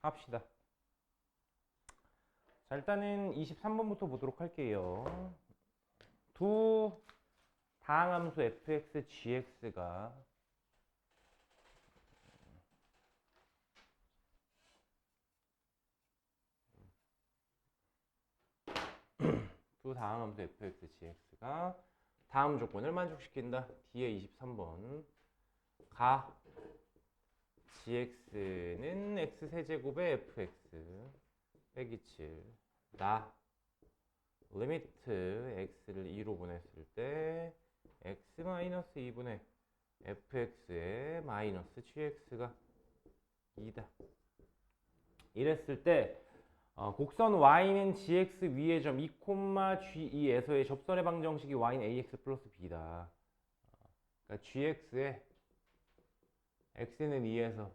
합시다. 자, 일단은 23번부터 보도록 할게요. 두 다항함수 fx, gx가 두 다항함수 fx, gx가 다음 조건을 만족시킨다. D의 23번. 가 gx는 x세제곱의 fx 빼기 7. 나 리미트 x를 2로 보냈을 때 x-2분의 fx의 마이너스 gx가 2다. 이랬을 때 곡선 y는 gx 위의 점 2, g2에서의 접선의 방정식이 y는 ax 플러스 b다. 그러니까 gx의 x는 2에서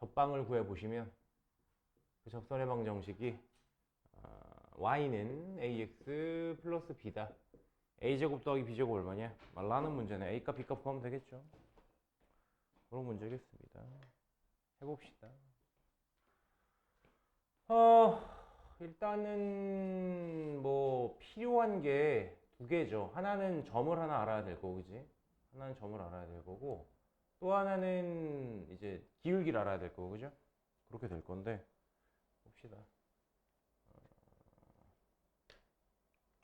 접방을 구해보시면 그 접선의 방정식이 y는 ax 플러스 b다. a제곱 더하기 b제곱 얼마냐? 말라는 문제네. a값 b값 구하면 되겠죠. 그런 문제겠습니다. 해봅시다. 일단은 뭐 필요한 게 두 개죠. 하나는 점을 하나 알아야 될 거고, 그지? 하나는 점을 알아야 될 거고, 또 하나는 이제 기울기를 알아야 될 거고, 그죠? 그렇게 될 건데 봅시다.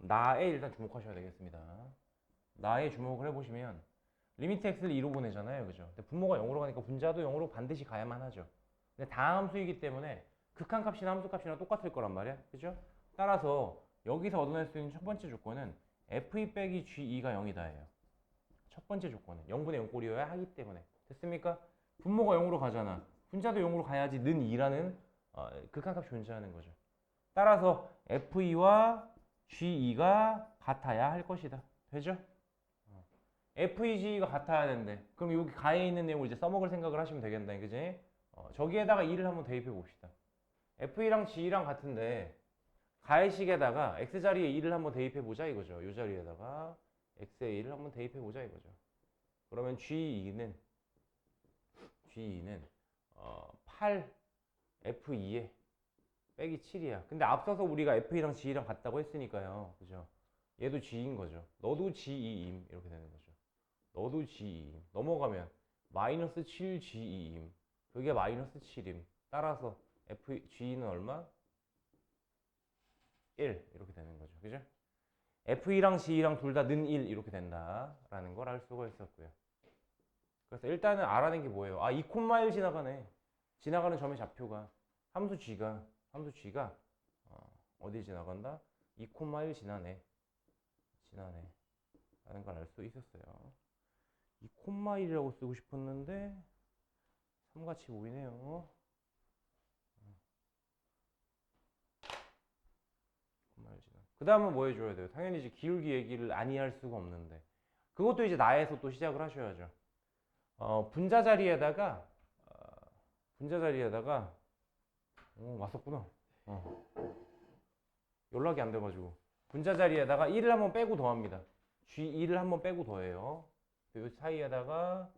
나에 일단 주목하셔야 되겠습니다. 나에 주목을 해보시면 리미트 x를 2로 보내잖아요, 그죠? 근데 분모가 0으로 가니까 분자도 0으로 반드시 가야만 하죠. 근데 다함수이기 때문에 극한값이나 함수값이나 똑같을 거란 말이야, 그죠? 따라서 여기서 얻어낼 수 있는 첫 번째 조건은 f2 빼기 g2가 0이다예요. 첫 번째 조건은 0분의 0꼴이어야 하기 때문에. 됐습니까? 분모가 0으로 가잖아. 분자도 0으로 가야지 는 2라는 극한값이 존재하는 거죠. 따라서 f2와 g2가 같아야 할 것이다. 되죠? f2g가 같아야 되는데 그럼 여기 가에 있는 내용을 이제 써먹을 생각을 하시면 되겠네, 그지? 저기에다가 2를 한번 대입해 봅시다. f2랑 g랑 같은데 가의식에다가 x자리에 2를 한번 대입해 보자 이거죠. 이 자리에다가 x에 2를 한번 대입해 보자 이거죠. 그러면 g2는 8 f2에 빼기 7이야. 근데 앞서서 우리가 f2랑 g랑 같다고 했으니까요, 그죠? 얘도 g인 거죠. 너도 g2임 이렇게 되는 거죠. 너도 g2임. 넘어가면 마이너스 7g2임. 그게 마이너스 7임. 따라서 g는 얼마? 1 이렇게 되는 거죠. 그죠? f2랑 g랑 둘 다 는 1 이렇게 된다라는 걸 알 수가 있었고요. 그래서 일단은 알아낸 게 뭐예요? 2,1 지나가네. 지나가는 점의 좌표가 함수 g가 어디 지나간다? 2,1 지나네 라는 걸 알 수 있었어요. 2,1이라고 쓰고 싶었는데 3같이 보이네요. 그 다음은 뭐 해줘야 돼요? 당연히 이제 기울기 얘기를 아니할 수가 없는데 그것도 이제 나에서 또 시작을 하셔야죠. 분자 자리에다가 왔었구나. 연락이 안 돼가지고 분자 자리에다가 1을 한번 빼고 더합니다. G2를 한번 빼고 더해요. 이 사이에다가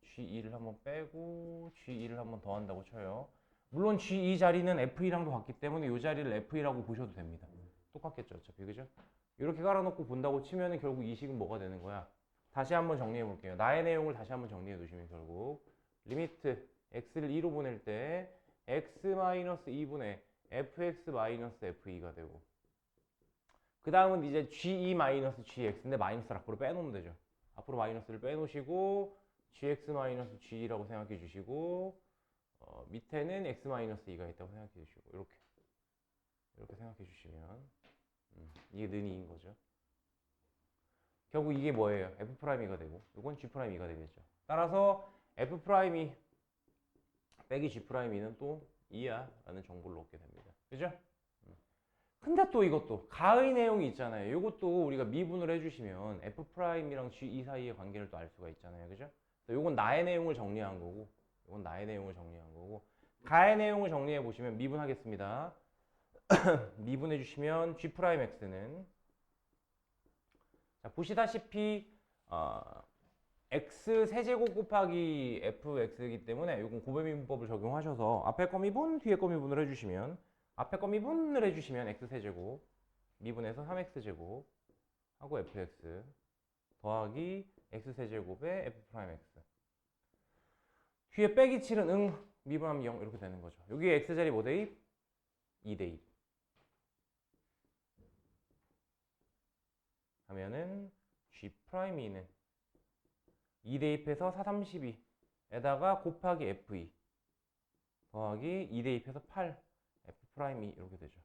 G2를 한번 빼고 G2를 한번 더한다고 쳐요. 물론 G2 자리는 F2랑도 같기 때문에 이 자리를 F2라고 보셔도 됩니다. 똑같겠죠, 어차피, 그죠? 이렇게 깔아놓고 본다고 치면 결국 이 식은 뭐가 되는 거야? 다시 한번 정리해 볼게요. 나의 내용을 다시 한번 정리해 두시면 결국 리미트 x를 2로 보낼 때 x-2분의 fx-f2가 되고 그 다음은 이제 g2-gx인데 마이너스를 앞으로 빼놓으면 되죠. 앞으로 마이너스를 빼놓으시고 gx-g라고 생각해 주시고 밑에는 x-2가 있다고 생각해 주시고 이렇게 생각해 주시면 이게 는 2인 거죠. 결국 이게 뭐예요? F'이가 되고 이건 G'이가 되겠죠. 따라서 F'이 빼기 G'는 또 2야 라는 정보를 얻게 됩니다. 그죠? 근데 또 이것도 가의 내용이 있잖아요. 이것도 우리가 미분을 해주시면 F'이랑 G2 사이의 관계를 또 알 수가 있잖아요. 그죠? 이건 나의 내용을 정리한 거고 이건 나의 내용을 정리한 거고 가의 내용을 정리해 보시면 미분하겠습니다. 미분해 주시면 G'X는 자, 보시다시피 x 세제곱 곱하기 fx이기 때문에 이건 고배미분법을 적용하셔서 앞에 거 미분, 뒤에 거 미분을 해주시면 앞에 거 미분을 해주시면 x 세제곱 미분해서 3x 제곱 하고 fx 더하기 x 세제곱에 f 프라임 x 뒤에 빼기 7은 미분하면 0 이렇게 되는 거죠. 여기 x자리 뭐 대입? 2대입 하면은 g 프라임 2는 2대입해서 4, 32에다가 곱하기 f2 더하기 2대입해서 8 f 프라임 2 이렇게 되죠.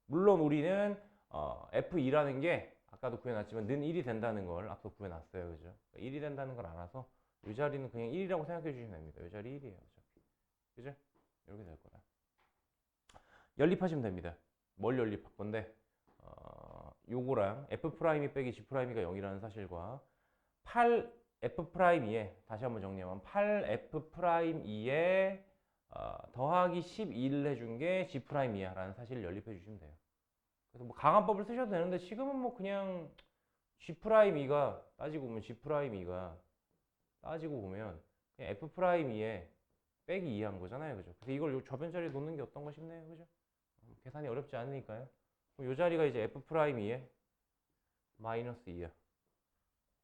물론 우리는 f2라는 게 아까도 구해놨지만 는 1이 된다는 걸 앞서 구해놨어요. 그죠? 1이 된다는 걸 알아서 이 자리는 그냥 1이라고 생각해 주시면 됩니다. 이 자리 1이에요. 어차피. 그죠? 이렇게 될 거다. 연립하시면 됩니다. 뭘 연립할 건데 요거랑 f 프라임이 빼기 g 프라임이가 0이라는 사실과 8 f 프라임 2에 다시 한번 정리하면 8 f 프라임 2에 더하기 12를 해준 게 g 프라임 2야 라는 사실을 연립해 주시면 돼요. 그래서 뭐 강화법을 쓰셔도 되는데 지금은 뭐 그냥 g 프라임 2가 따지고 보면 g 프라임 2가 따지고 보면 그냥 f 프라임 2에 빼기 2 한 거잖아요. 그죠? 그래서 이걸 요 저변 자리에 놓는 게 어떤가 싶네요. 그죠? 계산이 어렵지 않으니까요. 그럼 요 자리가 이제 f 프라임 2에 마이너스 2야.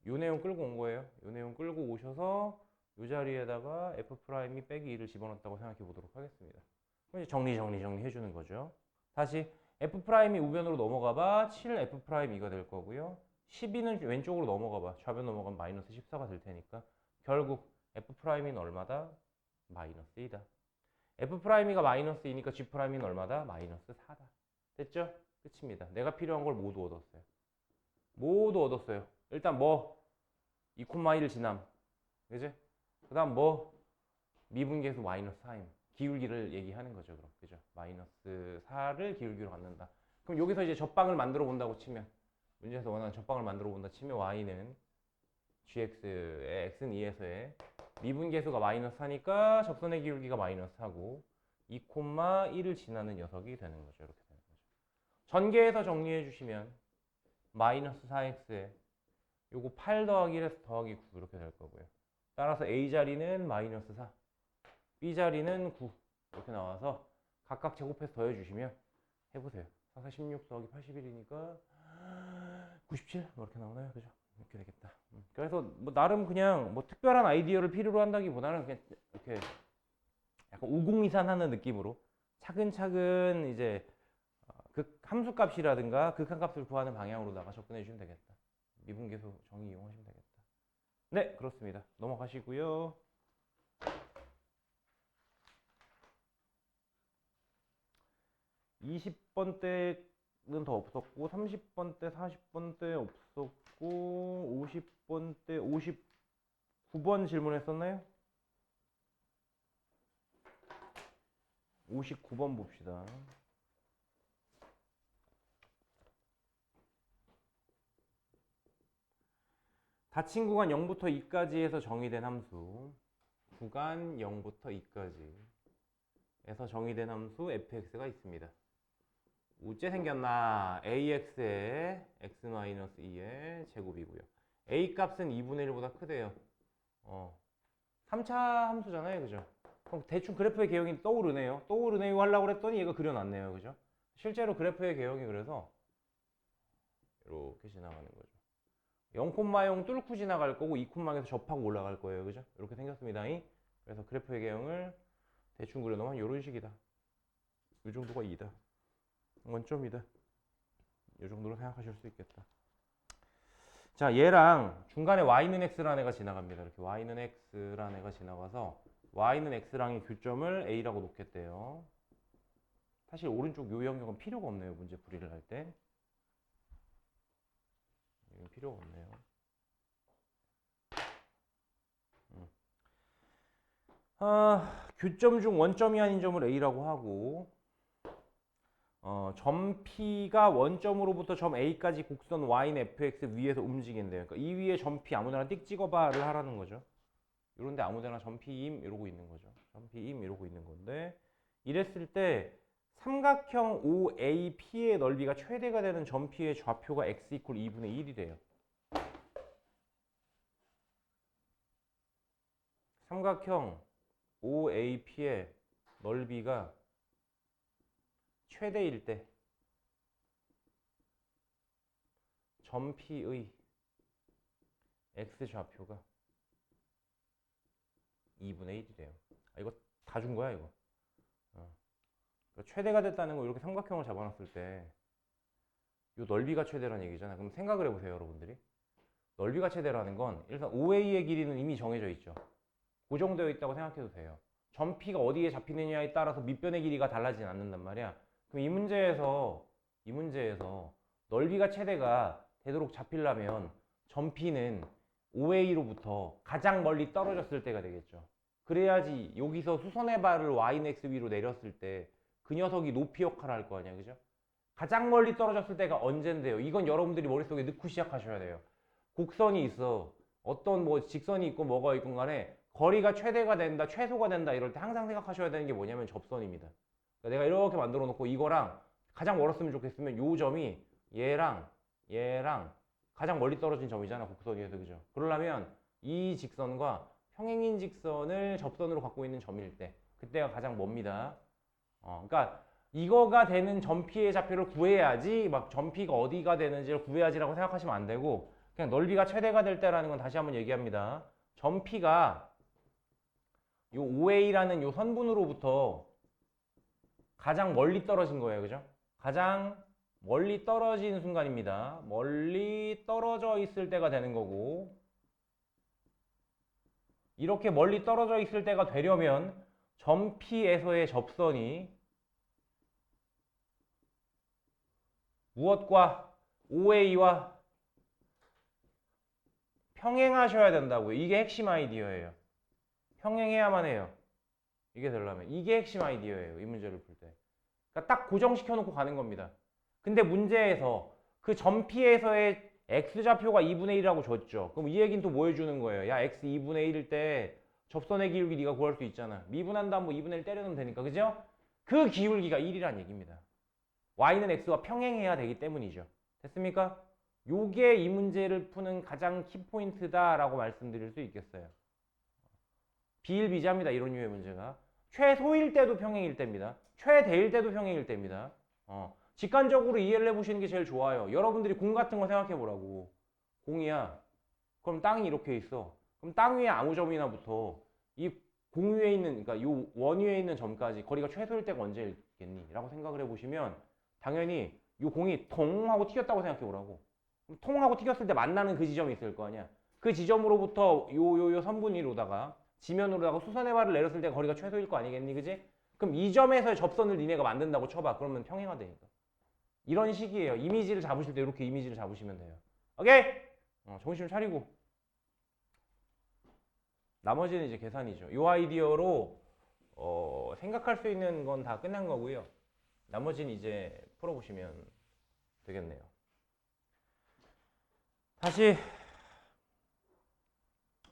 요 내용 끌고 온 거예요. 요 내용 끌고 오셔서 요 자리에다가 f 프라임이 빼기 2를 집어넣었다고 생각해 보도록 하겠습니다. 그럼 이제 정리 해주는 거죠. 다시 f 프라임이 우변으로 넘어가 봐 7 f 프라임 2가 될 거고요. 12는 왼쪽으로 넘어가 봐. 좌변 넘어가면 마이너스 14가 될 테니까 결국 f 프라임은 얼마다? 마이너스 2다. f 프라임이가 마이너스 2니까 g 프라임은 얼마다? 마이너스 4다. 됐죠? 끝입니다. 내가 필요한 걸 모두 얻었어요. 모두 얻었어요. 일단 뭐 2,1을 지남. 그지? 그 다음 뭐 미분계수 마이너스 4임. 기울기를 얘기하는 거죠. 그럼. 그죠? 마이너스 4를 기울기로 갖는다. 그럼 여기서 이제 접방을 만들어 본다고 치면 문제에서 원하는 접방을 만들어 본다 치면 y는 gx의 x는 2에서의 미분계수가 마이너스 4니까 접선의 기울기가 마이너스 4고 2,1을 지나는 녀석이 되는 거죠. 이렇게 되는 거죠. 전개해서 정리해 주시면 마이너스 4x에 요거 8 더하기 1에서 더하기 9 이렇게 될 거고요. 따라서 A자리는 마이너스 4, B자리는 9 이렇게 나와서 각각 제곱해서 더해주시면 해보세요. 4, 4, 16 더하기 81이니까 97 뭐 이렇게 나오나요? 그죠? 이렇게 되겠다. 그래서 뭐 나름 그냥 뭐 특별한 아이디어를 필요로 한다기보다는 그냥 이렇게 약간 우공이산하는 느낌으로 차근차근 이제 극 함수값이라든가 극한값을 구하는 방향으로다가 접근해 주시면 되겠다. 미분계수 정의 이용하시면 되겠다. 네, 그렇습니다. 넘어가시고요. 20번 때는 더 없었고 30번 때, 40번 때 없었고 50번 때, 59번 질문했었나요? 59번 봅시다. 닫힌 구간 0부터 2까지 해서 정의된 함수 구간 0부터 2까지 에서 정의된 함수 fx가 있습니다. 우째 생겼나? ax의 x-2의 제곱이고요. a 값은 2분의 1보다 크대요. 3차 함수잖아요. 그죠? 그럼 대충 그래프의 개형이 떠오르네요. 떠오르네요 하려고 그랬더니 얘가 그려놨네요. 그죠? 실제로 그래프의 개형이 그래서 이렇게 지나가는 거죠. 0,0 뚫고 지나갈 거고 2,0에서 접하고 올라갈 거예요. 그죠? 이렇게 생겼습니다. 그래서 그래프의 개형을 대충 그려놓으면 이런 식이다. 이 정도가 2다. 원점이다. 이 정도로 생각하실 수 있겠다. 자, 얘랑 중간에 y는 x라는 애가 지나갑니다. 이렇게 y는 x라는 애가 지나가서 y는 x랑의 교점을 a라고 놓겠대요. 사실 오른쪽 요 영역은 필요가 없네요. 문제 풀이를 할 때. 이건 필요가 없네요. 교점 중 원점이 아닌 점을 a라고 하고 점 P가 원점으로부터 점 A까지 곡선 Y는 fx 위에서 움직인대요. 그러니까 이 위에 점 P 아무데나 띡 찍어봐를 하라는 거죠. 이런데 아무데나 점 P임 이러고 있는 거죠. 점 P임 이러고 있는 건데 이랬을 때 삼각형 OAP의 넓이가 최대가 되는 점 P의 좌표가 x 이퀄 2분의 1이 돼요. 삼각형 OAP의 넓이가 최대일 때 점 P의 X좌표가 2분의 1이래요. 이거 다 준 거야, 이거. 그러니까 최대가 됐다는 거 이렇게 삼각형을 잡아놨을 때 이 넓이가 최대라는 얘기잖아. 그럼 생각을 해보세요, 여러분들이. 넓이가 최대라는 건 일단 OA의 길이는 이미 정해져 있죠. 고정되어 있다고 생각해도 돼요. 점 P가 어디에 잡히느냐에 따라서 밑변의 길이가 달라지지 않는단 말이야. 그럼 이 문제에서 넓이가 최대가 되도록 잡히려면 점 P는 OA로부터 가장 멀리 떨어졌을 때가 되겠죠. 그래야지 여기서 수선의 발을 Y는 X 위로 내렸을 때 그 녀석이 높이 역할을 할 거 아니야, 그죠? 가장 멀리 떨어졌을 때가 언젠데요. 이건 여러분들이 머릿속에 넣고 시작하셔야 돼요. 곡선이 있어. 어떤 뭐 직선이 있고 뭐가 있건 간에 거리가 최대가 된다, 최소가 된다 이럴 때 항상 생각하셔야 되는 게 뭐냐면 접선입니다. 그러니까 내가 이렇게 만들어 놓고 이거랑 가장 멀었으면 좋겠으면 요 점이 얘랑 가장 멀리 떨어진 점이잖아, 곡선위에서, 그죠? 그러려면 이 직선과 평행인 직선을 접선으로 갖고 있는 점일 때 그때가 가장 멉니다. 그러니까 이거가 되는 점 P의 좌표를 구해야지 막 점 P가 어디가 되는지를 구해야지라고 생각하시면 안 되고 그냥 넓이가 최대가 될 때라는 건 다시 한번 얘기합니다. 점 P가 요 OA라는 요 선분으로부터 가장 멀리 떨어진 거예요, 그죠? 가장 멀리 떨어진 순간입니다. 멀리 떨어져 있을 때가 되는 거고 이렇게 멀리 떨어져 있을 때가 되려면 점 P에서의 접선이 무엇과 OA와 평행하셔야 된다고요. 이게 핵심 아이디어예요. 평행해야만 해요. 이게 되려면. 이게 핵심 아이디어예요. 이 문제를 풀 때. 그러니까 딱 고정시켜 놓고 가는 겁니다. 근데 문제에서 그 점 P에서의 X좌표가 2분의 1이라고 줬죠. 그럼 이 얘기는 또 뭐 해주는 거예요? 야, X 2분의 1일 때 접선의 기울기 네가 구할 수 있잖아. 미분한 다음 뭐 2분의 1 때려놓으면 되니까. 그죠? 그 기울기가 1이란 얘기입니다. Y는 X와 평행해야 되기 때문이죠. 됐습니까? 요게 이 문제를 푸는 가장 키포인트다라고 말씀드릴 수 있겠어요. 비일비재합니다. 이런 류의 문제가. 최소일 때도 평행일 때입니다. 최대일 때도 평행일 때입니다. 직관적으로 이해를 해보시는 게 제일 좋아요. 여러분들이 공 같은 거 생각해 보라고. 공이야. 그럼 땅이 이렇게 있어. 그럼 땅 위에 아무 점이나 붙어. 이 공 위에 있는, 그러니까 이 원 위에 있는 점까지 거리가 최소일 때가 언제겠니? 라고 생각을 해보시면 당연히 이 공이 통 하고 튀겼다고 생각해 보라고. 통 하고 튀겼을 때 만나는 그 지점이 있을 거 아니야. 그 지점으로부터 요 선분위로다가 지면으로다가 수선의 발을 내렸을 때 거리가 최소일 거 아니겠니, 그지? 그럼 이 점에서의 접선을 니네가 만든다고 쳐봐. 그러면 평행하다니까. 이런 식이에요. 이미지를 잡으실 때 이렇게 이미지를 잡으시면 돼요. 오케이? 정신 좀 차리고. 나머지는 이제 계산이죠. 이 아이디어로 생각할 수 있는 건 다 끝난 거고요. 나머지는 이제 풀어보시면 되겠네요. 다시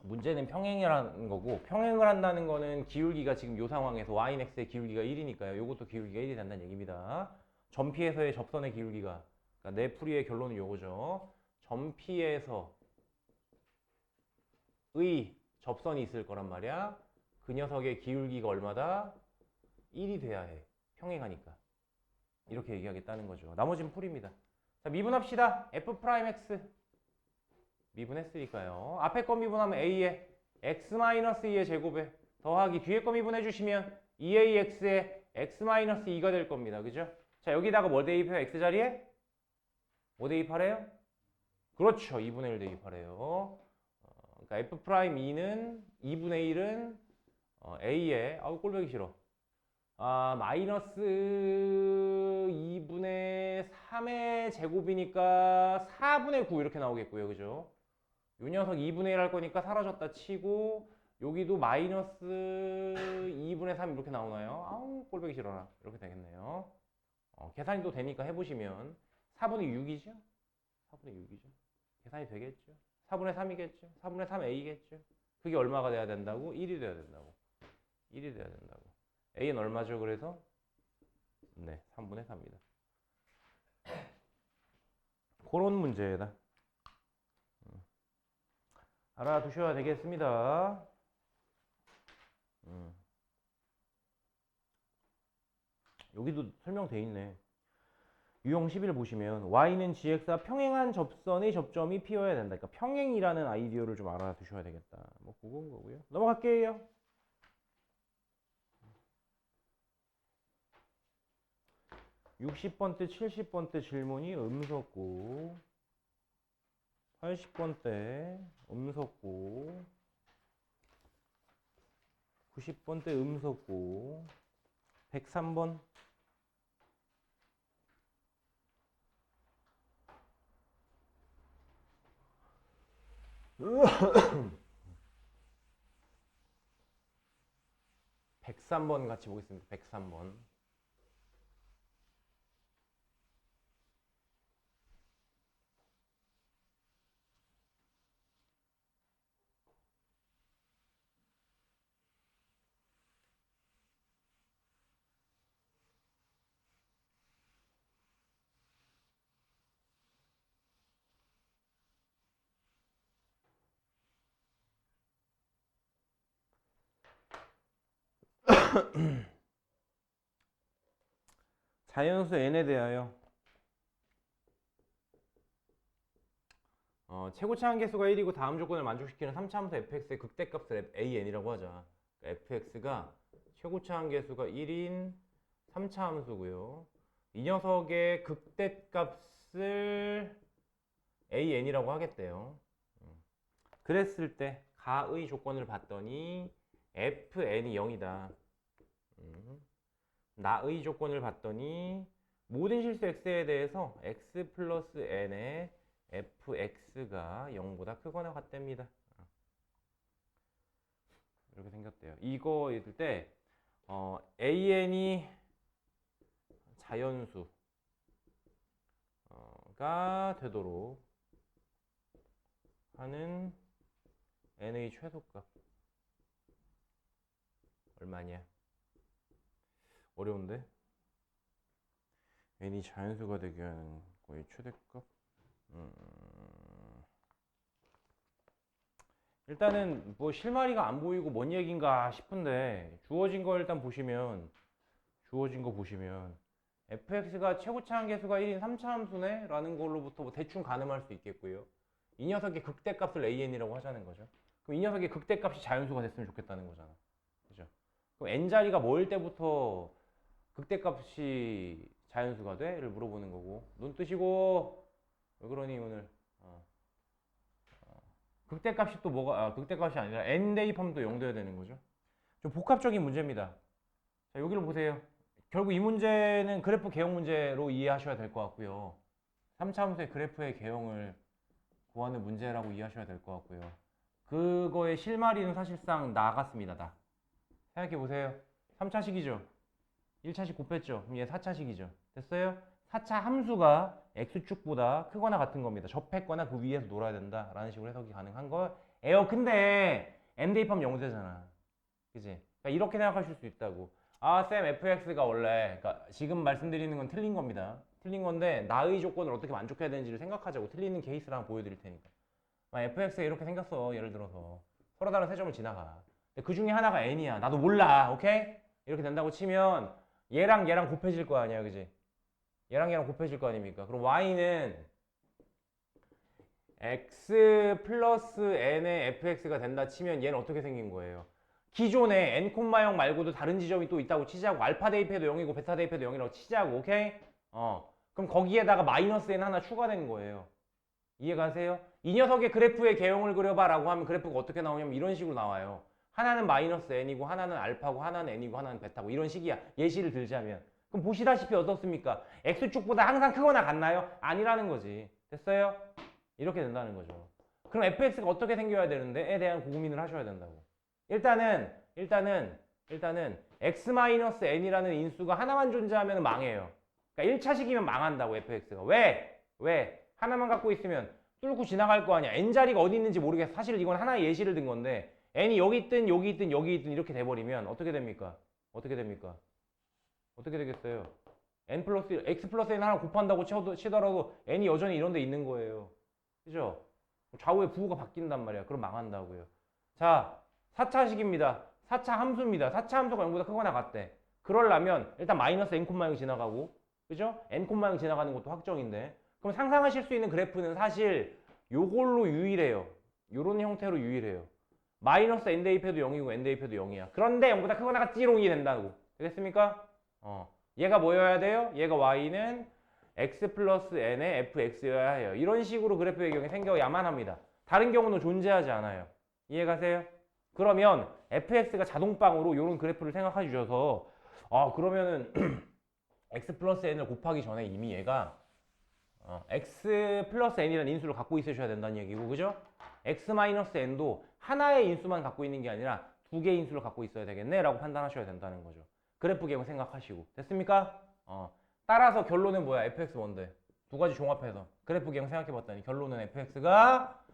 문제는 평행이라는 거고, 평행을 한다는 거는 기울기가 지금 이 상황에서 y는 x의 기울기가 1이니까요. 이것도 기울기가 1이 된다는 얘기입니다. 점 P에서의 접선의 기울기가, 그러니까 내 풀이의 결론은 요거죠. 점 P에서의 접선이 있을 거란 말이야. 그 녀석의 기울기가 얼마다? 1이 돼야 해. 평행하니까. 이렇게 얘기하겠다는 거죠. 나머지는 풀입니다. 자, 미분합시다. F'X. 미분했으니까요. 앞에 거 미분하면 A에 X-2의 제곱에 더하기 뒤에 거 미분해 주시면 2AX에 X-2가 될 겁니다. 그죠? 자, 여기다가 뭐 대입해요? X 자리에? 뭐 대입하래요? 그렇죠. 2분의 1 대입하래요. 그러니까 F'E는 2분의 1은 A에, 아우 꼴보기 싫어. 마이너스 2분의 3의 제곱이니까 4분의 9 이렇게 나오겠고요. 그죠? 요 녀석 2분의 1 할 거니까 사라졌다 치고 여기도 마이너스 2분의 3 이렇게 나오나요? 아우 꼴보기 싫어라. 이렇게 되겠네요. 계산이 또 되니까 해보시면 4분의 6이죠? 4분의 6이죠. 계산이 되겠죠? 4분의 3이겠죠? 4분의 3 A겠죠? 그게 얼마가 돼야 된다고? 1이 돼야 된다고. 1이 돼야 된다고. A는 얼마죠? 그래서? 네, 3분의 4입니다. 그런 문제다. 알아두셔야 되겠습니다. 여기도 설명돼 있네. 유형 11 보시면 y는 gx와 평행한 접선의 접점이 p여야 된다. 그러니까 평행이라는 아이디어를 좀 알아두셔야 되겠다. 뭐 그건 거고요. 넘어갈게요. 60번째, 70번째 질문이 음석고, 80번째 음석고, 90번째 음석고, 103번 103번 같이 보겠습니다. 103번. 자연수 n에 대하여 최고차항 계수가 1이고 다음 조건을 만족시키는 3차함수 fx의 극대값을 an이라고 하자. fx가 최고차항 계수가 1인 3차함수고요. 이 녀석의 극대값을 an이라고 하겠대요. 그랬을 때 가의 조건을 봤더니 fn이 0이다. 나의 조건을 봤더니 모든 실수 x에 대해서 x 플러스 n의 fx가 0보다 크거나 같답니다. 이렇게 생겼대요. 이거 있을 때 an이 자연수가 되도록 하는 n의 최소값 얼마냐? 어려운데? n이 자연수가 되게 하는 거의 최대값? 일단은 뭐 실마리가 안 보이고 뭔 얘기인가 싶은데 주어진 거 일단 보시면 fx가 최고차항 계수가 1인 3차함수네? 라는 걸로부터 뭐 대충 가늠할 수 있겠고요. 이 녀석의 극대값을 an이라고 하자는 거죠. 그럼 이 녀석의 극대값이 자연수가 됐으면 좋겠다는 거잖아. 그죠? 그럼 n자리가 뭐일 때부터 극대값이 자연수가 돼? 를 물어보는 거고. 눈 뜨시고. 왜 그러니 오늘? 극대값이 또 뭐가 극대값이 아니라 n 대입하면 또 0 돼야 되는 거죠. 좀 복합적인 문제입니다. 자, 여기를 보세요. 결국 이 문제는 그래프 개형 문제로 이해하셔야 될 것 같고요. 3차함수의 그래프의 개형을 구하는 문제라고 이해하셔야 될 것 같고요. 그거의 실마리는 사실상 나갔습니다. 나. 생각해 보세요. 3차식이죠. 1차식 곱했죠. 그럼 얘 4차식이죠. 됐어요? 4차 함수가 x축보다 크거나 같은 겁니다. 접했거나 그 위에서 놀아야 된다 라는 식으로 해석이 가능한 거예요. 근데 n 대입하면 0 되잖아. 그치? 그러니까 이렇게 생각하실 수 있다고. 아, 쌤 fx가 원래 그러니까 지금 말씀드리는 건 틀린 겁니다. 틀린 건데 나의 조건을 어떻게 만족해야 되는지를 생각하자고. 틀리는 케이스를 한번 보여드릴 테니까. fx가 이렇게 생겼어. 예를 들어서 서로 다른 세 점을 지나가. 근데 그 중에 하나가 n이야. 나도 몰라. 오케이? 이렇게 된다고 치면 얘랑 곱해질 거 아니야. 그지? 얘랑 곱해질 거 아닙니까? 그럼 y는 x 플러스 n의 fx가 된다 치면 얘는 어떻게 생긴 거예요? 기존에 n, 0 말고도 다른 지점이 또 있다고 치자고. 알파 대입해도 0이고 베타 대입해도 0이라고 치자고. 오케이? 그럼 거기에다가 마이너스 n 하나 추가된 거예요. 이해가세요? 이 녀석의 그래프의 개형을 그려봐 라고 하면 그래프가 어떻게 나오냐면 이런 식으로 나와요. 하나는 마이너스 n이고 하나는 알파고 하나는 n이고 하나는 베타고 이런 식이야. 예시를 들자면. 그럼 보시다시피 어떻습니까? x축보다 항상 크거나 같나요? 아니라는 거지. 됐어요? 이렇게 된다는 거죠. 그럼 fx가 어떻게 생겨야 되는데?에 대한 고민을 하셔야 된다고. 일단은 x-n이라는 인수가 하나만 존재하면 망해요. 그러니까 1차식이면 망한다고 fx가. 왜? 하나만 갖고 있으면 뚫고 지나갈 거 아니야. n자리가 어디 있는지 모르겠어. 사실 이건 하나의 예시를 든 건데 n이 여기 있든 여기 있든 여기 있든 이렇게 돼버리면 어떻게 됩니까? 어떻게 되겠어요? x 플러스 n 하나 곱한다고 치더라도 n이 여전히 이런 데 있는 거예요. 그죠? 좌우의 부호가 바뀐단 말이야. 그럼 망한다고요. 자, 4차식입니다. 4차 함수입니다. 4차 함수가 0보다 크거나 같대. 그러려면 일단 마이너스 n,0 지나가고, 그죠? n,0 지나가는 것도 확정인데. 그럼 상상하실 수 있는 그래프는 사실 요걸로 유일해요. 요런 형태로 유일해요. 마이너스 n 대입해도 0이고 n 대입해도 0이야. 그런데 0보다 크거나 같지롱이 된다고. 되겠습니까? 얘가 뭐여야 돼요? 얘가 y는 x 플러스 n의 fx여야 해요. 이런 식으로 그래프의 경우에 생겨야만 합니다. 다른 경우는 존재하지 않아요. 이해가세요? 그러면 fx가 자동방으로 이런 그래프를 생각해 주셔서 그러면은 x 플러스 n을 곱하기 전에 이미 얘가 x 플러스 n이라는 인수를 갖고 있으셔야 된다는 얘기고, 그죠? x 마이너스 n도 하나의 인수만 갖고 있는 게 아니라 두 개의 인수를 갖고 있어야 되겠네 라고 판단하셔야 된다는 거죠. 그래프 개형 생각하시고. 됐습니까? 따라서 결론은 뭐야? fx 뭔데? 두 가지 종합해서 그래프 개형 생각해 봤더니 결론은 fx가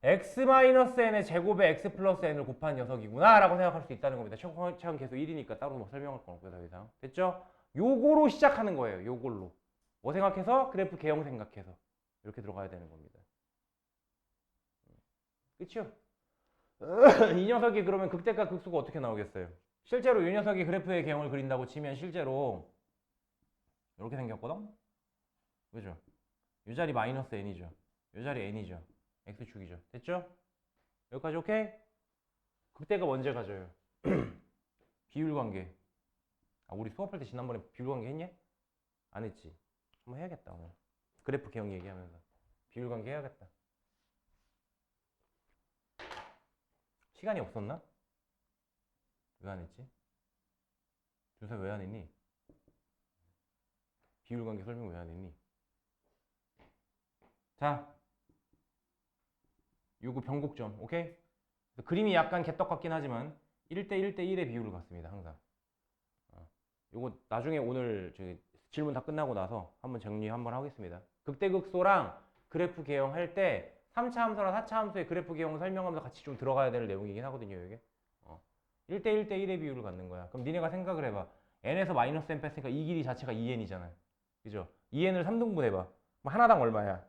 x-n의 제곱에 x 플러스 n을 곱한 녀석이구나 라고 생각할 수 있다는 겁니다. 최고차는 계속 1이니까 따로 뭐 설명할 건 없고요. 더 이상. 됐죠? 요거로 시작하는 거예요. 요걸로. 뭐 생각해서? 그래프 개형 생각해서. 이렇게 들어가야 되는 겁니다. 그쵸? 이 녀석이 그러면 극대값 극수가 어떻게 나오겠어요? 실제로 이 녀석이 그래프의 개형을 그린다고 치면 실제로 이렇게 생겼거든? 그죠? 이 자리 마이너스 n이죠. 이 자리 n이죠. x축이죠. 됐죠? 여기까지 오케이? 극대값 언제 가져요? 비율관계. 우리 수업할 때 지난번에 비율관계 했냐? 안 했지? 한번 해야겠다 오늘. 그래프 개형 얘기하면서 비율관계 해야겠다. 시간이 없었나? 왜 안 했지? 준서 왜 안 했니? 비율관계 설명 왜 안 했니? 자, 요거 변곡점, 오케이? 그림이 약간 개떡 같긴 하지만 1대 1대 1의 비율을 갖습니다, 항상. 요거 나중에 오늘 질문 다 끝나고 나서 한번 정리 한번 하겠습니다. 극대극소랑 그래프 개형할 때 3차 함수랑 4차 함수의 그래프 개형 설명하면서 같이 좀 들어가야 될 내용이긴 하거든요, 이게. 1대 1대 1의 비율을 갖는 거야. 그럼 니네가 생각을 해봐. n에서 마이너스 n 뺐으니까 이 길이 자체가 2n이잖아. 그죠? 2n을 3등분 해봐. 그럼 하나당 얼마야?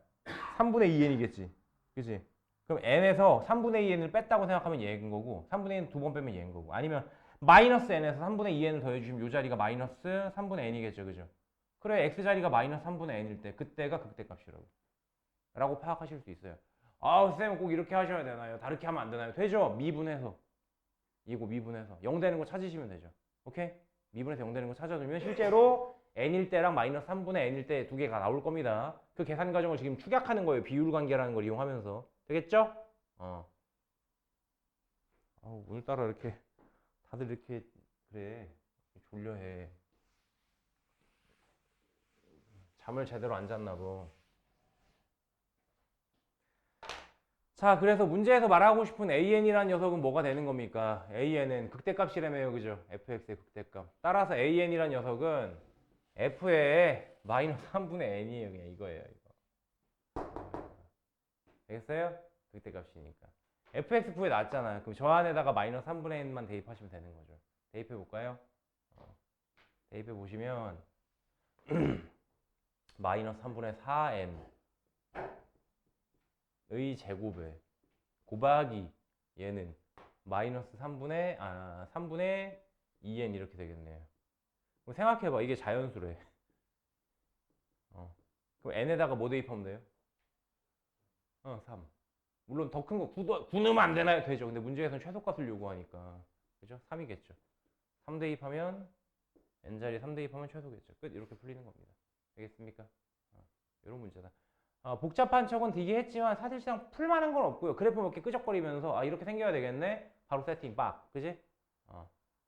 3분의 2n이겠지. 그지? 그럼 n에서 3분의 2n을 뺐다고 생각하면 얘인 거고, 3분의 2n 두 번 빼면 얘인 거고, 아니면 마이너스 n에서 3분의 2n을 더해주시면 이 자리가 마이너스 3분의 n이겠죠. 그죠? 그래, x자리가 마이너스 3분의 n일 때 그때가 극대값이라고 라고 파악하실 수 있어요. 쌤 꼭 이렇게 하셔야 되나요? 다르게 하면 안 되나요? 되죠? 미분해서. 이거 미분해서 0 되는 거 찾으시면 되죠. 오케이? 미분해서 0 되는 거 찾아주면 실제로 n일 때랑 마이너스 3분의 n일 때 두 개가 나올 겁니다. 그 계산 과정을 지금 축약하는 거예요. 비율관계라는 걸 이용하면서. 되겠죠? 오늘따라 이렇게 다들 이렇게 그래 졸려해. 잠을 제대로 안 잤나 봐. 자, 그래서 문제에서 말하고 싶은 an이라는 녀석은 뭐가 되는 겁니까? an은 극대값이라며요, 그죠? fx의 극대값. 따라서 an이라는 녀석은 f의 마이너스 3분의 n이에요. 그냥 이거예요, 이거. 되겠어요? 극대값이니까. fx9에 나왔잖아요. 그럼 저 안에다가 마이너스 3분의 n만 대입하시면 되는 거죠. 대입해 볼까요? 대입해 보시면 마이너스 3분의 4n 의 제곱에 곱하기 얘는 마이너스 3분의 2n 이렇게 되겠네요. 그럼 생각해봐. 이게 자연수래. 그럼 n에다가 뭐 대입하면 돼요? 3. 물론 더 큰 거 9 넣으면 안 되나요? 되죠. 근데 문제에서는 최소값을 요구하니까. 그죠? 3이겠죠. 3 대입하면 n자리에 3 대입하면 최소겠죠. 끝. 이렇게 풀리는 겁니다. 되겠습니까? 이런 문제다. 복잡한 척은 되게 했지만 사실상 풀만한 건 없고요. 그래프 몇 개 끄적거리면서 이렇게 생겨야 되겠네. 바로 세팅 빡. 그지?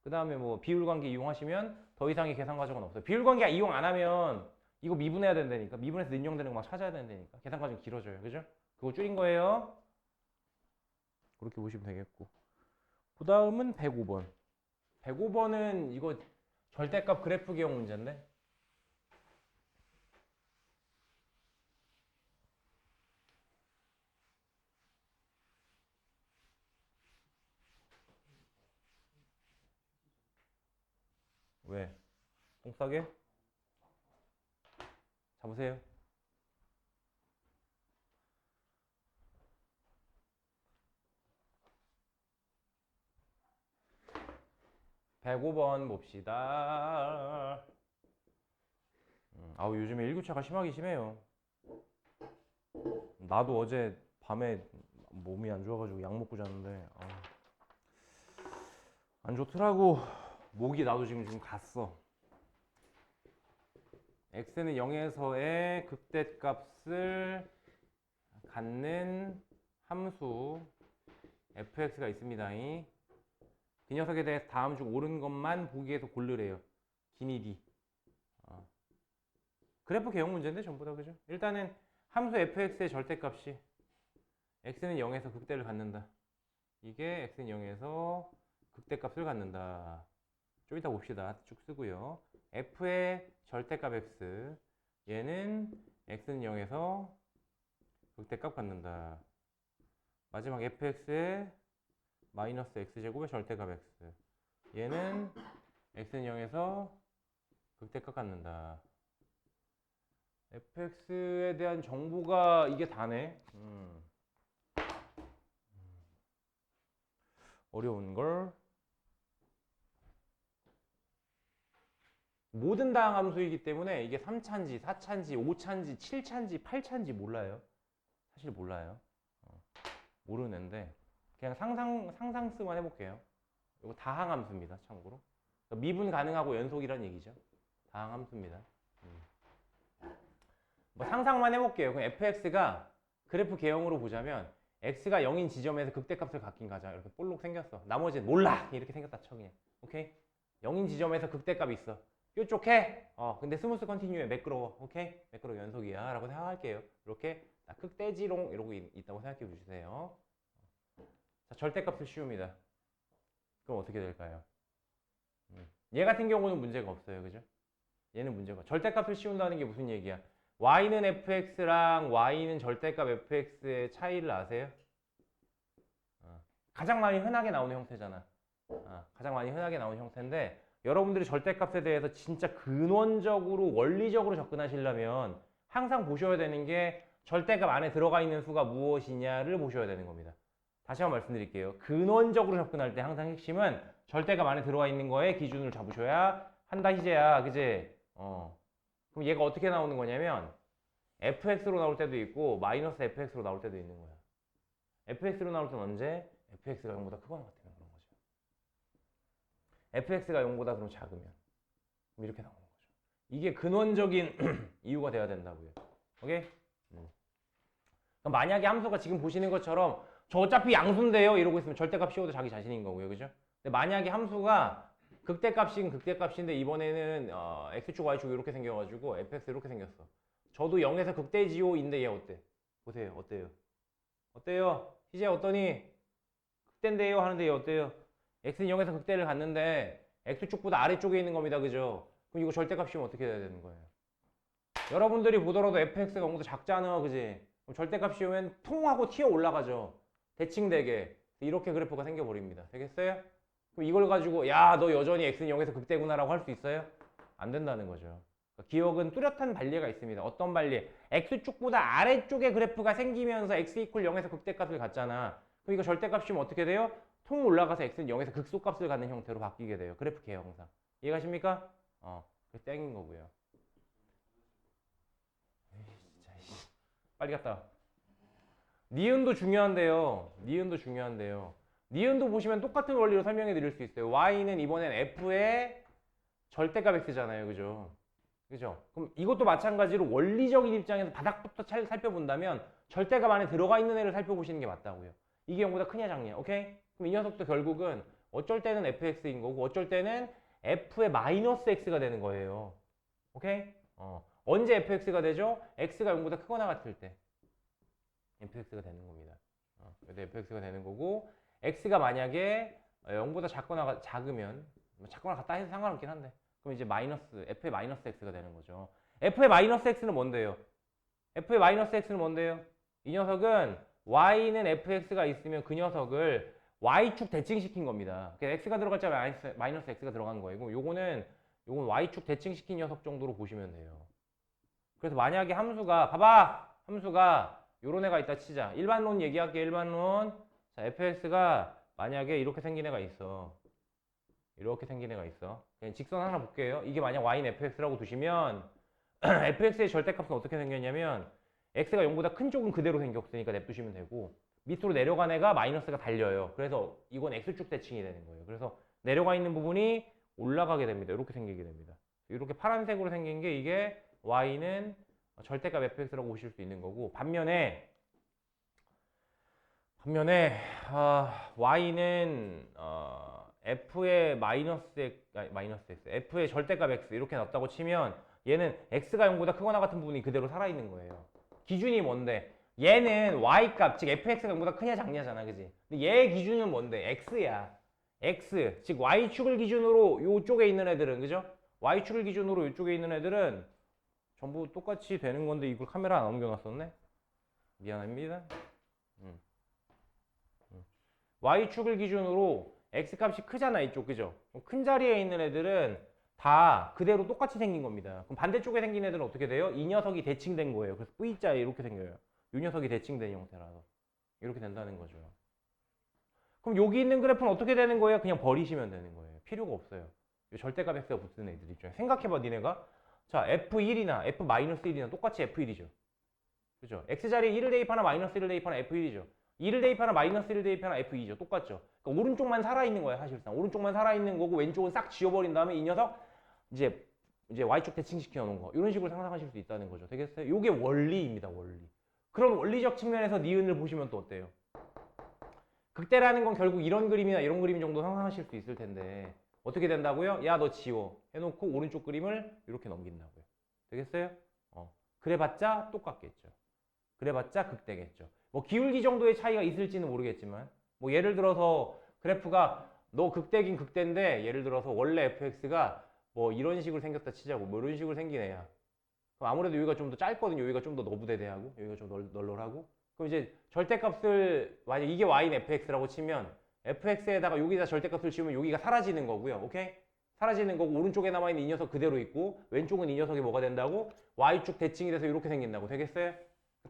그 다음에 뭐 비율관계 이용하시면 더 이상의 계산 과정은 없어요. 비율관계 이용 안 하면 이거 미분해야 된다니까. 미분해서 능용되는 거 막 찾아야 된다니까. 계산 과정 길어져요. 그죠? 그거 줄인 거예요. 그렇게 보시면 되겠고. 그 다음은 105번. 105번은 이거 절대값 그래프 기억 문제인데. 왜? 똥 싸게? 잡으세요. 105번 봅시다. 아우 요즘에 일교차가 심하게 심해요. 나도 어제 밤에 몸이 안 좋아가지고 약 먹고 잤는데 안 좋더라고. 목이 나도 지금 갔어. x는 0에서의 극대값을 갖는 함수 fx가 있습니다. 그 녀석에 대해서 다음 중 옳은 것만 보기 위해서 고르래요. 기니 d. 그래프 개형 문제인데 전부 다 그죠? 일단은 함수 fx의 절대값이 x는 0에서 극대를 갖는다. 이게 x는 0에서 극대값을 갖는다. 좀 이따 봅시다. 쭉 쓰고요. f의 절대값 x, 얘는 x는 0에서 극대값 갖는다. 마지막 fx의 마이너스 x제곱의 절대값 x, 얘는 x는 0에서 극대값 갖는다. fx에 대한 정보가 이게 다네. 어려운걸. 모든 다항 함수이기 때문에 이게 3차인지 4차인지 5차인지 7차인지 8차인지 몰라요. 사실 몰라요. 모르는데 그냥 상상스만 해볼게요. 이거 다항 함수입니다. 참고로 미분 가능하고 연속이란 얘기죠. 다항 함수입니다. 뭐 상상만 해볼게요. 그럼 fx가 그래프 개형으로 보자면 x가 0인 지점에서 극대값을 갖긴 가자. 이렇게 볼록 생겼어. 나머지는 몰라. 이렇게 생겼다 쳐 그냥. 오케이? 0인 지점에서 극대값이 있어. 뾰족해. 근데 스무스 컨티뉴에 매끄러워. 오케이? 매끄러워 연속이야. 라고 생각할게요. 이렇게 극대지롱 이러고 있다고 생각해 주세요. 자, 절대값을 씌웁니다. 그럼 어떻게 될까요? 얘 같은 경우는 문제가 없어요. 그죠? 얘는 문제가. 절대값을 씌운다는 게 무슨 얘기야? y는 fx랑 y는 절대값 fx의 차이를 아세요? 가장 많이 흔하게 나오는 형태잖아. 가장 많이 흔하게 나오는 형태인데 여러분들이 절대값에 대해서 진짜 근원적으로 원리적으로 접근하시려면 항상 보셔야 되는 게 절대값 안에 들어가 있는 수가 무엇이냐를 보셔야 되는 겁니다. 다시 한번 말씀드릴게요. 근원적으로 접근할 때 항상 핵심은 절대값 안에 들어가 있는 거에 기준을 잡으셔야 한다 희재야. 그지? 그럼 얘가 어떻게 나오는 거냐면 fx로 나올 때도 있고 마이너스 fx로 나올 때도 있는 거야. fx로 나올 때는 언제? fx가 0보다 크거나 같으면 그런 거죠. fx가 0보다 그럼 작으면 그럼 이렇게 나오는 거죠. 이게 근원적인 이유가 돼야 된다고요. 오케이? 그럼 만약에 함수가 지금 보시는 것처럼 저 어차피 양수인데요 이러고 있으면 절대값 씌워도 자기 자신인 거고요. 그죠? 근데 만약에 함수가 극대값인 극대값인데 이번에는 x축 y축 이렇게 생겨가지고 fx 이렇게 생겼어. 저도 0에서 극대지요인데 얘 어때? 보세요. 어때요? 어때요? 희재 어떠니? 극대인데요 하는데 얘 어때요? x는 0에서 극대를 갖는데 x축보다 아래쪽에 있는 겁니다. 그죠? 그럼 이거 절대값 씌우면 어떻게 돼야 되는 거예요? 여러분들이 보더라도 fx가 0보다 작잖아. 그지? 그럼 절대값 씌우면 통 하고 튀어 올라가죠. 대칭되게. 이렇게 그래프가 생겨버립니다. 되겠어요? 그럼 이걸 가지고 야 너 여전히 x는 0에서 극대구나 라고 할 수 있어요? 안 된다는 거죠. 그러니까 기억은 뚜렷한 반례가 있습니다. 어떤 반례? x축보다 아래쪽에 그래프가 생기면서 x 이퀄 0에서 극대값을 갖잖아. 그럼 이거 절대값이면 어떻게 돼요? 통 올라가서 x는 0에서 극소값을 갖는 형태로 바뀌게 돼요. 그래프 개형상. 이해가십니까? 그 땡인 거고요. 진짜 빨리 갔다 와. 니은도 중요한데요. 니은도 중요한데요. 니은도 보시면 똑같은 원리로 설명해 드릴 수 있어요. y는 이번엔 f의 절대값 x잖아요. 그죠? 그죠? 그럼 이것도 마찬가지로 원리적인 입장에서 바닥부터 살펴본다면 절대값 안에 들어가 있는 애를 살펴보시는 게 맞다고요. 이게 0보다 크냐 작냐. 오케이? 그럼 이 녀석도 결국은 어쩔 때는 fx인 거고 어쩔 때는 f의 마이너스 x가 되는 거예요. 오케이? 언제 fx가 되죠? x가 0보다 크거나 같을 때 fx가 되는 겁니다. fx가 되는 거고 x가 만약에 0보다 작거나 작으면 작거나 같다 해서 상관없긴 한데 그럼 이제 f의 마이너스 x가 되는 거죠. f의 마이너스 x는 뭔데요? f의 마이너스 x는 뭔데요? 이 녀석은 y는 fx가 있으면 그 녀석을 y축 대칭시킨 겁니다. x가 들어갈 때 마이너스 x가 들어간 거이고 요건 y축 대칭시킨 녀석 정도로 보시면 돼요. 그래서 만약에 함수가 봐봐! 함수가 요런 애가 있다 치자. 일반론 얘기할게. 일반론. 자, fx가 만약에 이렇게 생긴 애가 있어. 이렇게 생긴 애가 있어. 그냥 직선 하나 볼게요. 이게 만약 y는 fx라고 두시면 fx의 절대값은 어떻게 생겼냐면 x가 0보다 큰 쪽은 그대로 생겼으니까 냅두시면 되고 밑으로 내려간 애가 마이너스가 달려요. 그래서 이건 x축 대칭이 되는 거예요. 그래서 내려가 있는 부분이 올라가게 됩니다. 이렇게 생기게 됩니다. 이렇게 파란색으로 생긴 게 이게 y는 절대값 fx라고 보실 수 있는 거고 반면에 y는 f의 마이너스 x, f의 절대값 x 이렇게 놨다고 치면 얘는 x가 0보다 크거나 같은 부분이 그대로 살아있는 거예요. 기준이 뭔데? 얘는 y값, 즉 fx가 0보다 크냐 작냐잖아, 그지? 근데 얘의 기준은 뭔데? x야. x, 즉 y축을 기준으로 요쪽에 있는 애들은, 그죠? y축을 기준으로 이쪽에 있는 애들은 전부 똑같이 되는 건데 이걸 카메라 안 옮겨놨었네? 미안합니다. y축을 기준으로 x값이 크잖아, 이쪽, 그죠? 큰 자리에 있는 애들은 다 그대로 똑같이 생긴 겁니다. 그럼 반대쪽에 생긴 애들은 어떻게 돼요? 이 녀석이 대칭된 거예요. 그래서 V자에 이렇게 생겨요. 이 녀석이 대칭된 형태라서. 이렇게 된다는 거죠. 그럼 여기 있는 그래프는 어떻게 되는 거예요? 그냥 버리시면 되는 거예요. 필요가 없어요. 절대값 x가 붙는 애들 입장에. 생각해봐, 니네가. 자, f1이나 f-1이나 똑같이 f1이죠. 그죠? x자리에 1을 대입하나 마이너스 1을 대입하나 f1이죠. 2를 대입하나 마이너스 1을 대입하나 f2죠. 똑같죠. 그러니까 오른쪽만 살아있는 거예요, 사실상. 오른쪽만 살아있는 거고 왼쪽은 싹 지워버린 다음에 이 녀석 이제 y축 대칭시켜 놓은 거. 이런 식으로 상상하실 수 있다는 거죠. 되겠어요? 이게 원리입니다, 원리. 그런 원리적 측면에서 니은을 보시면 또 어때요? 극대라는 건 결국 이런 그림이나 이런 그림 정도 상상하실 수 있을 텐데 어떻게 된다고요? 야, 너 지워. 해놓고 오른쪽 그림을 이렇게 넘긴다고요. 되겠어요? 그래봤자 똑같겠죠. 그래봤자 극대겠죠. 뭐 기울기 정도의 차이가 있을지는 모르겠지만 뭐 예를 들어서 그래프가 너 극대긴 극대인데 예를 들어서 원래 fx가 뭐 이런 식으로 생겼다 치자고 뭐 이런 식으로 생긴 애야. 그럼 아무래도 여기가 좀 더 짧거든요. 여기가 좀 더 너부대대하고 여기가 좀 널널하고 그럼 이제 절대값을 만약 이게 y는 fx라고 치면 fx에다가 여기다 절대값을 치우면 여기가 사라지는 거고요. 오케이? 사라지는 거고 오른쪽에 남아있는 이 녀석 그대로 있고 왼쪽은 이 녀석이 뭐가 된다고? y축 대칭이 돼서 이렇게 생긴다고. 되겠어요?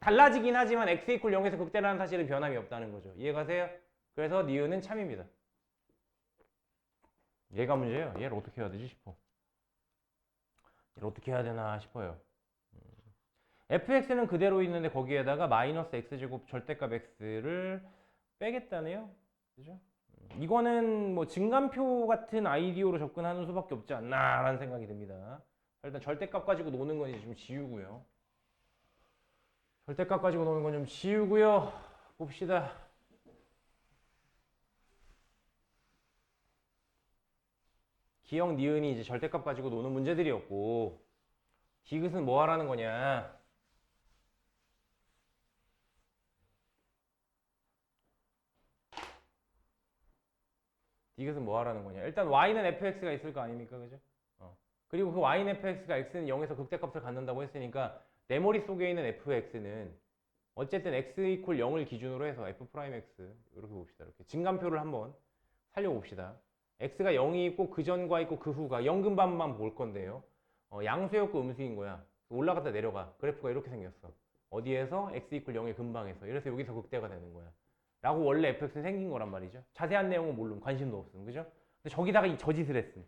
달라지긴 하지만 x 이퀄 0에서 극대라는 사실은 변함이 없다는 거죠. 이해가세요? 그래서 니은은 참입니다. 얘가 문제예요. 얘를 어떻게 해야 되지 싶어. 얘를 어떻게 해야 되나 싶어요. fx는 그대로 있는데 거기에다가 마이너스 x제곱 절대값 x를 빼겠다네요. 그죠? 이거는 뭐 증감표 같은 아이디어로 접근하는 수밖에 없지 않나라는 생각이 듭니다. 일단 절대값 가지고 노는 건 이제 좀 지우고요. 절대값 가지고 노는 건 좀 지우고요. 봅시다. 기억 니은이 이제 절대값 가지고 노는 문제들이었고 디귿은 뭐 하라는 거냐? 디귿은 뭐 하라는 거냐? 일단 y는 fx가 있을 거 아닙니까? 그죠? 그리고 그 y는 fx가 x는 0에서 극대값을 갖는다고 했으니까 내 머릿속에 있는 fx는 어쨌든 x 이퀄 0을 기준으로 해서 f'x 이렇게 봅시다. 이렇게 증감표를 한번 살려봅시다. x가 0이 있고 그 전과 있고 그 후가 영근반만 볼 건데요. 양수였고 음수인 거야. 올라갔다 내려가. 그래프가 이렇게 생겼어. 어디에서? x 이퀄 0의 근방에서. 이래서 여기서 극대가 되는 거야. 라고 원래 fx는 생긴 거란 말이죠. 자세한 내용은 모르면 관심도 없음. 그죠? 근데 저기다가 이 저짓을 했음.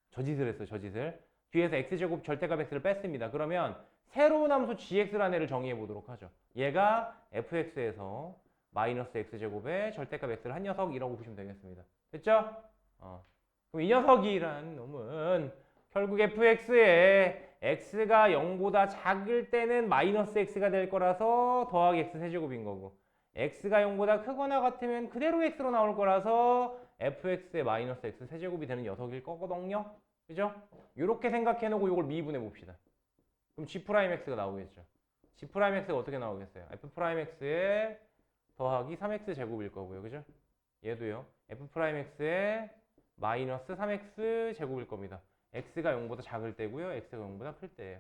저짓을 했어, 저짓을. 뒤에서 x제곱 절대값 x를 뺐습니다. 그러면 새로운 함수 gx라는 애를 정의해 보도록 하죠. 얘가 fx에서 마이너스 x제곱에 절대값 x를 한 녀석이라고 보시면 되겠습니다. 됐죠? 그럼 이 녀석이란 놈은 결국 fx에 x가 0보다 작을 때는 마이너스 x가 될 거라서 더하기 x 세제곱인 거고 x가 0보다 크거나 같으면 그대로 x로 나올 거라서 fx의 마이너스 x 세제곱이 되는 녀석일 거거든요. 그죠? 이렇게 생각해 놓고 이걸 미분해 봅시다. 그럼 g'x가 나오겠죠. g'x가 어떻게 나오겠어요? f'x에 더하기 3x 제곱일 거고요. 그죠? 얘도요. f'x에 마이너스 3x 제곱일 겁니다. x가 0보다 작을 때고요. x가 0보다 클 때예요.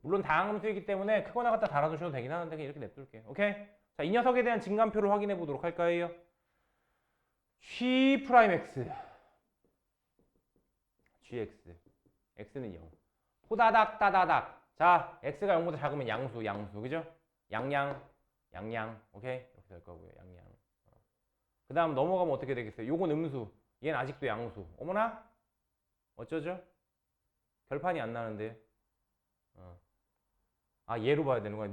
물론 다항함수이기 때문에 크거나 같다 달아두셔도 되긴 하는데 그냥 이렇게 냅둘게요. 오케이? 자, 이 녀석에 대한 증감표를 확인해 보도록 할까요? g'x gx x는 0 호다닥 따다닥. 자, x가 0보다 작으면 양수 그죠? 양양 오케이? 이렇게 될 거고요. 양양. 그 다음 넘어가면 어떻게 되겠어요? 요건 음수 얘는 아직도 양수. 어머나? 어쩌죠? 결판이 안 나는데. 아, 얘로 봐야 되는 거야.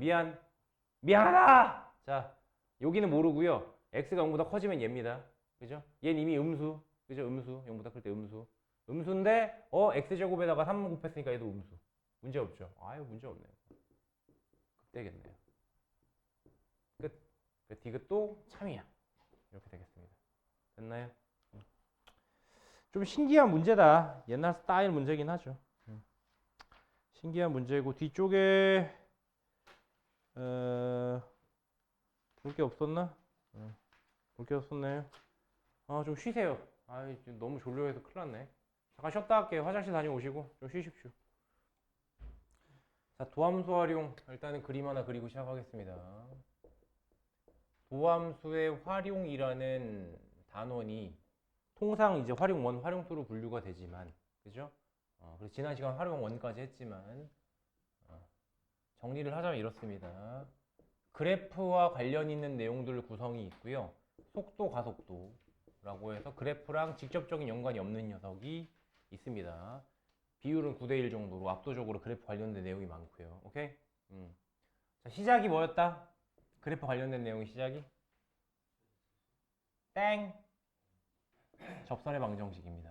미안하다! 자, 여기는 모르고요. x가 0보다 커지면 얘입니다. 그죠? 얘는 이미 음수. 그죠? 음수. 0보다 클 때 음수. 음수인데, x제곱에다가 3 곱했으니까 얘도 음수. 문제 없죠? 아유, 문제 없네요. 되겠네요. 끝. 그 디귿도 참이야. 이렇게 되겠습니다. 됐나요? 좀 신기한 문제다. 옛날 스타일 문제긴 하죠. 신기한 문제고 뒤쪽에 볼 게 없었나? 볼 게 없었네요. 아, 좀 쉬세요. 아, 너무 졸려해서 큰일 났네. 잠깐 쉬었다 할게요. 화장실 다녀오시고 좀 쉬십시오. 자, 도함수 활용. 일단은 그림 하나 그리고 시작하겠습니다. 도함수의 활용이라는 단원이 통상 이제 활용 1, 활용 2로 분류가 되지만, 그죠? 그래서 지난 시간 활용 1까지 했지만, 정리를 하자면 이렇습니다. 그래프와 관련 있는 내용들 구성이 있고요. 속도, 가속도라고 해서 그래프랑 직접적인 연관이 없는 녀석이 있습니다. 비율은 9대1 정도로 압도적으로 그래프 관련된 내용이 많고요. 오케이? 자, 시작이 뭐였다? 그래프 관련된 내용의 시작이? 땡! 접선의 방정식입니다.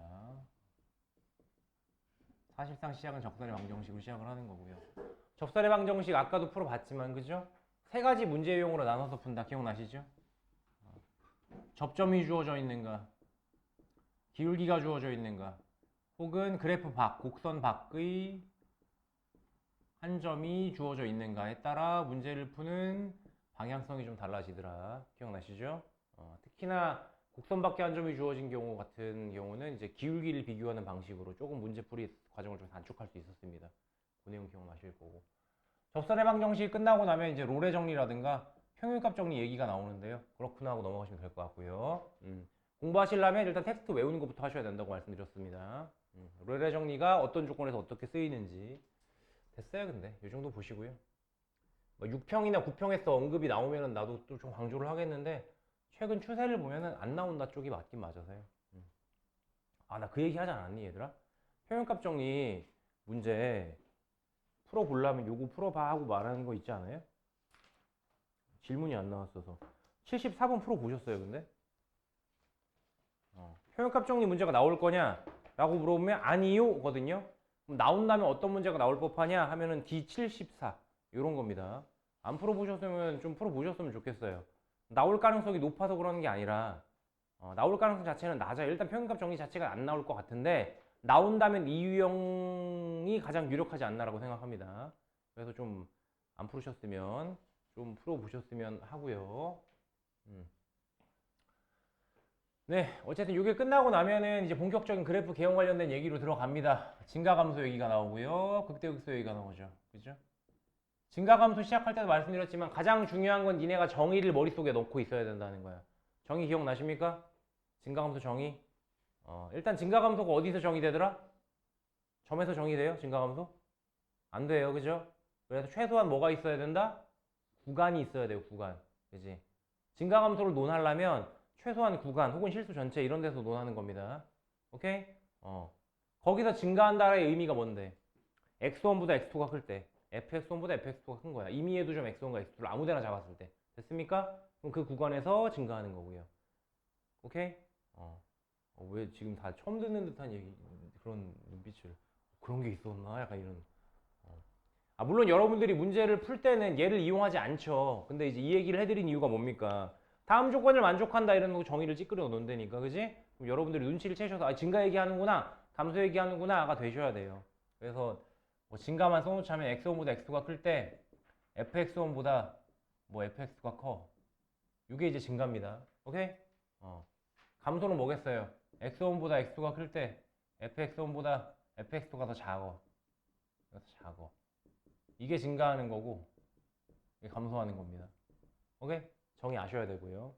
사실상 시작은 접선의 방정식으로 시작을 하는 거고요. 접선의 방정식 아까도 풀어봤지만, 그죠? 세 가지 문제 유형으로 나눠서 푼다. 기억나시죠? 접점이 주어져 있는가? 기울기가 주어져 있는가? 혹은 그래프 밖, 곡선 밖의 한 점이 주어져 있는가에 따라 문제를 푸는 방향성이 좀 달라지더라. 기억나시죠? 특히나 곡선 밖에 한 점이 주어진 경우 같은 경우는 이제 기울기를 비교하는 방식으로 조금 문제풀이 과정을 좀 단축할 수 있었습니다. 그 내용 기억나실 거고. 접선의 방정식이 끝나고 나면 이제 롤의 정리라든가 평균값 정리 얘기가 나오는데요. 그렇구나 하고 넘어가시면 될 것 같고요. 공부하시려면 일단 텍스트 외우는 것부터 하셔야 된다고 말씀드렸습니다. 롤의 정리가 어떤 조건에서 어떻게 쓰이는지 됐어요. 근데 이 정도 보시고요. 뭐 6평이나 9평에서 언급이 나오면은 나도 또 좀 강조를 하겠는데 최근 추세를 보면은 안 나온다 쪽이 맞긴 맞아서요. 아, 나 그 얘기 하지 않았니 얘들아? 평균값 정리 문제 풀어보려면 요거 풀어봐 하고 말하는 거 있지 않아요? 질문이 안 나왔어서 74번 풀어보셨어요 근데? 평균값 정리 문제가 나올 거냐? 라고 물어보면 아니요 거든요. 그럼 나온다면 어떤 문제가 나올 법하냐 하면은 D74 요런 겁니다. 안 풀어보셨으면 좀 풀어보셨으면 좋겠어요. 나올 가능성이 높아서 그러는 게 아니라 나올 가능성 자체는 낮아요. 일단 평균값 정리 자체가 안 나올 것 같은데 나온다면 이 유형이 가장 유력하지 않나라고 생각합니다. 그래서 좀 안 풀으셨으면 좀 풀어보셨으면 하고요. 네, 어쨌든 이게 끝나고 나면은 이제 본격적인 그래프 개형 관련된 얘기로 들어갑니다. 증가감소 얘기가 나오고요. 극대극소 얘기가 나오죠. 그죠? 증가감소 시작할 때도 말씀드렸지만 가장 중요한 건 니네가 정의를 머릿속에 넣고 있어야 된다는 거야. 정의 기억나십니까? 증가감소 정의. 일단 증가감소가 어디서 정의되더라? 점에서 정의돼요? 증가감소? 안 돼요. 그죠? 그래서 최소한 뭐가 있어야 된다? 구간이 있어야 돼요. 구간. 그지? 증가감소를 논하려면 최소한 구간 혹은 실수 전체 이런 데서 논하는 겁니다. 오케이? 거기서 증가한다의 의미가 뭔데? x1보다 x2가 클 때 fx1보다 fx2가 큰 거야. 임의의 두점 x1과 x2를 아무 데나 잡았을 때. 됐습니까? 그럼 그 구간에서 증가하는 거고요. 오케이? 왜 지금 다 처음 듣는 듯한 얘기, 그런 눈빛을. 그런 게 있었나? 약간 이런. 물론 여러분들이 문제를 풀 때는 얘를 이용하지 않죠. 근데 이제 이 얘기를 해드린 이유가 뭡니까? 다음 조건을 만족한다 이런 거 정의를 찌끄려 놓는다니까, 그지? 그럼 여러분들이 눈치를 채셔서 증가 얘기하는구나, 감소 얘기하는구나가 되셔야 돼요. 그래서 뭐 증가만 써놓자면 x1보다 x2가 클 때 fx1보다 뭐 fx가 커. 이게 이제 증가입니다. 오케이? 감소는 뭐겠어요? x1보다 x2가 클 때 fx1보다 fx2가 더 작어. 더 작어. 이게 증가하는 거고 이게 감소하는 겁니다. 오케이? 정의 아셔야 되고요.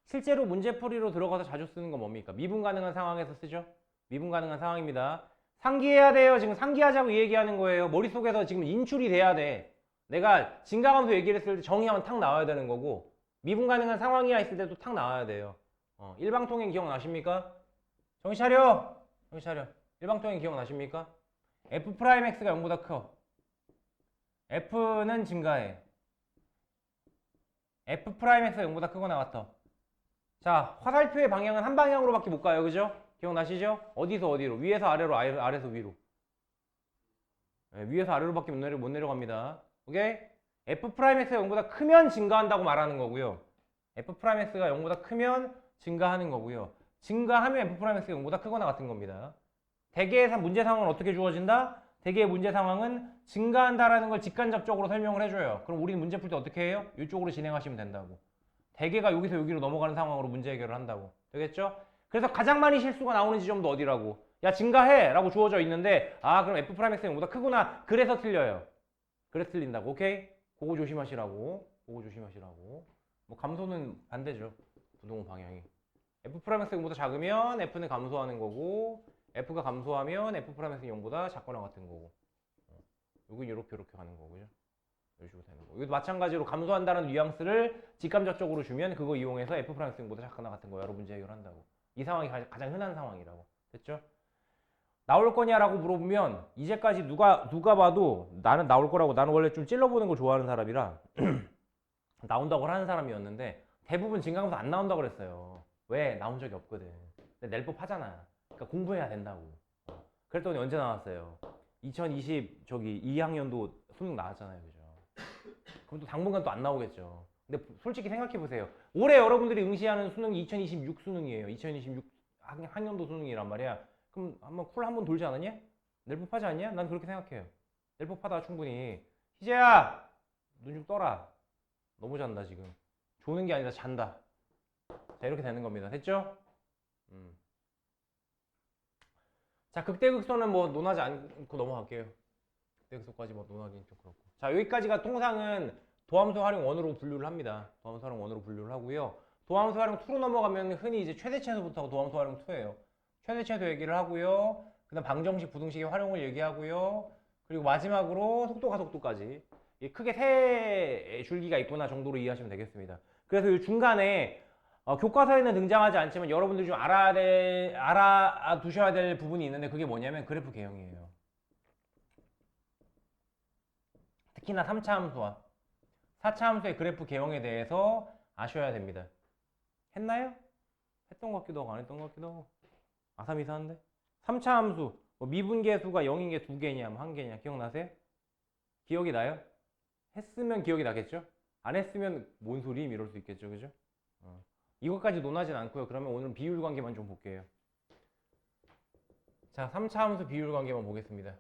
실제로 문제풀이로 들어가서 자주 쓰는 건 뭡니까? 미분 가능한 상황에서 쓰죠? 미분 가능한 상황입니다. 상기해야 돼요. 지금 상기하자고 이 얘기하는 거예요. 머릿속에서 지금 인출이 돼야 돼. 내가 증가감소 얘기를 했을 때 정의하면 탁 나와야 되는 거고 미분 가능한 상황이야 했을 때도 탁 나와야 돼요. 일방통행 기억나십니까? 정신 차려! 정신 차려. 일방통행 기억나십니까? F'X가 0보다 커. F는 증가해. F'X가 0보다 크거나 같아. 자, 화살표의 방향은 한 방향으로밖에 못 가요. 그죠? 기억나시죠? 어디서 어디로? 위에서 아래로, 아래에서 위로. 네, 위에서 아래로밖에 못 내려갑니다. 오케이? F'X가 0보다 크면 증가한다고 말하는 거고요. F'X가 0보다 크면 증가하는 거고요. 증가하면 F'X가 0보다 크거나 같은 겁니다. 대개의 문제 상황은 어떻게 주어진다? 대개의 문제 상황은 증가한다라는 걸 직간접적으로 설명을 해줘요. 그럼 우리는 문제 풀 때 어떻게 해요? 이쪽으로 진행하시면 된다고. 대개가 여기서 여기로 넘어가는 상황으로 문제 해결을 한다고. 되겠죠? 그래서 가장 많이 실수가 나오는 지점도 어디라고? 야, 증가해! 라고 주어져 있는데, 아, 그럼 F'X가 0보다 크구나. 그래서 틀려요. 그래서 틀린다고. 오케이? 그거 조심하시라고. 그거 조심하시라고. 뭐, 감소는 반대죠. 부동 방향이. F'X가 0보다 작으면 F는 감소하는 거고, F가 감소하면 F'X가 0보다 작거나 같은 거고. 여기 이렇게 가는 거고요. 이런 식으로 되는 거. 이것도 마찬가지로 감소한다는 뉘앙스를 직감적으로 주면 그거 이용해서 F'X가 0보다 작거나 같은 거 여러 문제 해결한다고. 이 상황이 가장 흔한 상황이라고. 됐죠? 나올 거냐라고 물어보면 이제까지 누가 봐도 나는 나올 거라고, 나는 원래 좀 찔러보는 걸 좋아하는 사람이라 나온다고 하는 사람이었는데 대부분 진강검사 안 나온다고 그랬어요. 왜? 나온 적이 없거든. 근데 낼 법 하잖아. 그러니까 공부해야 된다고. 그랬더니 언제 나왔어요? 2020 2학년도 수능 나왔잖아요. 그죠? 그럼 또 당분간 또 안 나오겠죠. 근데 솔직히 생각해 보세요. 올해 여러분들이 응시하는 수능이 2026 수능이에요. 2026 학년도 수능이란 말이야. 그럼 한번 쿨 한번 돌지 않았냐? 낼 법하지 않냐? 난 그렇게 생각해요. 낼 법하다 충분히. 희재야! 눈 좀 떠라. 너무 잔다 지금. 조는 게 아니라 잔다. 자, 이렇게 되는 겁니다. 됐죠? 자, 극대극소는 뭐 논하지 않고 넘어갈게요. 극대극소까지 뭐 논하기는 좀 그렇고. 자, 여기까지가 통상은 도함수 활용 1으로 분류를 합니다. 도함수 활용 1으로 분류를 하고요. 도함수 활용 2로 넘어가면 흔히 이제 최대체수부터 도함수 활용 2예요. 최대체수 얘기를 하고요. 그 다음 방정식, 부등식의 활용을 얘기하고요. 그리고 마지막으로 속도, 가속도까지. 크게 세 줄기가 있구나 정도로 이해하시면 되겠습니다. 그래서 이 중간에 교과서에는 등장하지 않지만 여러분들이 좀 알아두셔야 될 부분이 있는데 그게 뭐냐면 그래프 개형이에요. 특히나 3차 함수와 4차 함수의 그래프 개형에 대해서 아셔야 됩니다. 했나요? 했던 것 같기도 하고 안 했던 것 같기도 하고 아삼이사한데? 3차 함수 뭐 미분계수가 0인 게 2개냐 뭐 1개냐 기억나세요? 기억이 나요? 했으면 기억이 나겠죠? 안 했으면 뭔 소리? 이럴 수 있겠죠. 그죠? 이것까지 논하진 않고요. 그러면 오늘 비율관계만 좀 볼게요. 자, 3차 함수 비율관계만 보겠습니다.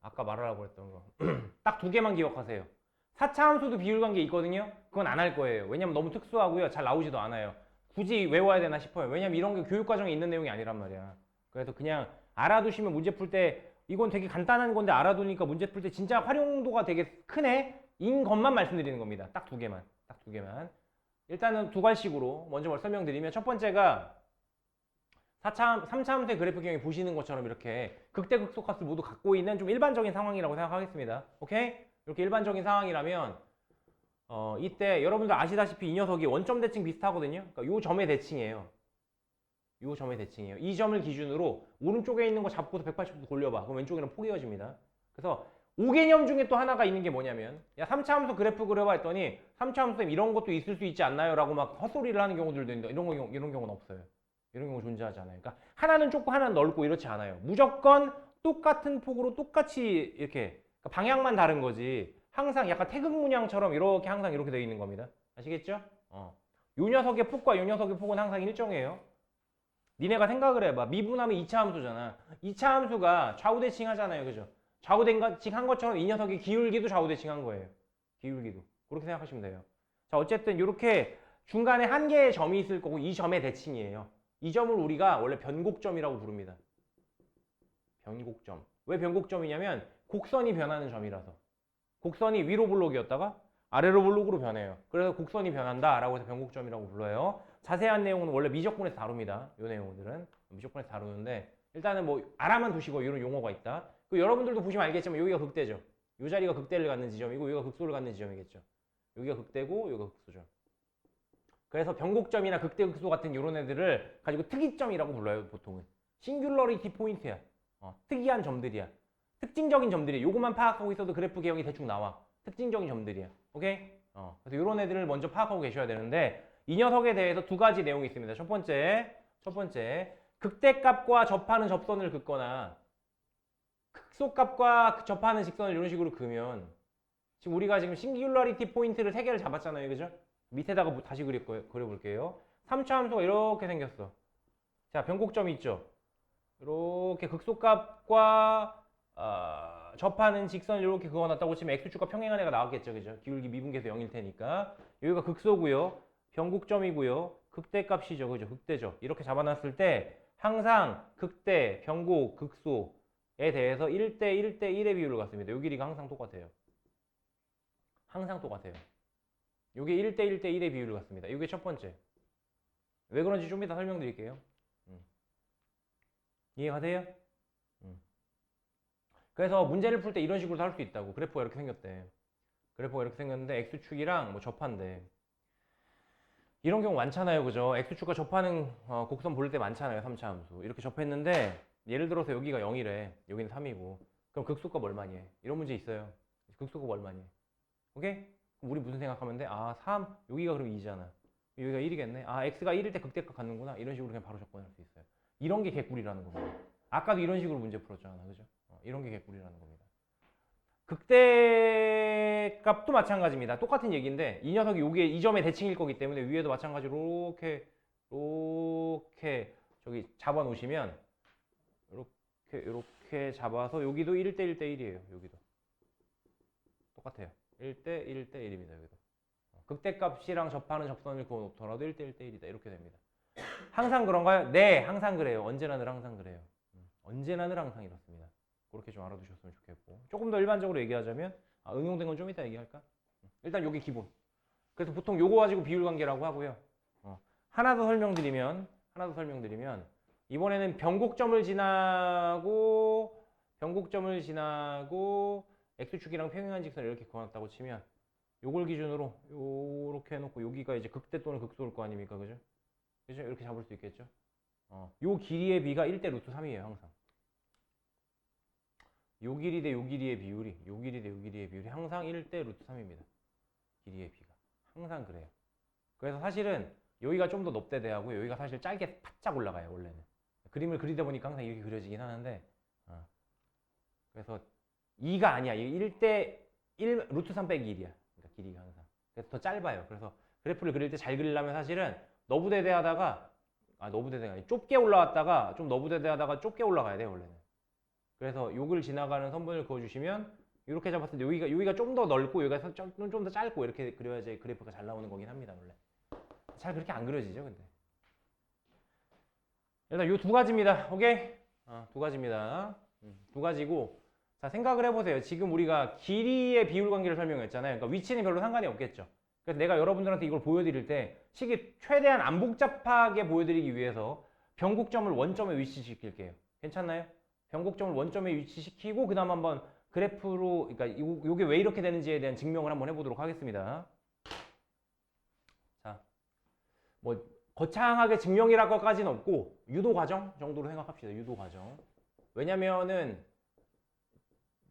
아까 말하라고 했던 거. 딱 2개만 기억하세요. 4차 함수도 비율관계 있거든요. 그건 안 할 거예요. 왜냐면 너무 특수하고요. 잘 나오지도 않아요. 굳이 외워야 되나 싶어요. 왜냐면 이런 게 교육과정에 있는 내용이 아니란 말이야. 그래서 그냥 알아두시면 문제 풀 때 이건 되게 간단한 건데 알아두니까 문제 풀 때 진짜 활용도가 되게 크네? 인 것만 말씀드리는 겁니다. 딱 2개만. 딱 2개만. 일단은 2갈식으로 먼저 설명드리면 첫 번째가 3차 함수의 그래프 개형이 보시는 것처럼 이렇게 극대극소값을 모두 갖고 있는 좀 일반적인 상황이라고 생각하겠습니다. 오케이? 이렇게 일반적인 상황이라면 이때 여러분들 아시다시피 이 녀석이 원점 대칭 비슷하거든요. 그러니까 요 점의 대칭이에요. 요 점의 대칭이에요. 이 점을 기준으로 오른쪽에 있는 거 잡고서 180도 돌려봐. 그럼 왼쪽에는 포개어집니다. 그래서 5개념 중에 또 하나가 있는 게 뭐냐면 야 3차 함수 그래프 그려봐 했더니 3차 함수에 이런 것도 있을 수 있지 않나요? 라고 막 헛소리를 하는 경우들도 있는데 이런 경우는 없어요. 이런 경우 존재하지 않아요. 그러니까 하나는 좁고 하나는 넓고 이렇지 않아요. 무조건 똑같은 폭으로 똑같이 이렇게 그러니까 방향만 다른 거지. 항상 약간 태극 문양처럼 이렇게 항상 이렇게 되어 있는 겁니다. 아시겠죠? 요 녀석의 폭과 요 녀석의 폭은 항상 일정해요. 니네가 생각을 해봐. 미분하면 2차 함수잖아. 2차 함수가 좌우대칭 하잖아요. 그죠? 좌우대칭 한 것처럼 이 녀석의 기울기도 좌우대칭 한 거예요. 기울기도. 그렇게 생각하시면 돼요. 자, 어쨌든 이렇게 중간에 한 개의 점이 있을 거고 이 점의 대칭이에요. 이 점을 우리가 원래 변곡점이라고 부릅니다. 변곡점. 왜 변곡점이냐면 곡선이 변하는 점이라서. 곡선이 위로 블록이었다가 아래로 블록으로 변해요. 그래서 곡선이 변한다라고 해서 변곡점이라고 불러요. 자세한 내용은 원래 미적분에서 다룹니다. 이 내용들은 미적분에서 다루는데 일단은 뭐 알아만 두시고 이런 용어가 있다. 그리고 여러분들도 보시면 알겠지만 여기가 극대죠. 이 자리가 극대를 갖는 지점이고 여기가 극소를 갖는 지점이겠죠. 여기가 극대고 여기가 극소죠. 그래서 변곡점이나 극대극소 같은 이런 애들을 가지고 특이점이라고 불러요, 보통은. 싱귤러리티 포인트야. 특이한 점들이야. 특징적인 점들이야. 요것만 파악하고 있어도 그래프 개형이 대충 나와. 특징적인 점들이야. 오케이? 그래서 이런 애들을 먼저 파악하고 계셔야 되는데 이 녀석에 대해서 두 가지 내용이 있습니다. 첫 번째, 극대값과 접하는 접선을 긋거나 극소값과 접하는 직선을 이런 식으로 그으면 지금 우리가 지금 싱귤러리티 포인트를 세 개를 잡았잖아요, 그죠? 밑에다가 다시 그려볼게요. 3차 함수가 이렇게 생겼어. 자, 변곡점이 있죠. 이렇게 극소값과 접하는 직선을 이렇게 그어놨다고 치면 x축과 평행한 애가 나왔겠죠, 그죠? 기울기 미분계에서 0일 테니까 여기가 극소고요, 변곡점이고요, 극대값이죠, 그죠? 극대죠. 이렇게 잡아놨을 때 항상 극대, 변곡, 극소에 대해서 1대 1대 1의 비율을 갖습니다. 요 길이가 항상 똑같아요. 항상 똑같아요. 요게 1대 1대 1의 비율을 갖습니다. 이게 첫 번째. 왜 그런지 좀 이따 설명드릴게요. 이해가세요? 그래서 문제를 풀 때 이런 식으로 할 수 있다고. 그래프가 이렇게 생겼대. 그래프가 이렇게 생겼는데 x축이랑 뭐 접한대. 이런 경우 많잖아요, 그죠? x축과 접하는 곡선 볼 때 많잖아요, 3차 함수. 이렇게 접했는데 예를 들어서 여기가 0이래, 여기는 3이고 그럼 극소값 얼마니 해? 이런 문제 있어요. 극소값 얼마니 해? 오케이? 그럼 우리 무슨 생각하면 돼? 3, 여기가 그럼 2잖아. 여기가 1이겠네. x가 1일 때 극대값 갖는구나. 이런 식으로 그냥 바로 접근할 수 있어요. 이런 게 개꿀이라는 겁니다. 아까도 이런 식으로 문제 풀었잖아, 그죠? 이런 게 개꿀이라는 겁니다. 극대값도 마찬가지입니다. 똑같은 얘기인데 이 녀석이 요게 이 점의 대칭일 거기 때문에 위에도 마찬가지로 이렇게 저기 잡아 놓으시면 이렇게 잡아서 여기도 1대 1대 1이에요. 여기도 똑같아요. 1대 1대 1입니다. 여기도 극대값이랑 접하는 접선을 그어 놓더라도 1대 1대 1이다. 이렇게 됩니다. 항상 그런가요? 네, 항상 그래요. 언제나 늘 항상 그래요. 언제나 늘 항상 이렇습니다. 그렇게 좀 알아두셨으면 좋겠고, 조금 더 일반적으로 얘기하자면 응용된 건 좀 이따 얘기할까? 일단 요게 기본. 그래서 보통 요거 가지고 비율관계라고 하고요. 하나 더 설명드리면 이번에는 변곡점을 지나고 x축이랑 평행한 직선을 이렇게 그어놨다고 치면 요걸 기준으로 요렇게 해놓고 여기가 이제 극대 또는 극소일 거 아닙니까, 그죠? 그죠? 이렇게 잡을 수 있겠죠? 요 길이의 비가 1대 루트 3이에요, 항상. 요 길이 대 요 길이의 비율이 항상 1대 루트 3입니다. 길이의 비가. 항상 그래요. 그래서 사실은 여기가 좀 더 높대대하고 여기가 사실 짧게 바짝 올라가요, 원래는. 그림을 그리다 보니까 항상 이렇게 그려지긴 하는데, 그래서 2가 아니야. 1대 1 루트 3 빼기 1이야. 그러니까 길이가 항상. 그래서 더 짧아요. 그래서 그래프를 그릴 때 잘 그리려면 사실은 너부대대하다가 너부대대가 아니 좁게 올라왔다가 좀 너부대대하다가 좁게 올라가야 돼요, 원래는. 그래서 요걸 지나가는 선분을 그어주시면 이렇게 잡았을 때 여기가 좀 더 넓고 여기가 좀 더 짧고 이렇게 그려야지 그래프가 잘 나오는 거긴 합니다, 원래. 잘 그렇게 안 그려지죠, 근데. 일단 요 두 가지입니다. 오케이? 두 가지입니다. 두 가지고, 자, 생각을 해보세요. 지금 우리가 길이의 비율 관계를 설명했잖아요. 그러니까 위치는 별로 상관이 없겠죠. 그래서 내가 여러분들한테 이걸 보여드릴 때 식이 최대한 안 복잡하게 보여드리기 위해서 변곡점을 원점에 위치시킬게요. 괜찮나요? 변곡점을 원점에 위치시키고 그 다음 한번 그래프로, 그러니까 요게 왜 이렇게 되는지에 대한 증명을 한번 해보도록 하겠습니다. 자, 뭐 거창하게 증명이라고까지는 없고 유도 과정 정도로 생각합시다. 유도 과정. 왜냐면은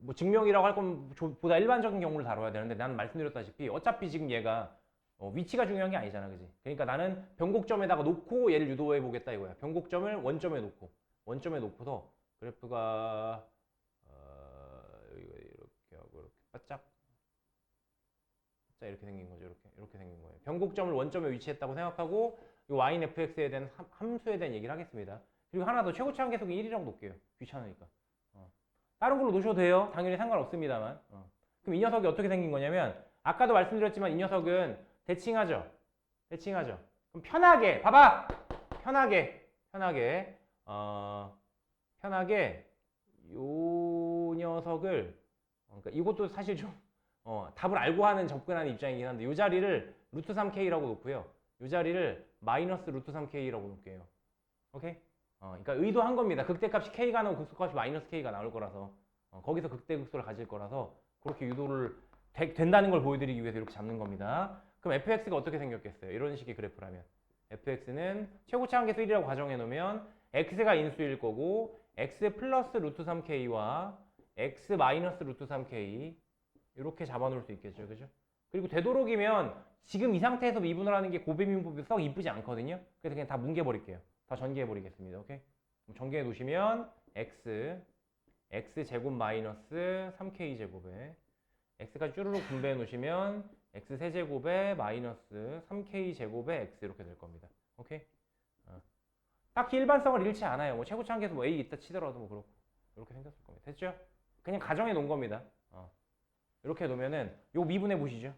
뭐 증명이라고 할 건 보다 일반적인 경우를 다뤄야 되는데 나는 말씀드렸다시피 어차피 지금 얘가 위치가 중요한 게 아니잖아, 그지? 그러니까 나는 변곡점에다가 놓고 얘를 유도해 보겠다 이거야. 변곡점을 원점에 놓고서 그래프가 이렇게 하고 이렇게 바짝 이렇게 생긴 거죠. 이렇게 생긴 거예요. 변곡점을 원점에 위치했다고 생각하고 이 y는 fx에 대한 함수에 대한 얘기를 하겠습니다. 그리고 하나 더 최고치 한계속이 1이라고 놓을게요. 귀찮으니까. 다른 걸로 놓으셔도 돼요. 당연히 상관없습니다만. 그럼 이 녀석이 어떻게 생긴 거냐면 아까도 말씀드렸지만 이 녀석은 대칭하죠. 그럼 편하게 봐봐. 편하게 요 녀석을 그러니까 이것도 사실 좀 답을 알고 하는 접근하는 입장이긴 한데 요 자리를 루트 3k라고 놓고요. 요 자리를 마이너스 루트 3k라고 놓을게요. 오케이? 그러니까 의도한 겁니다. 극대값이 k가 나오고 극소값이 마이너스 k가 나올 거라서 거기서 극대극소를 가질 거라서 그렇게 유도를 된다는 걸 보여드리기 위해서 이렇게 잡는 겁니다. 그럼 fx가 어떻게 생겼겠어요? 이런 식의 그래프라면 fx는 최고치 한계수 1이라고 가정해 놓으면 x가 인수일 거고 x 플러스 루트 3k와 x 마이너스 루트 3k 이렇게 잡아놓을 수 있겠죠. 그죠? 그리고 되도록이면 지금 이 상태에서 미분을 하는 게 고배민법이 썩 이쁘지 않거든요. 그래서 그냥 다 뭉개버릴게요. 다 전개해버리겠습니다. 오케이? 그럼 전개해 놓으시면 x제곱 마이너스 3k제곱에 x까지 쭈루룩 분배해 놓으시면 x 세제곱에 마이너스 3k제곱에 x 이렇게 될 겁니다. 오케이? 딱히 일반성을 잃지 않아요. 뭐 최고치 한계에서 뭐 a 있다 치더라도 뭐 그렇고 이렇게 생겼을 겁니다. 됐죠? 그냥 가정해 놓은 겁니다. 이렇게 놓으면은 요 미분해 보시죠.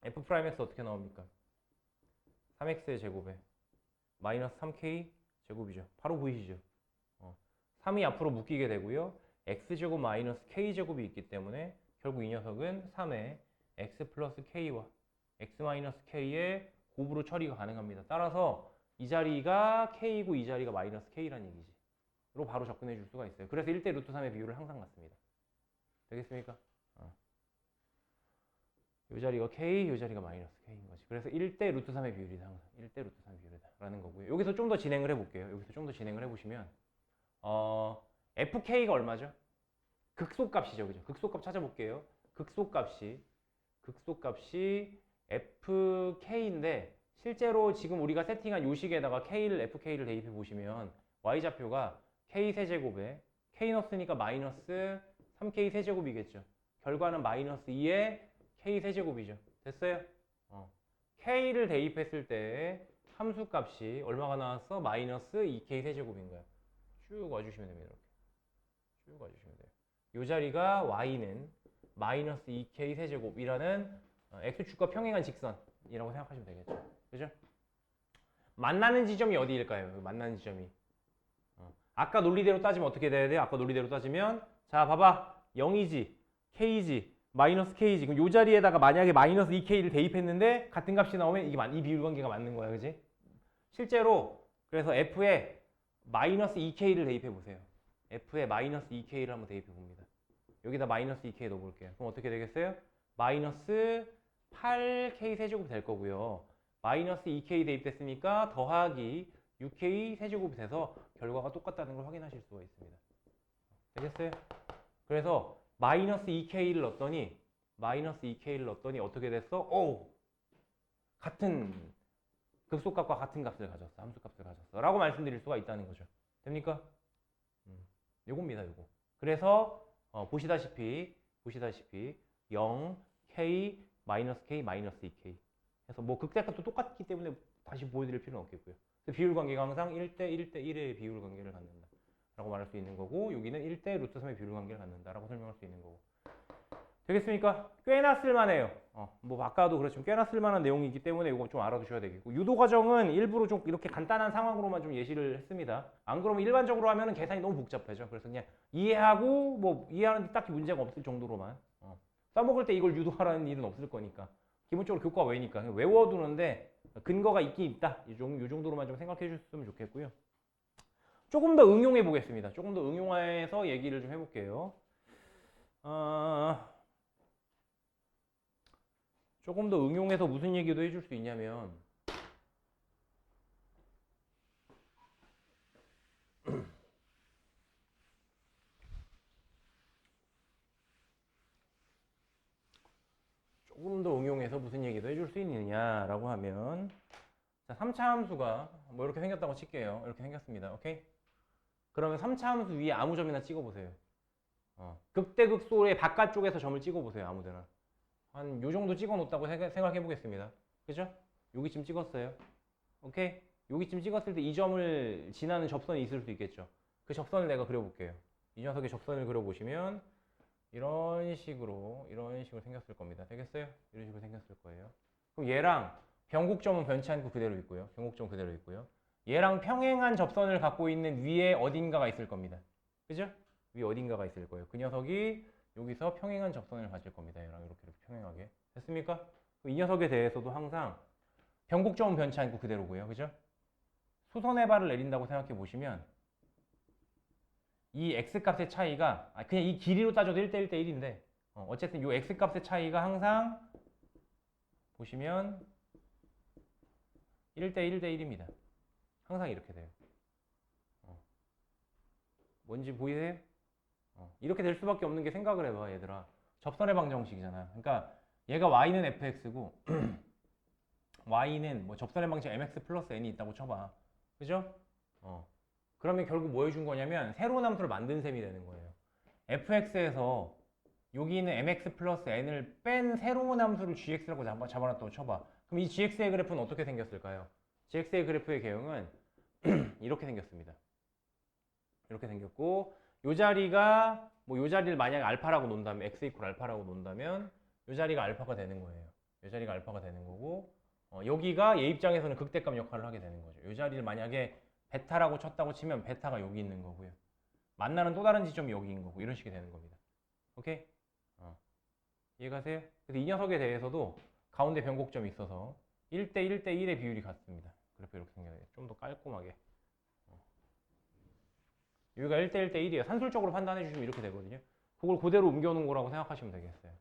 f'x 어떻게 나옵니까? 3x의 제곱에 마이너스 3k 제곱이죠. 바로 보이시죠? 3이 앞으로 묶이게 되고요. x제곱 마이너스 k제곱이 있기 때문에 결국 이 녀석은 3의 x 플러스 k와 x 마이너스 k의 곱으로 처리가 가능합니다. 따라서 이 자리가 k이고 이 자리가 마이너스 k라는 얘기지. 로 바로 접근해 줄 수가 있어요. 그래서 1대 루트 3의 비율을 항상 같습니다. 되겠습니까? 이 자리가 k, 이 자리가 마이너스 k인 거지. 그래서 1대 루트 3의 비율이다. 항상 1대 루트 3의 비율이다. 라는 거고요. 여기서 좀 더 진행을 해볼게요. 여기서 좀 더 진행을 해보시면 fk가 얼마죠? 극소값이죠. 그죠? 극소값 찾아볼게요. 극소값이 fk인데 실제로 지금 우리가 세팅한 요 식에다가 fk를 대입해 보시면 y좌표가 k 세제곱에 k 넣었으니까 마이너스 3k 세제곱이겠죠. 결과는 마이너스 2의 k 세제곱이죠. 됐어요? k를 대입했을 때 함수값이 얼마가 나왔어? 마이너스 2k 세제곱인 거야. 쭉 와주시면 됩니다. 이렇게 쭉 와주시면 돼요. 이 자리가 y는 마이너스 2k 세제곱이라는 x축과 평행한 직선이라고 생각하시면 되겠죠. 그죠? 만나는 지점이 어디일까요? 만나는 지점이. 아까 논리대로 따지면 어떻게 돼야 돼요? 아까 논리대로 따지면 자 봐봐 0이지 k지 마이너스 k지 그럼 이 자리에다가 만약에 마이너스 2k를 대입했는데 같은 값이 나오면 이게 이 비율관계가 맞는 거야. 그지? 실제로 그래서 f에 마이너스 2k를 대입해 보세요. f에 마이너스 2k를 한번 대입해 봅니다. 여기다 마이너스 2k 넣어볼게요. 그럼 어떻게 되겠어요? 마이너스 8k 세제곱이 될 거고요. 마이너스 2k 대입됐으니까 더하기 6k 세제곱이 돼서 결과가 똑같다는 걸 확인하실 수가 있습니다. 되겠어요? 그래서 마이너스 2k를 넣었더니 어떻게 됐어? 오! 같은 극소값과 같은 값을 가졌어. 함수값을 가졌어. 라고 말씀드릴 수가 있다는 거죠. 됩니까? 요겁니다. 요거. 그래서 보시다시피 0, k, 마이너스 k, 마이너스 2k 해서 뭐 극대값도 똑같기 때문에 다시 보여드릴 필요는 없겠고요. 비율 관계가 항상 1대 1대 1의 비율 관계를 갖는다 라고 말할 수 있는 거고 여기는 1대 루트 3의 비율 관계를 갖는다 라고 설명할 수 있는 거고 되겠습니까? 꽤나 쓸만해요. 뭐 아까도 그렇지만 꽤나 쓸만한 내용이기 때문에 이거 좀 알아두셔야 되겠고 유도 과정은 일부러 좀 이렇게 간단한 상황으로만 좀 예시를 했습니다. 안 그러면 일반적으로 하면은 계산이 너무 복잡해져. 그래서 그냥 이해하고 뭐 이해하는데 딱히 문제가 없을 정도로만 써먹을 때 이걸 유도하라는 일은 없을 거니까 기본적으로 교과 외니까 외워두는데 근거가 있긴 있다. 이 정도로만 좀 생각해 주셨으면 좋겠고요. 조금 더 응용해 보겠습니다. 조금 더 응용해서 얘기를 좀 해볼게요. 조금 더 응용해서 무슨 얘기도 해줄 수 있냐면 조금 더 응용해서 무슨 얘기도 해줄 수 있느냐라고 하면 자, 3차 함수가 뭐 이렇게 생겼다고 칠게요. 이렇게 생겼습니다. 오케이? 그러면 3차 함수 위에 아무 점이나 찍어보세요. 극대극소의 바깥쪽에서 점을 찍어보세요. 아무데나. 한 요 정도 찍어 놓았다고 생각해 보겠습니다. 그죠? 여기쯤 찍었어요. 오케이? 여기쯤 찍었을 때 이 점을 지나는 접선이 있을 수 있겠죠. 그 접선을 내가 그려볼게요. 이 녀석의 접선을 그려보시면 이런 식으로 생겼을 겁니다. 되겠어요? 이런 식으로 생겼을 거예요. 그럼 얘랑 변곡점은 변치 않고 그대로 있고요. 변곡점 그대로 있고요. 얘랑 평행한 접선을 갖고 있는 위에 어딘가가 있을 겁니다. 그죠? 위에 어딘가가 있을 거예요. 그 녀석이 여기서 평행한 접선을 가질 겁니다. 얘랑 이렇게 평행하게. 됐습니까? 이 녀석에 대해서도 항상 변곡점은 변치 않고 그대로고요. 그죠? 수선의 발을 내린다고 생각해 보시면 이 x값의 차이가 그냥 이 길이로 따져도 1대 1대 1인데 어쨌든 이 x값의 차이가 항상 보시면 1대 1대 1입니다. 항상 이렇게 돼요. 뭔지 보이세요? 이렇게 될 수밖에 없는 게 생각을 해봐 얘들아. 접선의 방정식이잖아. 그러니까 얘가 y는 fx고 y는 뭐 접선의 방식 mx 플러스 n이 있다고 쳐봐. 그죠? 그러면 결국 뭐 해준 거냐면 새로운 함수를 만든 셈이 되는 거예요. fx에서 여기 있는 mx 플러스 n을 뺀 새로운 함수를 gx라고 잡아놨다고 쳐봐. 그럼 이 gx의 그래프는 어떻게 생겼을까요? gx의 그래프의 개형은 이렇게 생겼습니다. 이렇게 생겼고 요 자리가 뭐 요 자리를 만약에 알파라고 놓는다면 x 이퀄 알파라고 놓는다면 요 자리가 알파가 되는 거예요. 요 자리가 알파가 되는 거고 여기가 얘 입장에서는 극대값 역할을 하게 되는 거죠. 요 자리를 만약에 베타라고 쳤다고 치면 베타가 여기 있는 거고요. 만나는 또 다른 지점이 여기인 거고 이런 식이 되는 겁니다. 오케이? 이해가세요? 그래서 이 녀석에 대해서도 가운데 변곡점이 있어서 1대 1대 1의 비율이 같습니다. 그래프 이렇게 생겨요. 좀 더 깔끔하게. 여기가 1대 1대 1이에요. 산술적으로 판단해 주시면 이렇게 되거든요. 그걸 그대로 옮겨놓은 거라고 생각하시면 되겠어요.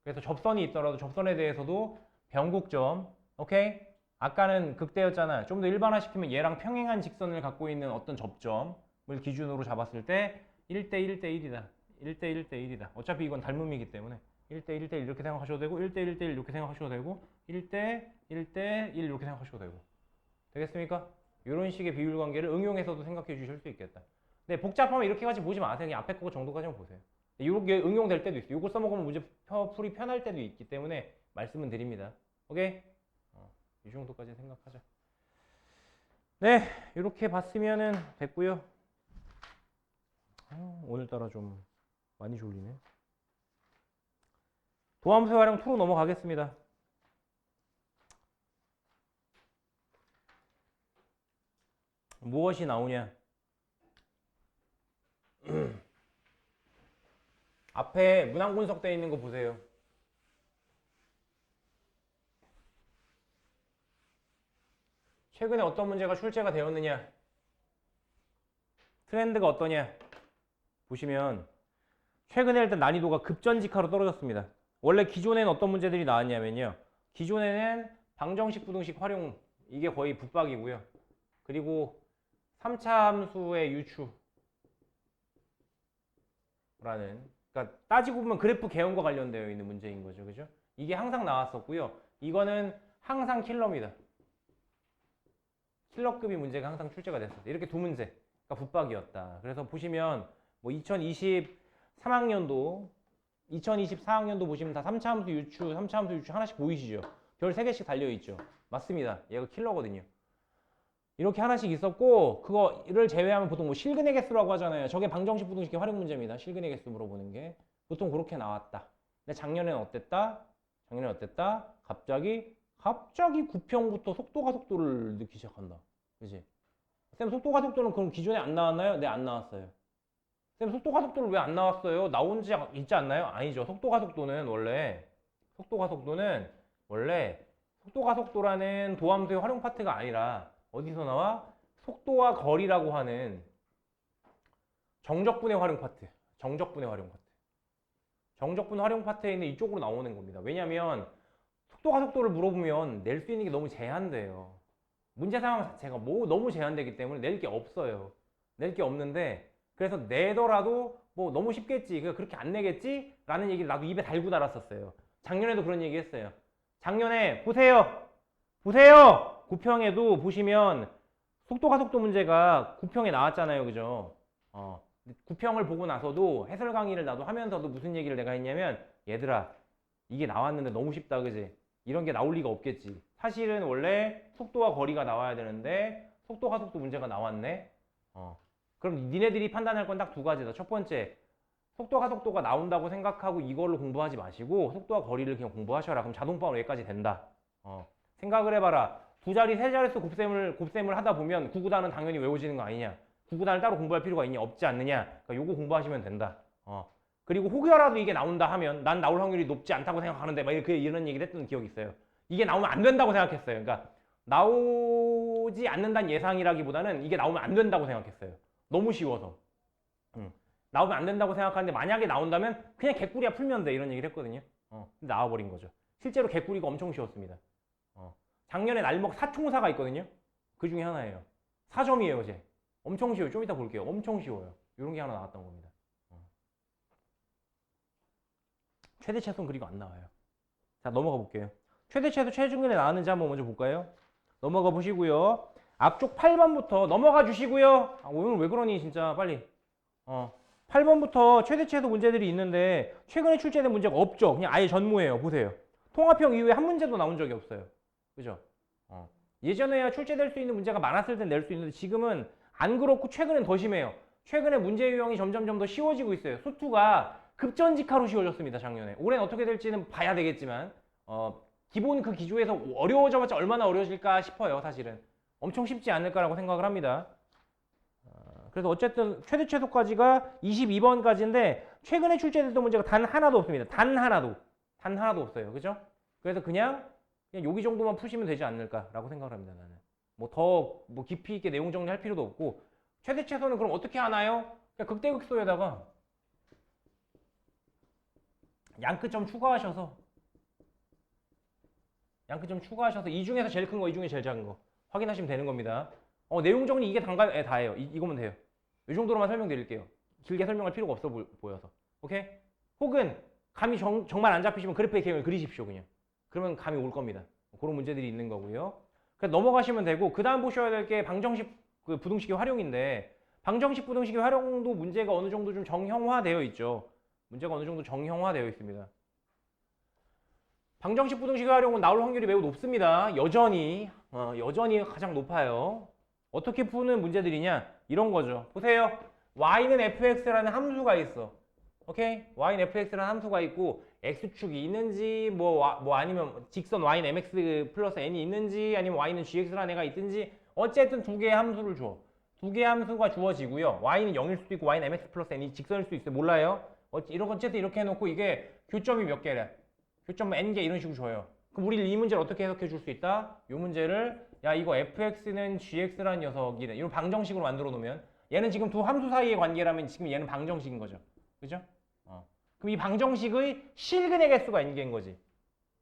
그래서 접선이 있더라도 접선에 대해서도 변곡점, 오케이? 아까는 극대였잖아. 좀 더 일반화시키면 얘랑 평행한 직선을 갖고 있는 어떤 접점을 기준으로 잡았을 때 1대 1대 1이다. 1대 1대 1이다. 어차피 이건 닮음이기 때문에 1대 1대 1 이렇게 생각하셔도 되고 1대 1대 1 이렇게 생각하셔도 되고 1대 1대 1 이렇게 생각하셔도 되고 되겠습니까? 이런 식의 비율 관계를 응용해서도 생각해 주실 수 있겠다. 근데 복잡하면 이렇게까지 보지 마세요. 그냥 앞에 거 정도까지만 보세요. 이렇게 응용될 때도 있어요. 이걸 써먹으면 문제 풀이 편할 때도 있기 때문에 말씀은 드립니다. 오케이? 이 정도까지 생각하자. 네, 이렇게 봤으면은 됐고요. 오늘따라 좀 많이 졸리네. 도함수 활용 2로 넘어가겠습니다. 무엇이 나오냐? 앞에 문항 분석되어 있는 거 보세요. 최근에 어떤 문제가 출제가 되었느냐? 트렌드가 어떠냐? 보시면 최근에 일단 난이도가 급전직하로 떨어졌습니다. 원래 기존에는 어떤 문제들이 나왔냐면요. 기존에는 방정식, 부등식 활용 이게 거의 붙박이고요. 그리고 3차 함수의 유추라는 그러니까 따지고 보면 그래프 개형과 관련되어 있는 문제인 거죠. 그죠? 이게 항상 나왔었고요. 이거는 항상 킬러입니다. 킬러급이 문제가 항상 출제가 됐었어요. 이렇게 두 문제가 붙박이었다. 그래서 보시면 뭐 2023학년도 2024학년도 보시면 다 3차 함수 유추, 3차 함수 유추 하나씩 보이시죠? 별 3개씩 달려있죠? 맞습니다. 얘가 킬러거든요. 이렇게 하나씩 있었고 그거를 제외하면 보통 뭐 실근의 개수라고 하잖아요. 저게 방정식 부등식의 활용 문제입니다. 실근의 개수 물어보는 게. 보통 그렇게 나왔다. 근데 작년에는 어땠다? 작년에 어땠다? 갑자기 구평부터 속도가 속도를 넣기 시작한다. 그치? 쌤 속도가 속도는 그럼 기존에 안 나왔나요? 네, 안 나왔어요. 쌤 속도가 속도는 왜 안 나왔어요? 나온 지 있지 않나요? 아니죠. 속도가 속도는 원래 속도가 속도라는 도함수의 활용 파트가 아니라 어디서 나와? 속도와 거리라고 하는 정적분의 활용 파트. 정적분의 활용 파트에 있는 이쪽으로 나오는 겁니다. 왜냐면 속도가 속도를 물어보면 낼 수 있는 게 너무 제한돼요. 문제 상황 자체가 너무 제한되기 때문에 낼 게 없어요. 낼 게 없는데 그래서 내더라도 뭐 너무 쉽겠지. 그렇게 안 내겠지? 라는 얘기를 나도 입에 달고 달았었어요. 작년에도 그런 얘기 했어요. 작년에 보세요. 구평에도 보시면 속도가 속도 문제가 구평에 나왔잖아요. 그죠? 구평을 보고 나서도 해설 강의를 나도 하면서도 무슨 얘기를 내가 했냐면 얘들아 이게 나왔는데 너무 쉽다. 그지? 이런 게 나올 리가 없겠지. 사실은 원래 속도와 거리가 나와야 되는데 속도가 속도 문제가 나왔네. 그럼 니네들이 판단할 건 딱 두 가지다. 첫 번째, 속도가 속도가 나온다고 생각하고 이걸로 공부하지 마시고 속도와 거리를 그냥 공부하셔라. 그럼 자동방으로 여기까지 된다. 생각을 해봐라. 두 자리, 세 자릿수 곱셈을 하다 보면 구구단은 당연히 외워지는 거 아니냐. 구구단을 따로 공부할 필요가 있냐? 없지 않느냐. 그러니까 요거 공부하시면 된다. 그리고 혹여라도 이게 나온다 하면 난 나올 확률이 높지 않다고 생각하는데 막 이런 얘기를 했던 기억이 있어요. 이게 나오면 안 된다고 생각했어요. 그러니까 나오지 않는다는 예상이라기보다는 이게 나오면 안 된다고 생각했어요. 너무 쉬워서. 나오면 안 된다고 생각하는데 만약에 나온다면 그냥 개꿀이야 풀면 돼 이런 얘기를 했거든요. 근데 나와버린 거죠. 실제로 개꾸리가 엄청 쉬웠습니다. 작년에 날먹 사총사가 있거든요. 그 중에 하나예요. 4점이에요, 제. 엄청 쉬워요. 좀 이따 볼게요. 엄청 쉬워요. 이런 게 하나 나왔던 겁니다. 최대 최소는 그리고 안 나와요. 자, 넘어가 볼게요. 최대 최소 최중근에 나왔는지 한번 먼저 볼까요? 넘어가 보시고요. 앞쪽 8번부터 넘어가 주시고요. 오늘 왜 그러니 진짜 빨리. 8번부터 최대 최소 문제들이 있는데 최근에 출제된 문제가 없죠. 그냥 아예 전무예요. 보세요. 통합형 이후에 한 문제도 나온 적이 없어요. 그죠? 예전에야 출제될 수 있는 문제가 많았을 땐 낼 수 있는데 지금은 안 그렇고 최근엔 더 심해요. 최근에 문제 유형이 점점점 더 쉬워지고 있어요. 수투가 급전직하로 쉬워졌습니다. 작년에. 올해는 어떻게 될지는 봐야 되겠지만 기본 그 기조에서 어려워져봤자 얼마나 어려워질까 싶어요. 사실은. 엄청 쉽지 않을까라고 생각을 합니다. 그래서 어쨌든 최대 최소까지가 22번까지인데 최근에 출제됐던 문제가 단 하나도 없습니다. 단 하나도. 단 하나도 없어요. 그죠? 그래서 그냥 여기 정도만 푸시면 되지 않을까라고 생각을 합니다. 나는. 더 깊이 있게 내용 정리할 필요도 없고 최대 최소는 그럼 어떻게 하나요? 그냥 극대극소에다가 양끝점 추가하셔서 이 중에서 제일 큰 거, 이 중에 제일 작은 거 확인하시면 되는 겁니다. 내용 정리 이게 단가요? 네, 다예요. 이거면 돼요. 이 정도로만 설명드릴게요. 길게 설명할 필요가 없어 보여서. 오케이? 혹은 감이 정말 안 잡히시면 그래프의 개형을 그리십시오. 그냥. 그러면 감이 올 겁니다. 그런 문제들이 있는 거고요. 그래서 넘어가시면 되고 그 다음 보셔야 될 게 방정식 그 부등식의 활용인데 방정식 부등식의 활용도 문제가 어느 정도 좀 정형화되어 있죠. 문제가 어느 정도 정형화되어 있습니다. 방정식 부등식의 활용은 나올 확률이 매우 높습니다. 여전히 가장 높아요. 어떻게 푸는 문제들이냐? 이런 거죠. 보세요. y는 fx라는 함수가 있어. 오케이? y는 fx라는 함수가 있고 x축이 있는지 아니면 직선 y는 mx 플러스 n이 있는지 아니면 y는 gx라는 애가 있든지 어쨌든 두 개의 함수를 줘. 두 개의 함수가 주어지고요. y는 0일 수도 있고 y는 mx 플러스 n이 직선일 수도 있어요. 몰라요? 어쨌든 이렇게 해놓고 이게 교점이 몇 개래? 교점 n개 이런 식으로 줘요. 그럼 우리 이 문제를 어떻게 해석해 줄 수 있다? 이 문제를 야 이거 fx는 gx라는 녀석이래. 이런 방정식으로 만들어 놓으면 얘는 지금 두 함수 사이의 관계라면 지금 얘는 방정식인 거죠. 그죠? 그럼 이 방정식의 실근의 개수가 n개인 거지.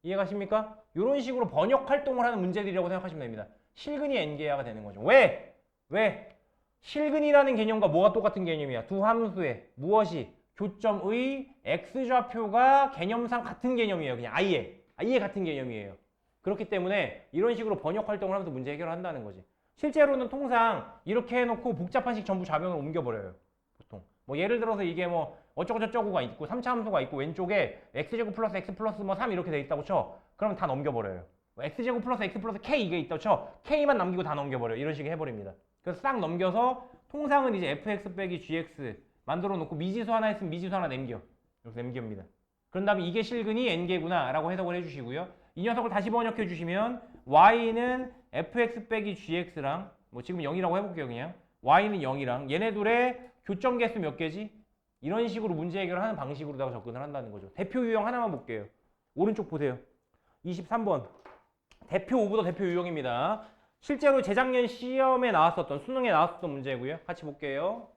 이해가십니까? 이런 식으로 번역 활동을 하는 문제들이라고 생각하시면 됩니다. 실근이 n개야가 되는 거죠. 왜? 실근이라는 개념과 뭐가 똑같은 개념이야? 두 함수의 무엇이? 교점의 x좌표가 개념상 같은 개념이에요. 그냥 아예 같은 개념이에요. 그렇기 때문에 이런 식으로 번역 활동을 하면서 문제 해결을 한다는 거지. 실제로는 통상 이렇게 해놓고 복잡한 식 전부 좌변으로 옮겨버려요. 보통. 예를 들어서 이게 어쩌고저쩌고가 있고 3차 함수가 있고 왼쪽에 x제곱 플러스 x 플러스 3 이렇게 돼 있다고 쳐. 그러면 다 넘겨버려요. x제곱 플러스 x 플러스 k 이게 있다고 쳐. k만 남기고 다 넘겨버려요. 이런 식으로 해버립니다. 그래서 싹 넘겨서 통상은 이제 fx 빼기 gx 만들어 놓고 미지수 하나 있으면 미지수 하나 남겨. 이렇게 남깁니다. 그런 다음에 이게 실근이 n개구나 라고 해석을 해주시고요. 이 녀석을 다시 번역해 주시면 y는 fx 빼기 gx랑 지금 0이라고 해볼게요. 그냥 y는 0이랑 얘네 둘의 교점 개수 몇 개지? 이런 식으로 문제 해결을 하는 방식으로다가 접근을 한다는 거죠. 대표 유형 하나만 볼게요. 오른쪽 보세요. 23번. 대표 오브더 대표 유형입니다. 실제로 재작년 시험에 나왔었던 수능에 나왔었던 문제고요. 같이 볼게요.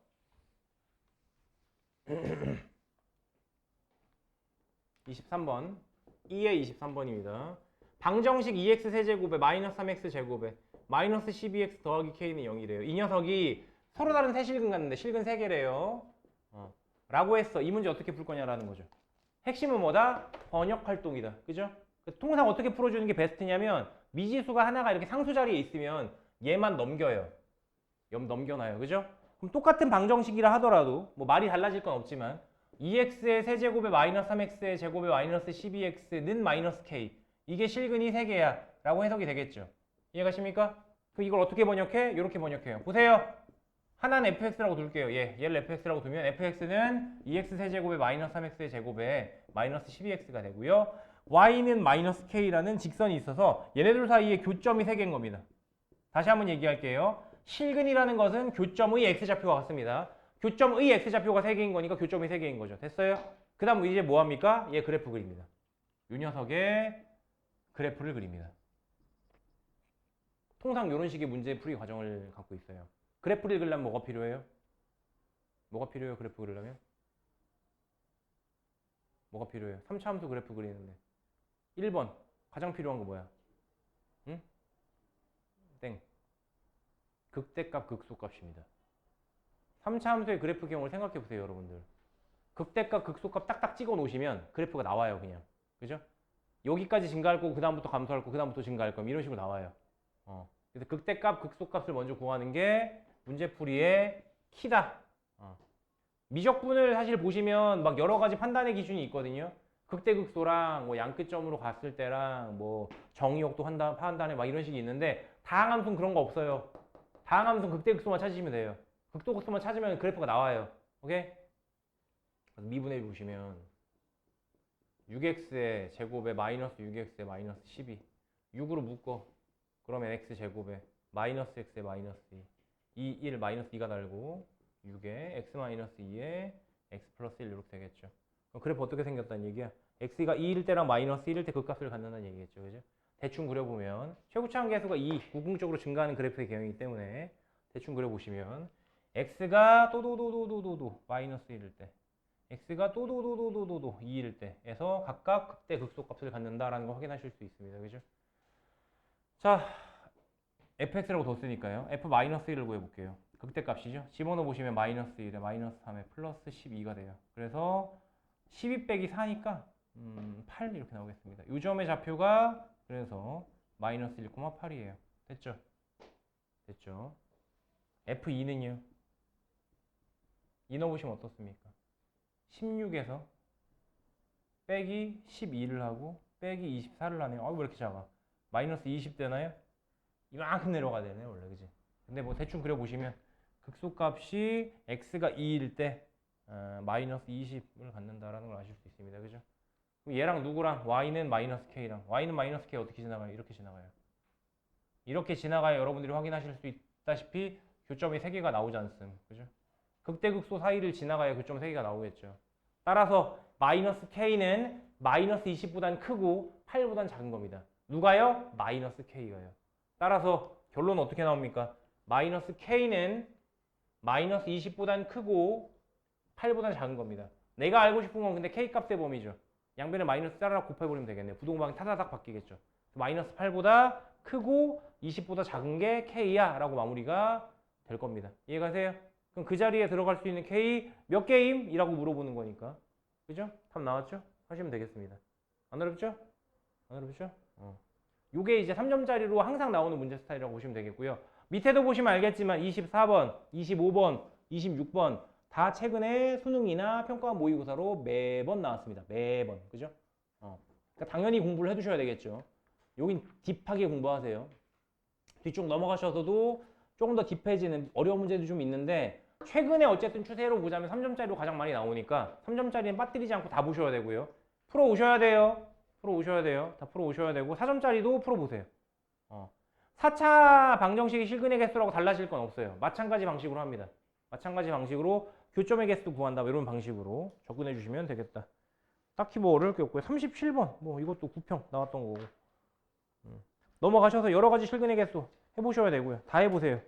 23번 2의 23번입니다. 방정식 2x 세제곱에 마이너스 3x 제곱에 마이너스 12x 더하기 k는 0이래요. 이 녀석이 서로 다른 세 실근 같는데 실근 3개래요. 라고 했어. 이 문제 어떻게 풀 거냐라는 거죠. 핵심은 뭐다? 번역 활동이다. 그죠? 통상 어떻게 풀어주는 게 베스트냐면 미지수가 하나가 이렇게 상수 자리에 있으면 얘만 넘겨요. 넘겨놔요. 그죠? 그럼 똑같은 방정식이라 하더라도 말이 달라질 건 없지만 2x의 세제곱에 마이너스 3x의 제곱에 마이너스 12x는 마이너스 k 이게 실근이 3개야 라고 해석이 되겠죠. 이해가십니까? 그럼 이걸 어떻게 번역해? 이렇게 번역해요. 보세요. 하나는 fx라고 둘게요. 얘를 fx라고 두면 fx는 2x 세제곱에 마이너스 3x의 제곱에 마이너스 12x가 되고요. y는 마이너스 k라는 직선이 있어서 얘네들 사이에 교점이 3개인 겁니다. 다시 한번 얘기할게요. 실근이라는 것은 교점의 x좌표가 같습니다. 교점의 x좌표가 3개인 거니까 교점이 3개인 거죠. 됐어요? 그 다음 이제 뭐합니까? 얘 그래프 그립니다. 이 녀석의 그래프를 그립니다. 통상 이런 식의 문제 풀이 과정을 갖고 있어요. 그래프를 그리려면 뭐가 필요해요? 뭐가 필요해요? 그래프 그리려면? 뭐가 필요해요? 3차 함수 그래프 그리는데 1번 가장 필요한 거 뭐야? 응? 땡. 극대값 극소값입니다. 3차 함수의 그래프 경우를 생각해 보세요, 여러분들. 극대값 극소값 딱딱 찍어 놓으시면 그래프가 나와요, 그냥. 그죠? 여기까지 증가할 거고 그다음부터 감소할 거고 그다음부터 증가할 거고 이런 식으로 나와요. 그래서 극대값 극소값을 먼저 구하는 게 문제풀이의 키다. 미적분을 사실 보시면 막 여러 가지 판단의 기준이 있거든요. 극대극소랑 뭐 양끝점으로 갔을 때랑 뭐 정의역도 판단해 막 이런 식이 있는데 다항함수는 그런 거 없어요. 다항함수는 극대극소만 찾으시면 돼요. 극도극소만 찾으면 그래프가 나와요. 오케이? 미분해 보시면 6x의 제곱에 마이너스 6x에 마이너스 12 6으로 묶어. 그러면 x제곱에 마이너스 x에 마이너스 2 1 마이너스 2가 달고 6에 x 마이너스 2에 x 플러스 1 이렇게 되겠죠. 그럼 그래프 어떻게 생겼다는 얘기야? x가 2일 때랑 마이너스 1일 때 극값을 갖는다는 얘기겠죠. 그죠? 대충 그려보면 최고차항 계수가 2, 궁극적으로 증가하는 그래프의 개형이기 때문에 대충 그려보시면 x가 또도도도도도도 마이너스 1일 때 x가 또도도도도도도 2일 때에서 각각 극대 극소값을 갖는다라는 거 확인하실 수 있습니다. 그죠? 자, fx라고 뒀으니까요. f-1을 구해볼게요. 극대값이죠. 집어넣어 보시면 마이너스 1에 마이너스 3에 플러스 12가 돼요. 그래서 12 빼기 4니까 8 이렇게 나오겠습니다. 이 점의 좌표가 그래서 마이너스 1,8이에요. 됐죠? 됐죠? f2는요. 2 넣어보시면 어떻습니까? 16에서 빼기 12를 하고 빼기 24를 하네요. 왜 이렇게 작아? 마이너스 20 되나요? 이만큼 내려가야 되네 원래. 그지? 근데 뭐 대충 그려보시면 극소값이 x가 2일 때 마이너스 20을 갖는다라는 걸 아실 수 있습니다. 그죠? 얘랑 누구랑 y는 마이너스 k랑 y는 마이너스 k 어떻게 지나가요? 이렇게 지나가요. 이렇게 지나가야 여러분들이 확인하실 수 있다시피 교점이 3개가 나오지 않습. 그죠? 극대극소 사이를 지나가야 교점 3개가 나오겠죠. 따라서 마이너스 k는 마이너스 20보단 크고 8보단 작은 겁니다. 누가요? 마이너스 k가요. 따라서 결론은 어떻게 나옵니까? 마이너스 k는 마이너스 20보단 크고 8보단 작은 겁니다. 내가 알고 싶은 건 근데 k값의 범위죠. 양변에 마이너스 따라 곱해버리면 되겠네요. 부동방이 타다닥 바뀌겠죠. 마이너스 8보다 크고 20보다 작은 게 k야 라고 마무리가 될 겁니다. 이해가세요? 그럼 그 자리에 들어갈 수 있는 k 몇 개임? 이라고 물어보는 거니까. 그죠? 답 나왔죠? 하시면 되겠습니다. 안 어렵죠? 안 어렵죠? 요게 이제 3점짜리로 항상 나오는 문제 스타일이라고 보시면 되겠고요. 밑에도 보시면 알겠지만 24번, 25번, 26번 다 최근에 수능이나 평가 모의고사로 매번 나왔습니다. 매번. 그죠? 그러니까 당연히 공부를 해두셔야 되겠죠. 여긴 딥하게 공부하세요. 뒤쪽 넘어가셔서도 조금 더 딥해지는 어려운 문제도 좀 있는데 최근에 어쨌든 추세로 보자면 3점짜리로 가장 많이 나오니까 3점짜리는 빠뜨리지 않고 다 보셔야 되고요. 풀어 오셔야 돼요. 풀어 오셔야 돼요. 다 풀어 오셔야 되고 4점짜리도 풀어 보세요. 4차 방정식이 실근의 개수라고 달라질 건 없어요. 마찬가지 방식으로 합니다. 마찬가지 방식으로 교점의 개수 구한다. 이런 방식으로 접근해 주시면 되겠다. 딱히 뭐 어려울 게 없고요. 37번 뭐 이것도 9평 나왔던 거고. 넘어가셔서 여러 가지 실근의 개수 해보셔야 되고요. 다 해보세요.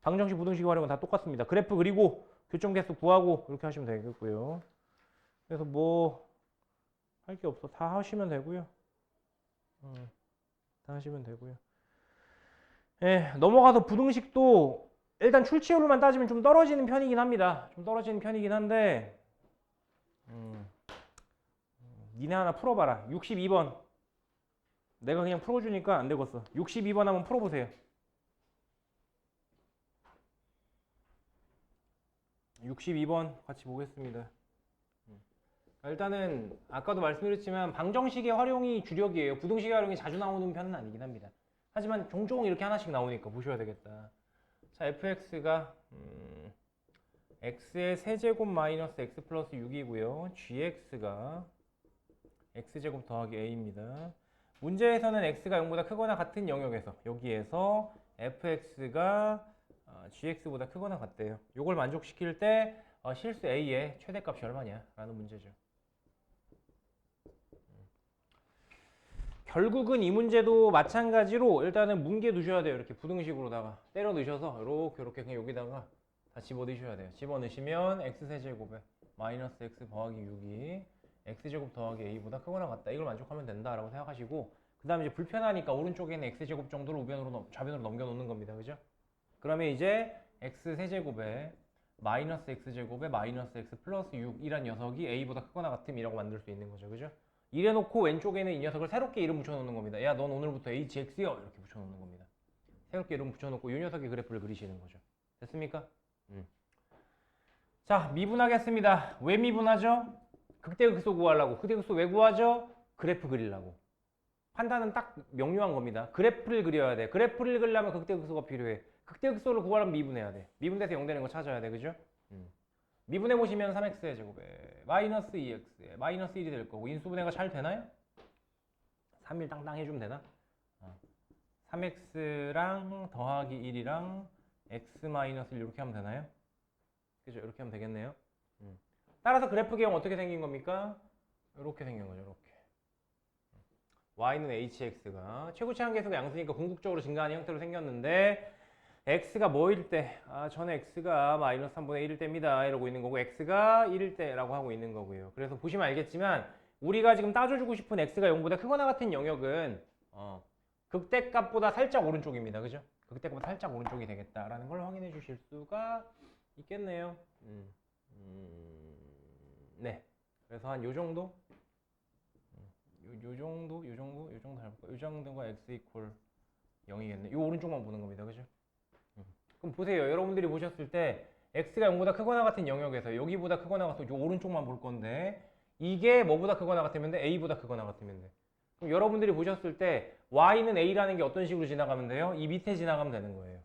방정식, 부등식 활용은 다 똑같습니다. 그래프 그리고 교점 개수 구하고 이렇게 하시면 되겠고요. 그래서 뭐 할 게 없어. 다 하시면 되고요. 다 하시면 되고요. 예, 넘어가서 부등식도 일단 출치율만 따지면 좀 떨어지는 편이긴 합니다. 좀 떨어지는 편이긴 한데 니네 하나 풀어봐라. 62번 내가 그냥 풀어주니까 안 되겠어. 62번 한번 풀어보세요. 62번 같이 보겠습니다. 일단은 아까도 말씀드렸지만 방정식의 활용이 주력이에요. 부등식의 활용이 자주 나오는 편은 아니긴 합니다. 하지만 종종 이렇게 하나씩 나오니까 보셔야 되겠다. 자, fx가 x의 세제곱 마이너스 x 플러스 6이고요. gx가 x제곱 더하기 a입니다. 문제에서는 x가 0보다 크거나 같은 영역에서 여기에서 fx가 gx보다 크거나 같대요. 이걸 만족시킬 때 실수 a의 최대값이 얼마냐 라는 문제죠. 결국은 이 문제도 마찬가지로 일단은 뭉개 두셔야 돼요. 이렇게 부등식으로다가 때려 넣으셔서 이렇게 그냥 여기다가 다 집어 넣으셔야 돼요. 집어 넣으시면 x세제곱에 마이너스 x 더하기 6이 x제곱 더하기 a보다 크거나 같다. 이걸 만족하면 된다라고 생각하시고 그 다음에 이제 불편하니까 오른쪽에는 x제곱 정도를 좌변으로 넘겨놓는 겁니다. 그죠? 그러면 이제 x 세제곱에 마이너스 x제곱에 마이너스 x 플러스 6이란 녀석이 a보다 크거나 같음이라고 만들 수 있는 거죠. 그죠? 이래놓고 왼쪽에는 이 녀석을 새롭게 이름 붙여놓는 겁니다. 야, 넌 오늘부터 hx여 이렇게 붙여놓는 겁니다. 새롭게 이름 붙여놓고 이 녀석의 그래프를 그리시는 거죠. 됐습니까? 자, 미분하겠습니다. 왜 미분하죠? 극대극소 구하려고. 극대극소 왜 구하죠? 그래프 그리려고. 판단은 딱 명료한 겁니다. 그래프를 그려야 돼. 그래프를 그리려면 극대극소가 필요해. 극대극소를 구하려면 미분해야 돼. 미분돼서 0 되는 거 찾아야 돼. 그죠? 미분해 보시면 3x의 제곱에 마이너스 2x에 마이너스 1이 될 거고 인수분해가 잘 되나요? 3일 땅땅 해주면 되나? 3x랑 더하기 1이랑 x 마이너스 1 이렇게 하면 되나요? 그죠? 이렇게 하면 되겠네요. 따라서 그래프 개형 어떻게 생긴 겁니까? 이렇게 생긴 거죠. 이렇게. y는 hx가 최고치 한계수가 양수니까 궁극적으로 증가하는 형태로 생겼는데 x가 뭐일 때? 전에 x가 마이너스 3분의 1일 때입니다. 이러고 있는 거고 x가 1일 때라고 하고 있는 거고요. 그래서 보시면 알겠지만 우리가 지금 따져주고 싶은 x가 0보다 크거나 같은 영역은 극대값보다 살짝 오른쪽입니다. 그죠? 극대값보다 살짝 오른쪽이 되겠다라는 걸 확인해 주실 수가 있겠네요. 네. 그래서 한 요 정도? 요 정도 해볼까요? 요 정도가 x 이퀄 0이겠네. 요 오른쪽만 보는 겁니다. 그죠? 그럼 보세요. 여러분들이 보셨을 때 x가 0보다 크거나 같은 영역에서 여기보다 크거나 같은 요 오른쪽만 볼 건데 이게 뭐보다 크거나 같으면 돼? a보다 크거나 같으면 돼. 그럼 여러분들이 보셨을 때 y는 a라는 게 어떤 식으로 지나가면 돼요? 이 밑에 지나가면 되는 거예요.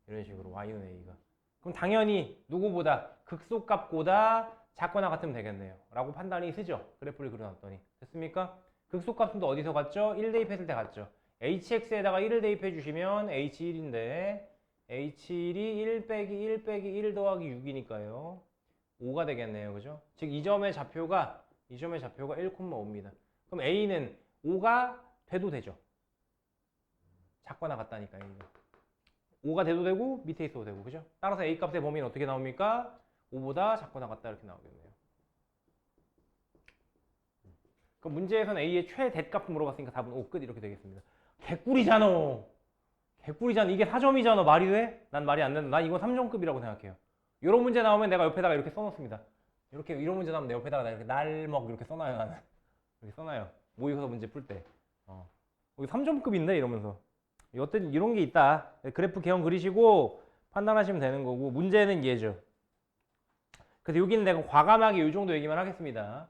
이런 식으로 y는 a가. 그럼 당연히 누구보다 극소값보다 작거나 같으면 되겠네요. 라고 판단이 쓰죠. 그래프를 그려놨더니. 됐습니까? 극소값은 또 어디서 갔죠? 1 대입했을 때 갔죠. hx에다가 1을 대입해 주시면 h1인데 h1이 1 빼기 1 빼기 1 더하기 6이니까요. 5가 되겠네요. 그죠? 즉 이 점의 좌표가 1,5입니다. 그럼 a는 5가 돼도 되죠. 작거나 같다니까 A는. 5가 돼도 되고 밑에 있어도 되고. 그죠? 따라서 A 값의 범위는 어떻게 나옵니까? 5보다 작거나 같다 이렇게 나오겠네요. 그럼 문제에서는 A의 최대값 물어봤으니까 답은 5 끝 이렇게 되겠습니다. 개꿀이잖아. 개꿀이잖아. 이게 4점이잖아. 말이 돼? 난 말이 안 된다. 난 이건 3점급이라고 생각해요. 이런 문제 나오면 내가 옆에다가 이렇게 써놓습니다. 이렇게 이런 문제 나오면 내 옆에다가 이렇게 날먹 이렇게 써놔요. 나는. 이렇게 써놔요. 모의고사 문제 풀 때. 여기 3점급인데 이러면서. 어떤 이런 게 있다. 그래프 개형 그리시고 판단하시면 되는 거고 문제는 얘죠. 그래서 여기는 내가 과감하게 이 정도 얘기만 하겠습니다.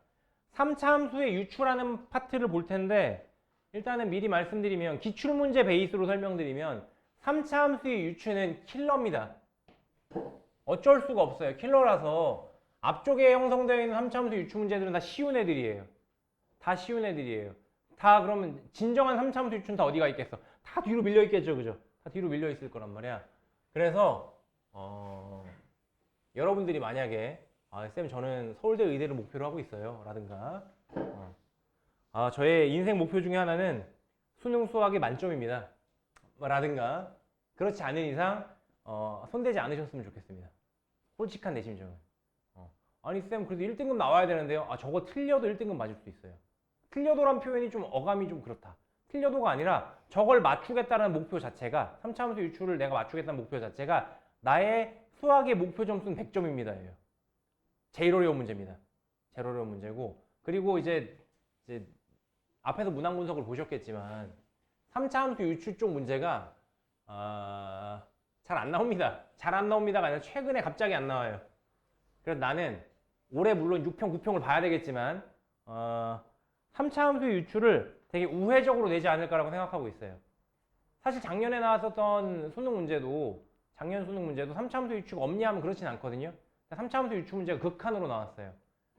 3차 함수의 유추라는 파트를 볼 텐데 일단은 미리 말씀드리면 기출문제 베이스로 설명드리면 3차 함수의 유추는 킬러입니다. 어쩔 수가 없어요. 킬러라서 앞쪽에 형성되어 있는 3차 함수 유추 문제들은 다 쉬운 애들이에요. 다 쉬운 애들이에요. 다 그러면 진정한 3차 함수 유추는 다 어디가 있겠어? 다 뒤로 밀려 있겠죠. 그죠? 다 뒤로 밀려 있을 거란 말이야. 그래서 여러분들이 만약에 쌤 저는 서울대 의대를 목표로 하고 있어요. 라든가 저의 인생 목표 중에 하나는 수능 수학이 만점입니다. 라든가 그렇지 않은 이상 손대지 않으셨으면 좋겠습니다. 솔직한 내 심정은. 아니 쌤 그래도 1등급 나와야 되는데요. 저거 틀려도 1등급 맞을 수 있어요. 틀려도란 표현이 좀 어감이 좀 그렇다. 틀려도가 아니라 저걸 맞추겠다는 목표 자체가 3차 함수 유추를 내가 맞추겠다는 목표 자체가 나의 수학의 목표 점수는 100점입니다. 제일 어려운 문제입니다. 제일 어려운 문제고 그리고 이제 앞에서 문항 분석을 보셨겠지만 3차 함수 유추 쪽 문제가 잘 안 나옵니다. 잘 안 나옵니다가 아니라 최근에 갑자기 안 나와요. 그래서 나는 올해 물론 6평, 9평을 봐야 되겠지만 3차 함수의 유추를 되게 우회적으로 내지 않을까라고 생각하고 있어요. 사실 작년에 나왔었던 수능 문제도 작년 수능 문제도 3차 함수 유추가 없냐 하면 그렇진 않거든요. 3차 함수 유추 문제가 극한으로 나왔어요.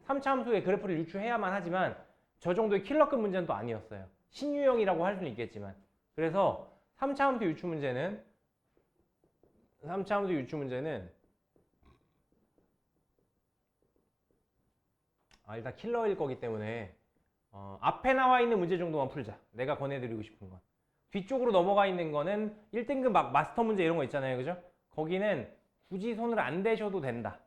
3차 함수의 그래프를 유추해야만 하지만 저 정도의 킬러급 문제는 또 아니었어요. 신유형이라고 할 수는 있겠지만. 그래서 3차 함수 유추 문제는 일단 킬러일 거기 때문에 앞에 나와 있는 문제 정도만 풀자. 내가 권해드리고 싶은 건. 뒤쪽으로 넘어가 있는 거는 1등급 막 마스터 문제 이런 거 있잖아요. 그죠? 거기는 굳이 손을 안 대셔도 된다.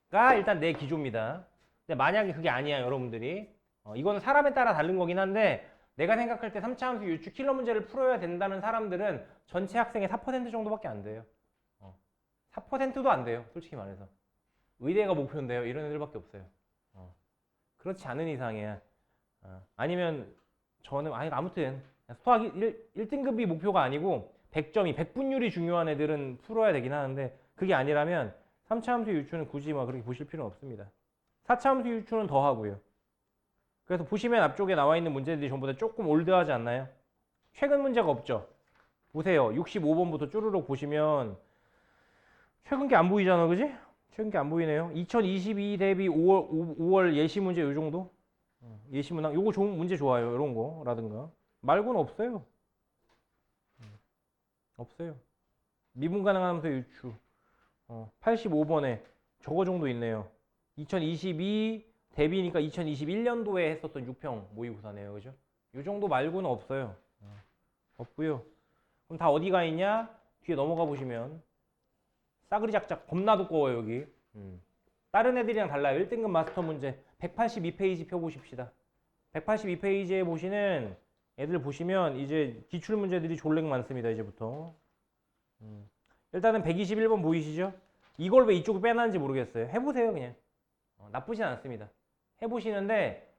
가 일단 내 기조입니다. 근데 만약에 그게 아니야, 여러분들이. 이거는 사람에 따라 다른 거긴 한데, 내가 생각할 때 3차 함수 유추 킬러 문제를 풀어야 된다는 사람들은 전체 학생의 4% 정도밖에 안 돼요. 4%도 안 돼요, 솔직히 말해서. 의대가 목표인데요, 이런 애들밖에 없어요. 그렇지 않은 이상이야. 아니면 저는 아무튼 수학 1등급이 목표가 아니고 100점이 100분율이 중요한 애들은 풀어야 되긴 하는데, 그게 아니라면 3차 함수 유추는 굳이 막 그렇게 보실 필요는 없습니다. 4차 함수 유추는 더 하고요. 그래서 보시면 앞쪽에 나와 있는 문제들이 전부 다 조금 올드하지 않나요? 최근 문제가 없죠. 보세요. 65번부터 쭈루룩 보시면 최근 게 안 보이잖아, 그지? 최근 게 안 보이네요. 2022 대비 5월 예시 문제 요 정도? 예시 문항 요거 좋은 문제 좋아요. 이런 거라든가. 말고는 없어요. 없어요. 미분 가능한 함수 유추. 85번에 저거 정도 있네요. 2022 대비니까 2021년도에 했었던 6평 모의고사네요. 그죠? 요 정도 말고는 없어요. 없고요. 그럼 다 어디가 있냐? 뒤에 넘어가 보시면 싸그리 작작 겁나 두꺼워요, 여기. 다른 애들이랑 달라요. 1등급 마스터 문제 182페이지 펴보십시다. 182페이지에 보시는 애들 보시면 이제 기출 문제들이 졸랭 많습니다, 이제부터. 일단은 121번 보이시죠? 이걸 왜 이쪽을 빼놨는지 모르겠어요. 해보세요, 그냥. 나쁘진 않습니다. 해보시는데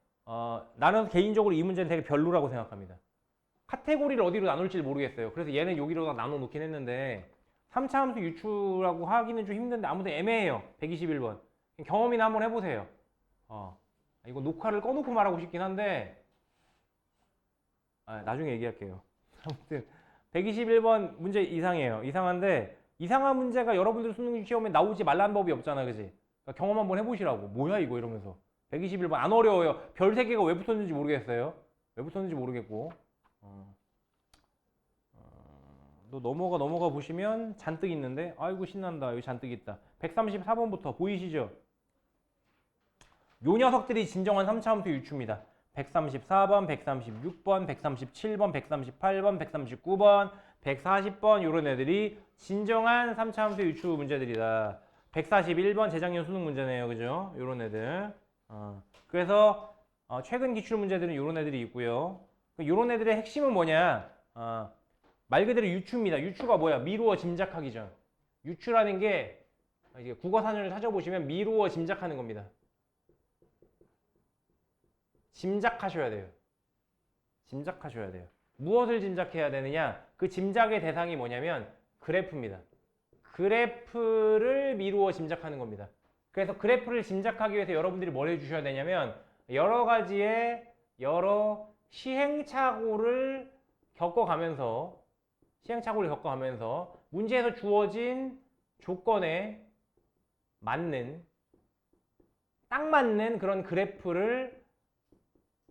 나는 개인적으로 이 문제는 되게 별로라고 생각합니다. 카테고리를 어디로 나눌지 모르겠어요. 그래서 얘는 여기로 나눠 놓긴 했는데 3차 함수 유추라고 하기는 좀 힘든데 아무튼 애매해요. 121번. 경험이나 한번 해보세요. 이거 녹화를 꺼놓고 말하고 싶긴 한데 나중에 얘기할게요. 아무튼 121번 문제 이상해요. 이상한데 이상한 문제가 여러분들 수능 시험에 나오지 말라는 법이 없잖아, 그지? 그러니까 경험 한번 해보시라고. 뭐야 이거 이러면서. 121번 안 어려워요. 별 3개가 왜 붙었는지 모르겠어요. 왜 붙었는지 모르겠고. 또 넘어가 보시면 잔뜩 있는데 아이고 신난다. 여기 잔뜩 있다. 134번부터 보이시죠? 요 녀석들이 진정한 3차 함수 유추입니다. 134번, 136번, 137번, 138번, 139번, 140번 요런 애들이 진정한 3차 함수 유추 문제들이다. 141번 재작년 수능 문제네요. 그죠? 요런 애들. 그래서 최근 기출 문제들은 요런 애들이 있고요. 요런 애들의 핵심은 뭐냐? 말 그대로 유추입니다. 유추가 뭐야? 미루어 짐작하기 전. 유추라는 게 이게 국어사전을 찾아보시면 미루어 짐작하는 겁니다. 짐작하셔야 돼요. 짐작하셔야 돼요. 무엇을 짐작해야 되느냐? 그 짐작의 대상이 뭐냐면 그래프입니다. 그래프를 미루어 짐작하는 겁니다. 그래서 그래프를 짐작하기 위해서 여러분들이 뭘 해주셔야 되냐면 여러 가지의 여러 시행착오를 겪어가면서 문제에서 주어진 조건에 딱 맞는 그런 그래프를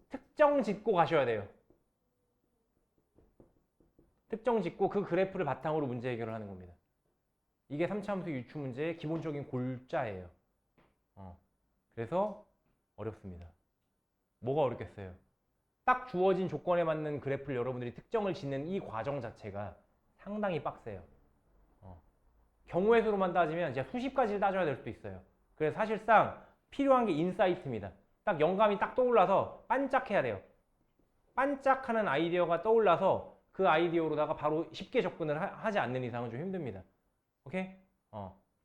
특정 짓고 가셔야 돼요. 특정 짓고 그 그래프를 바탕으로 문제 해결을 하는 겁니다. 이게 3차 함수 유추 문제의 기본적인 골자예요. 그래서 어렵습니다. 뭐가 어렵겠어요? 딱 주어진 조건에 맞는 그래프를 여러분들이 특정을 짓는 이 과정 자체가 상당히 빡세요. 경우의 수로만 따지면 이제 수십 가지를 따져야 될 수도 있어요. 그래서 사실상 필요한 게 인사이트입니다. 딱 영감이 딱 떠올라서 반짝해야 돼요. 반짝하는 아이디어가 떠올라서 그 아이디어로다가 바로 쉽게 접근을 하지 않는 이상은 좀 힘듭니다. 오케이?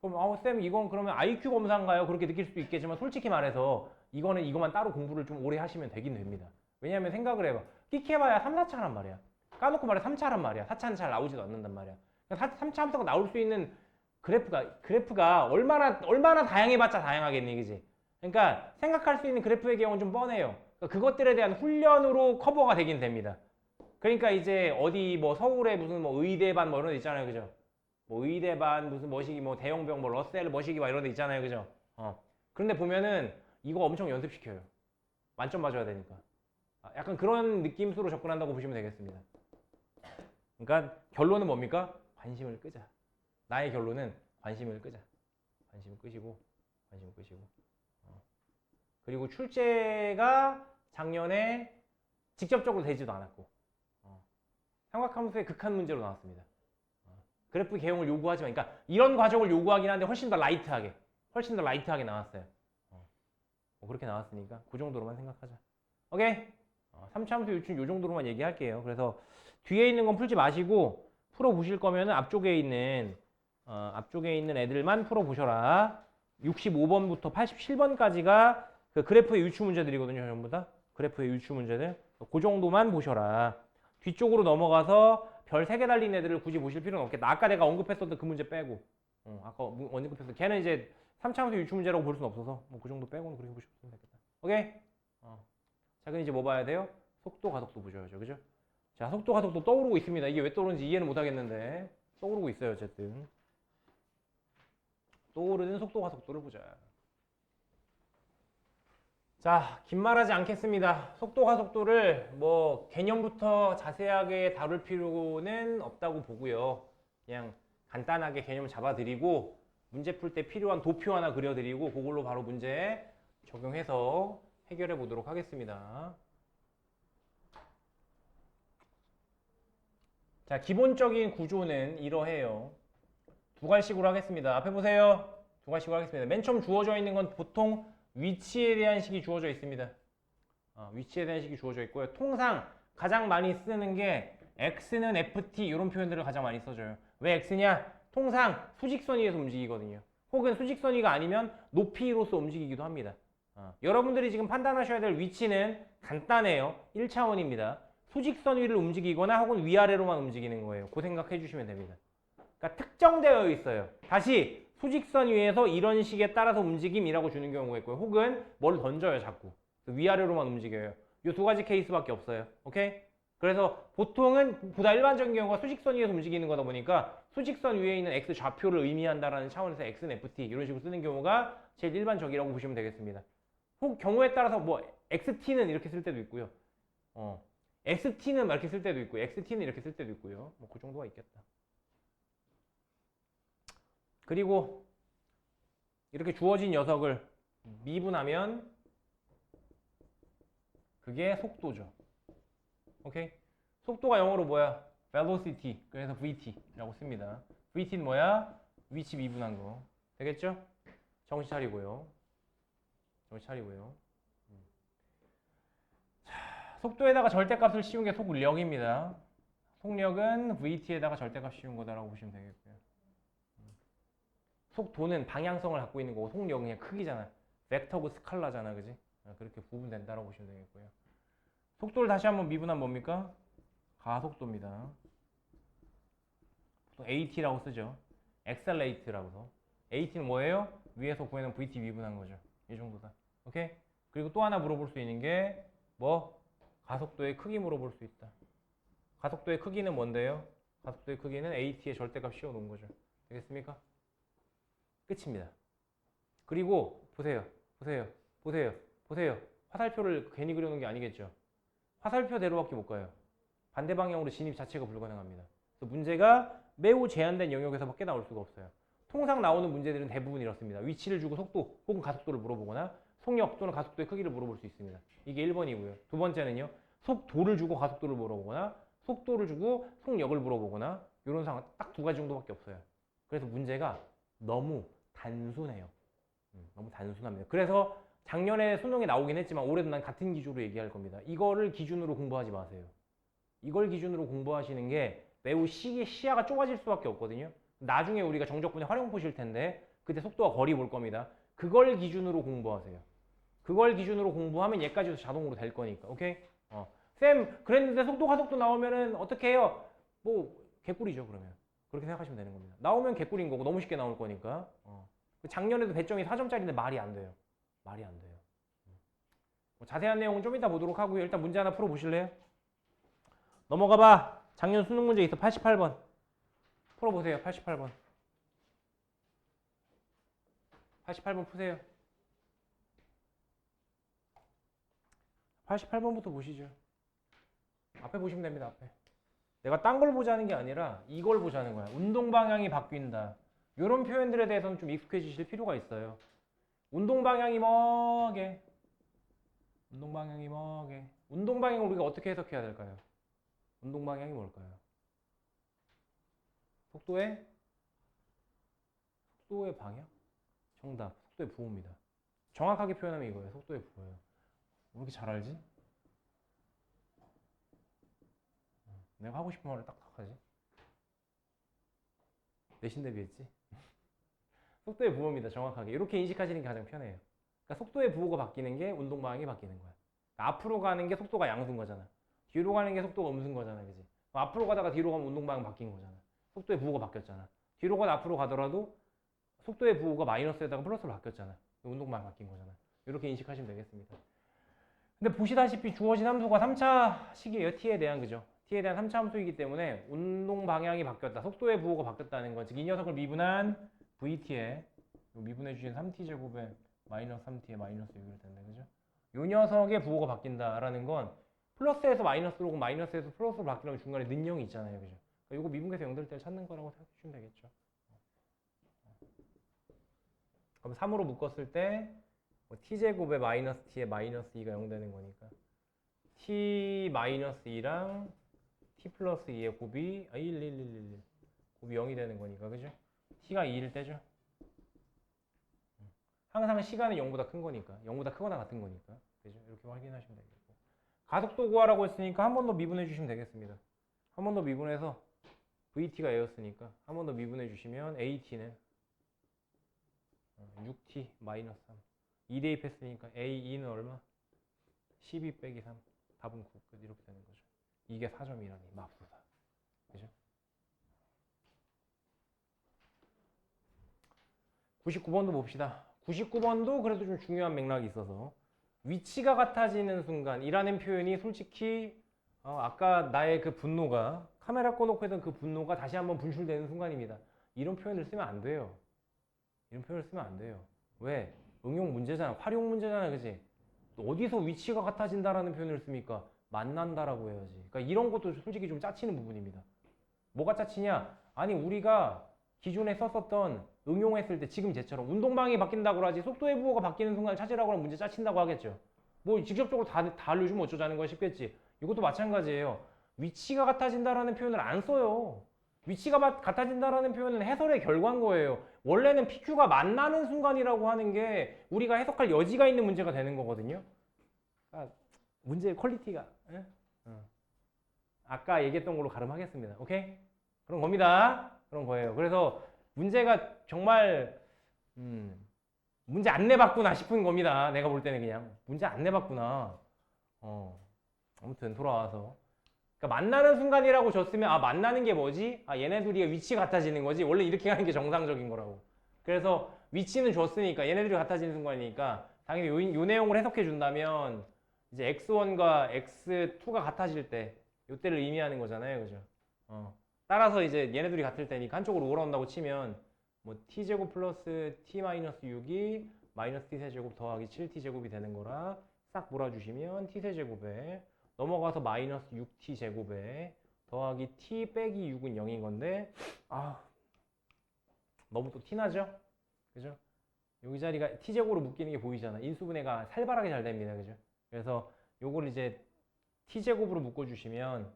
그럼 쌤 이건 그러면 IQ 검사인가요? 그렇게 느낄 수도 있겠지만 솔직히 말해서 이거만 따로 공부를 좀 오래 하시면 되긴 됩니다. 왜냐하면 생각을 해봐. 끽해봐야 3, 4차란 말이야. 까놓고 말해 3차란 말이야. 4차는 잘 나오지도 않는단 말이야. 3차 함수가 나올 수 있는 그래프가 얼마나 다양해봤자 다양하겠니, 그지? 그러니까 생각할 수 있는 그래프의 경우는 좀 뻔해요. 그러니까 그것들에 대한 훈련으로 커버가 되긴 됩니다. 그러니까 이제 어디 뭐 서울에 무슨 뭐 의대반 뭐 이런 데 있잖아요, 그죠? 뭐 의대반 무슨 머시기 뭐 대형병 뭐 러셀 머시기 막 이런 데 있잖아요, 그죠? 그런데 보면은 이거 엄청 연습시켜요. 만점 맞아야 되니까. 약간 그런 느낌으로 접근한다고 보시면 되겠습니다. 그러니까 결론은 뭡니까? 관심을 끄자. 나의 결론은 관심을 끄자. 관심을 끄시고. 그리고 출제가 작년에 직접적으로 되지도 않았고 삼각함수의 극한 문제로 나왔습니다. 그래프 개용을 요구하지만 그러니까 이런 과정을 요구하긴 한데 훨씬 더 라이트하게 나왔어요. 뭐 그렇게 나왔으니까 그 정도로만 생각하자. 오케이? 3차함수 유추 요 정도로만 얘기할게요. 그래서 뒤에 있는 건 풀지 마시고 풀어 보실 거면은 앞쪽에 있는 애들만 풀어 보셔라. 65번부터 87번까지가 그 그래프의 유추 문제들이거든요. 전부 다. 그래프의 유추 문제들. 그 정도만 보셔라. 뒤쪽으로 넘어가서 별 3개 달린 애들을 굳이 보실 필요는 없겠다. 아까 내가 언급했었던 그 문제 빼고. 아까 언급했던 걔는 이제 3차함수 유추 문제라고 볼 수는 없어서 뭐 그 정도 빼고는 그렇게 보시면 되겠다. 오케이? 자, 그럼 이제 뭐 봐야 돼요? 속도, 가속도 보셔야죠. 그죠? 자, 속도, 가속도 떠오르고 있습니다. 이게 왜 떠오르는지 이해는 못 하겠는데 떠오르고 있어요. 어쨌든 떠오르는 속도, 가속도를 보자. 자, 긴 말하지 않겠습니다. 속도, 가속도를 뭐 개념부터 자세하게 다룰 필요는 없다고 보고요. 그냥 간단하게 개념을 잡아드리고 문제 풀 때 필요한 도표 하나 그려드리고 그걸로 바로 문제 적용해서 해결해 보도록 하겠습니다. 자, 기본적인 구조는 이러해요. 두 갈식으로 하겠습니다. 앞에 보세요. 두 갈식으로 하겠습니다. 맨 처음 주어져 있는 건 보통 위치에 대한 식이 주어져 있습니다. 위치에 대한 식이 주어져 있고요. 통상 가장 많이 쓰는 게 x는 ft 이런 표현들을 가장 많이 써줘요. 왜 x냐? 통상 수직선 위에서 움직이거든요. 혹은 수직선 위가 아니면 높이로서 움직이기도 합니다. 여러분들이 지금 판단하셔야 될 위치는 간단해요. 1차원입니다. 수직선 위를 움직이거나 혹은 위아래로만 움직이는 거예요. 그 생각해 주시면 됩니다. 그러니까 특정되어 있어요. 다시 수직선 위에서 이런 식에 따라서 움직임이라고 주는 경우가 있고요. 혹은 뭘 던져요, 자꾸. 위아래로만 움직여요. 이 두 가지 케이스밖에 없어요. 오케이? 그래서 보통은 보다 일반적인 경우가 수직선 위에서 움직이는 거다 보니까 수직선 위에 있는 x 좌표를 의미한다라는 차원에서 x는 ft 이런 식으로 쓰는 경우가 제일 일반적이라고 보시면 되겠습니다. 혹 경우에 따라서 뭐 xt는 이렇게 쓸 때도 있고요. xt는 이렇게 쓸 때도 있고 xt는 이렇게 쓸 때도 있고요. 뭐 그 정도가 있겠다. 그리고 이렇게 주어진 녀석을 미분하면 그게 속도죠. 오케이? 속도가 영어로 뭐야? velocity. 그래서 vt라고 씁니다. vt는 뭐야? 위치 미분한 거. 되겠죠? 정신 차리고요. 정신 차리고요. 자, 속도에다가 절대값을 씌운 게 속력입니다. 속력은 vt에다가 절대값 씌운 거다라고 보시면 되겠고요. 속도는 방향성을 갖고 있는 거고 속력은 그냥 크기잖아. 벡터고 스칼라잖아. 그지? 그렇게 구분된다라고 보시면 되겠고요. 속도를 다시 한번 미분하면 뭡니까? 가속도입니다. 보통 AT라고 쓰죠. accelerate라고서. AT는 뭐예요? 위에서 구해놓은 VT 미분한 거죠. 이 정도다. 오케이? 그리고 또 하나 물어볼 수 있는 게 뭐? 가속도의 크기 물어볼 수 있다. 가속도의 크기는 뭔데요? 가속도의 크기는 AT의 절대값 씌워놓은 거죠. 되겠습니까? 끝입니다. 그리고 보세요. 보세요. 보세요. 보세요. 화살표를 괜히 그려놓은 게 아니겠죠. 화살표대로밖에 못 가요. 반대 방향으로 진입 자체가 불가능합니다. 그래서 문제가 매우 제한된 영역에서밖에 나올 수가 없어요. 통상 나오는 문제들은 대부분 이렇습니다. 위치를 주고 속도 혹은 가속도를 물어보거나 속력 또는 가속도의 크기를 물어볼 수 있습니다. 이게 1번이고요. 두 번째는요. 속도를 주고 가속도를 물어보거나 속도를 주고 속력을 물어보거나 이런 상황 딱 두 가지 정도밖에 없어요. 그래서 문제가 너무 단순해요. 너무 단순합니다. 그래서 작년에 수능에 나오긴 했지만 올해도 난 같은 기준으로 얘기할 겁니다. 이거를 기준으로 공부하지 마세요. 이걸 기준으로 공부하시는 게 매우 시야가 좁아질 수밖에 없거든요. 나중에 우리가 정적분의 활용 보실 텐데 그때 속도와 거리 볼 겁니다. 그걸 기준으로 공부하세요. 그걸 기준으로 공부하면 얘까지도 자동으로 될 거니까. 오케이? 쌤 그랬는데 속도 가속도 나오면은 어떻게 해요? 뭐 개꿀이죠 그러면. 그렇게 생각하시면 되는 겁니다. 나오면 개꿀인 거고 너무 쉽게 나올 거니까. 작년에도 배점이 4점짜리인데 말이 안 돼요. 말이 안 돼요. 뭐 자세한 내용은 좀 이따 보도록 하고요. 일단 문제 하나 풀어보실래요? 넘어가봐. 작년 수능 문제 있어. 88번. 풀어보세요. 88번. 88번 푸세요. 88번부터 보시죠. 앞에 보시면 됩니다. 앞에. 내가 딴 걸 보자는 게 아니라 이걸 보자는 거야. 운동 방향이 바뀐다. 이런 표현들에 대해서는 좀 익숙해지실 필요가 있어요. 운동 방향이 뭐게? 운동 방향이 뭐게? 운동 방향을 우리가 어떻게 해석해야 될까요? 운동 방향이 뭘까요? 속도의 방향? 정답. 속도의 부호입니다. 정확하게 표현하면 이거예요. 속도의 부호예요. 왜 이렇게 잘 알지? 내가 하고 싶은 말을 딱딱 하지. 내신 대비했지? 속도의 부호입니다. 정확하게. 이렇게 인식하시는 게 가장 편해요. 그러니까 속도의 부호가 바뀌는 게 운동 방향이 바뀌는 거야. 그러니까 앞으로 가는 게 속도가 양수인 거잖아. 뒤로 가는 게 속도가 음수인 거잖아. 그지? 앞으로 가다가 뒤로 가면 운동 방향 바뀐 거잖아. 속도의 부호가 바뀌었잖아. 뒤로 가다 앞으로 가더라도 속도의 부호가 마이너스에다가 플러스로 바뀌었잖아. 운동 방향 바뀐 거잖아. 이렇게 인식하시면 되겠습니다. 근데 보시다시피 주어진 함수가 3차 식이에요. t에 대한 그죠? t에 대한 3차 함수이기 때문에 운동 방향이 바뀌었다. 속도의 부호가 바뀌었다는 건 즉 이 녀석을 미분한 vt에 미분해 주신 3t제곱에 마이너스 3t에 마이너스 6이 된다. 그죠? 이 녀석의 부호가 바뀐다라는 건 플러스에서 마이너스로 오고 마이너스에서 플러스로 바뀌는 중간에 는영이 있잖아요. 그죠? 그러니까 이거 미분계에서 0될 때 찾는 거라고 생각해 주시면 되겠죠. 그럼 3으로 묶었을 때 t제곱에 마이너스 t에 마이너스 2가 0 되는 거니까 t 마이너스 2랑 t 플러스 2의 곱이 1 곱이 0이 되는 거니까 그죠? t가 2일 때죠. 항상 시간은 0보다 큰 거니까 0보다 크거나 같은 거니까 그죠? 이렇게 확인하시면 되겠고 가속도 구하라고 했으니까 한 번 더 미분해 주시면 되겠습니다. 한 번 더 미분해서 vt가 a였으니까 한 번 더 미분해 주시면 at는 6t 마이너스 3 2 대입했으니까 a2는 얼마? 12 빼기 3 답은 9 끝 이렇게 되는 거죠. 이게 4점이라니 맙소사. 그죠? 99번도 봅시다. 99번도 그래도 좀 중요한 맥락이 있어서 위치가 같아지는 순간 이라는 표현이 솔직히 아까 나의 그 분노가 카메라 꺼놓고 했던 그 분노가 다시 한번 분출되는 순간입니다. 이런 표현을 쓰면 안 돼요. 이런 표현을 쓰면 안 돼요. 왜? 응용 문제잖아. 활용 문제잖아. 그지? 어디서 위치가 같아진다라는 표현을 씁니까? 만난다라고 해야지. 그러니까 이런 것도 솔직히 좀 짜치는 부분입니다. 뭐가 짜치냐? 아니 우리가 기존에 썼었던 응용했을 때 지금 쟤처럼 운동 방향이 바뀐다고 하지 속도의 부호가 바뀌는 순간을 찾으라고 하면 문제 짜친다고 하겠죠. 뭐 직접적으로 다 알려주면 어쩌자는 거야 싶겠지. 이것도 마찬가지예요. 위치가 같아진다라는 표현을 안 써요. 위치가 같아진다라는 표현은 해설의 결과인 거예요. 원래는 PQ가 만나는 순간이라고 하는 게 우리가 해석할 여지가 있는 문제가 되는 거거든요. 그러니까 문제의 퀄리티가 아까 얘기했던 걸로 가름하겠습니다. 오케이? 그런 겁니다. 그런 거예요. 그래서 문제가 정말 문제 안 내봤구나 싶은 겁니다. 내가 볼 때는 그냥 문제 안 내봤구나. 아무튼 돌아와서 그러니까 만나는 순간이라고 줬으면 만나는 게 뭐지? 얘네 둘이 위치 같아지는 거지. 원래 이렇게 하는 게 정상적인 거라고. 그래서 위치는 줬으니까 얘네들이 같아지는 순간이니까 당연히 요 내용을 해석해 준다면 이제 x1과 x2가 같아질 때 요때를 의미하는 거잖아요. 그죠? 따라서 이제 얘네들이 같을 때니까 한쪽으로 올라온다고 치면 뭐 t제곱 플러스 t 마이너스 6이 마이너스 t 세제곱 더하기 7t 제곱이 되는 거라 싹 몰아주시면 t 세제곱에 넘어가서 마이너스 6t 제곱에 더하기 t 빼기 6은 0인 건데 너무 또 티나죠? 그죠? 여기 자리가 t 제곱으로 묶이는 게 보이잖아. 인수분해가 살벌하게 잘 됩니다. 그죠? 그래서 요걸 이제 t 제곱으로 묶어주시면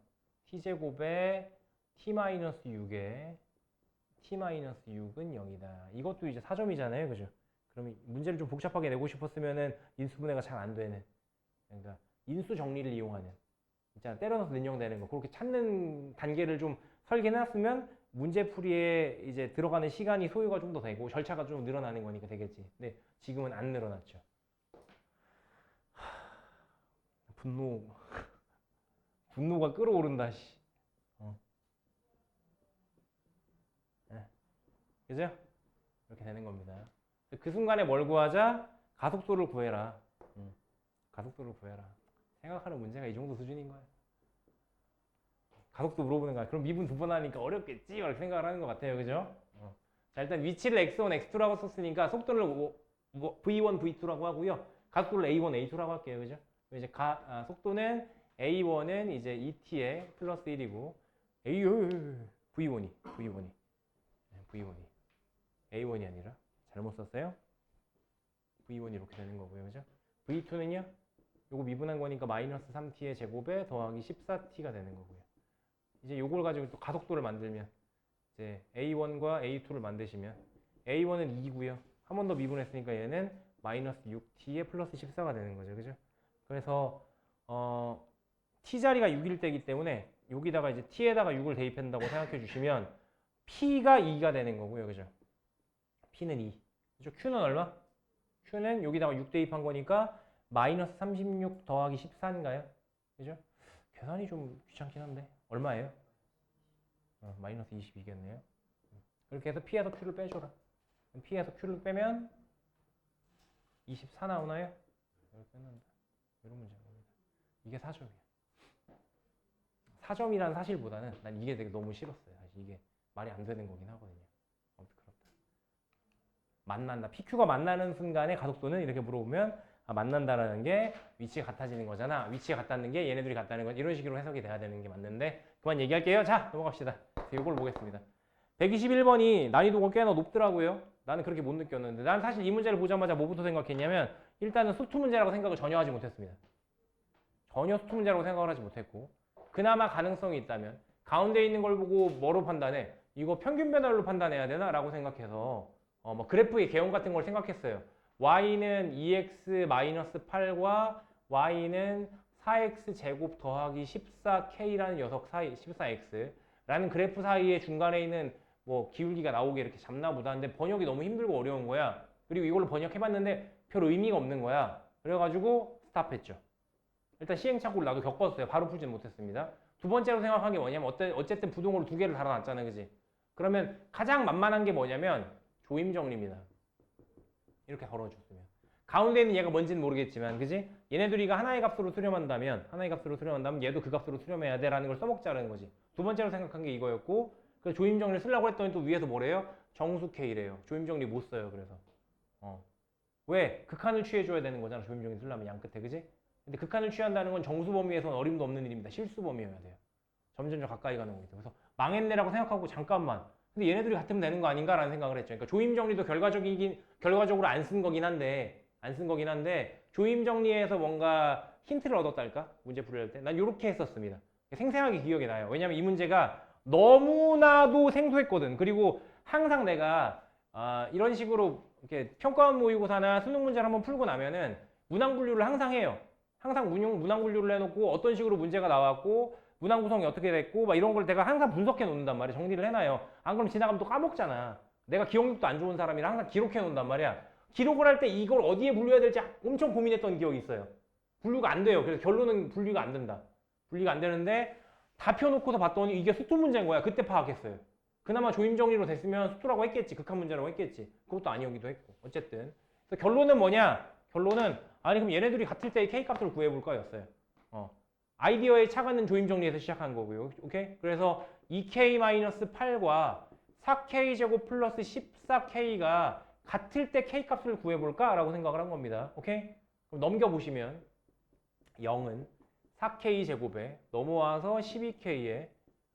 t 제곱에 t-6에 t-6은 0이다. 이것도 이제 4점이잖아요. 그죠? 그럼 문제를 좀 복잡하게 내고 싶었으면은 인수분해가 잘 안 되는. 그러니까 인수 정리를 이용하는. 있잖아. 때려넣어서 능용되는 거. 그렇게 찾는 단계를 좀 설계해놨으면 문제풀이에 이제 들어가는 시간이 소요가 좀 더 되고 절차가 좀 늘어나는 거니까 되겠지. 근데 지금은 안 늘어났죠. 분노가 끓어오른다. 씨. 그죠? 이렇게 되는 겁니다. 그 순간에 뭘 구하자? 가속도를 구해라. 가속도를 구해라. 생각하는 문제가 이 정도 수준인 거야. 가속도 물어보는 거야. 그럼 미분 2번 하니까 어렵겠지? 이렇게 생각을 하는 것 같아요. 그죠? 자, 일단 위치를 x1, x2라고 썼으니까 속도를 v1, v2라고 하고요. 가속도를 a1, a2라고 할게요. 그죠? 이제 속도는 a1은 이제 2t에 플러스 1이고 v1이 a1이 아니라 잘못 썼어요. v1이 이렇게 되는 거고요. 그죠? v2는요. 요거 미분한 거니까 마이너스 3t의 제곱에 더하기 14t가 되는 거고요. 이제 요걸 가지고 또 가속도를 만들면 이제 a1과 a2를 만드시면 a1은 2고요. 한 번 더 미분했으니까 얘는 마이너스 6t에 플러스 14가 되는 거죠. 그죠? 그래서 t자리가 6일 때이기 때문에 여기다가 이제 t에다가 6을 대입한다고 생각해 주시면 p가 2가 되는 거고요. 그죠? p는 2. 그죠? q는 얼마? q는 여기다가 6 대입한 거니까 마이너스 36 더하기 14인가요? 그죠? 계산이 좀 귀찮긴 한데 얼마예요? 마이너스 22겠네요. 그렇게 해서 p에서 q를 빼줘라. p에서 q를 빼면 24 나오나요? 이렇게 뺐는데 이런 문제입니다. 이게 4점이야. 4점이라는 사실보다는 난 이게 되게 너무 싫었어요. 사실 이게 말이 안 되는 거긴 하거든요. 아무튼 그렇다. 만난다. PQ가 만나는 순간에 가속도는 이렇게 물어보면 만난다라는 게 위치가 같아지는 거잖아. 위치가 같다는 게 얘네들이 같다는 건 이런 식으로 해석이 돼야 되는 게 맞는데 그만 얘기할게요. 자, 넘어갑시다. 이걸 보겠습니다. 121번이 난이도가 꽤나 높더라고요. 나는 그렇게 못 느꼈는데 난 사실 이 문제를 보자마자 뭐부터 생각했냐면 일단은 수투 문제라고 생각을 전혀 하지 못했습니다. 전혀 수투 문제라고 생각을 하지 못했고 그나마 가능성이 있다면 가운데 있는 걸 보고 뭐로 판단해? 이거 평균 변화로 판단해야 되나? 라고 생각해서 뭐 그래프의 개형 같은 걸 생각했어요. y는 2x-8과 y는 4x 제곱 더하기 14k라는 녀석 사이 14x라는 그래프 사이에 중간에 있는 뭐 기울기가 나오게 이렇게 잡나 보다. 근데 번역이 너무 힘들고 어려운 거야. 그리고 이걸로 번역해봤는데 별 의미가 없는 거야. 그래가지고 스탑했죠. 일단 시행착오를 나도 겪었어요. 바로 풀지는 못했습니다. 두 번째로 생각한 게 뭐냐면 어쨌든 부동으로 두 개를 달아놨잖아. 그지? 그러면 가장 만만한 게 뭐냐면 조임 정리입니다. 이렇게 걸어줬으면. 가운데 있는 얘가 뭔지는 모르겠지만 그지? 얘네들이가 하나의 값으로 수렴한다면 얘도 그 값으로 수렴해야 돼라는 걸 써먹자라는 거지. 두 번째로 생각한 게 이거였고 그래서 조임 정리를 쓰려고 했더니 또 위에서 뭐래요? 정수 K래요. 조임 정리 못 써요. 그래서 왜? 극한을 취해줘야 되는 거잖아. 조임 정리 쓰려면 양 끝에 그지? 근데 극한을 취한다는 건 정수 범위에서는 어림도 없는 일입니다. 실수 범위여야 돼요. 점점 가까이 가는 거기 때문에. 그래서 망했네라고 생각하고 잠깐만. 근데 얘네들이 같으면 되는 거 아닌가라는 생각을 했죠. 그러니까 조임 정리도 결과적으로 안 쓴 거긴 한데 조임 정리에서 뭔가 힌트를 얻었달까? 문제 풀이할 때. 난 이렇게 했었습니다. 생생하게 기억이 나요. 왜냐면 이 문제가 너무나도 생소했거든. 그리고 항상 내가 이런 식으로 이렇게 평가원 모의고사나 수능 문제를 한번 풀고 나면은 문항 분류를 항상 해요. 항상 문항 분류를 해놓고 어떤 식으로 문제가 나왔고 문항 구성이 어떻게 됐고 막 이런 걸 내가 항상 분석해 놓는단 말이야. 정리를 해놔요. 안 그러면 지나가면 또 까먹잖아. 내가 기억력도 안 좋은 사람이라 항상 기록해 놓는단 말이야. 기록을 할 때 이걸 어디에 분류해야 될지 엄청 고민했던 기억이 있어요. 분류가 안 돼요. 그래서 결론은 분류가 안 된다. 분류가 안 되는데 다 펴놓고서 봤더니 이게 수투 문제인 거야. 그때 파악했어요. 그나마 조임 정리로 됐으면 수투라고 했겠지. 극한 문제라고 했겠지. 그것도 아니오기도 했고. 어쨌든. 그래서 결론은 뭐냐? 결론은 아니 그럼 얘네들이 같을 때의 K값을 구해볼까 였어요. 아이디어의 차가는 조임 정리에서 시작한 거고요. 오케이? 그래서 2K-8과 4K제곱 플러스 14K가 같을 때 K값을 구해볼까? 라고 생각을 한 겁니다. 오케이? 그럼 넘겨보시면 0은 4K제곱에 넘어와서 12K에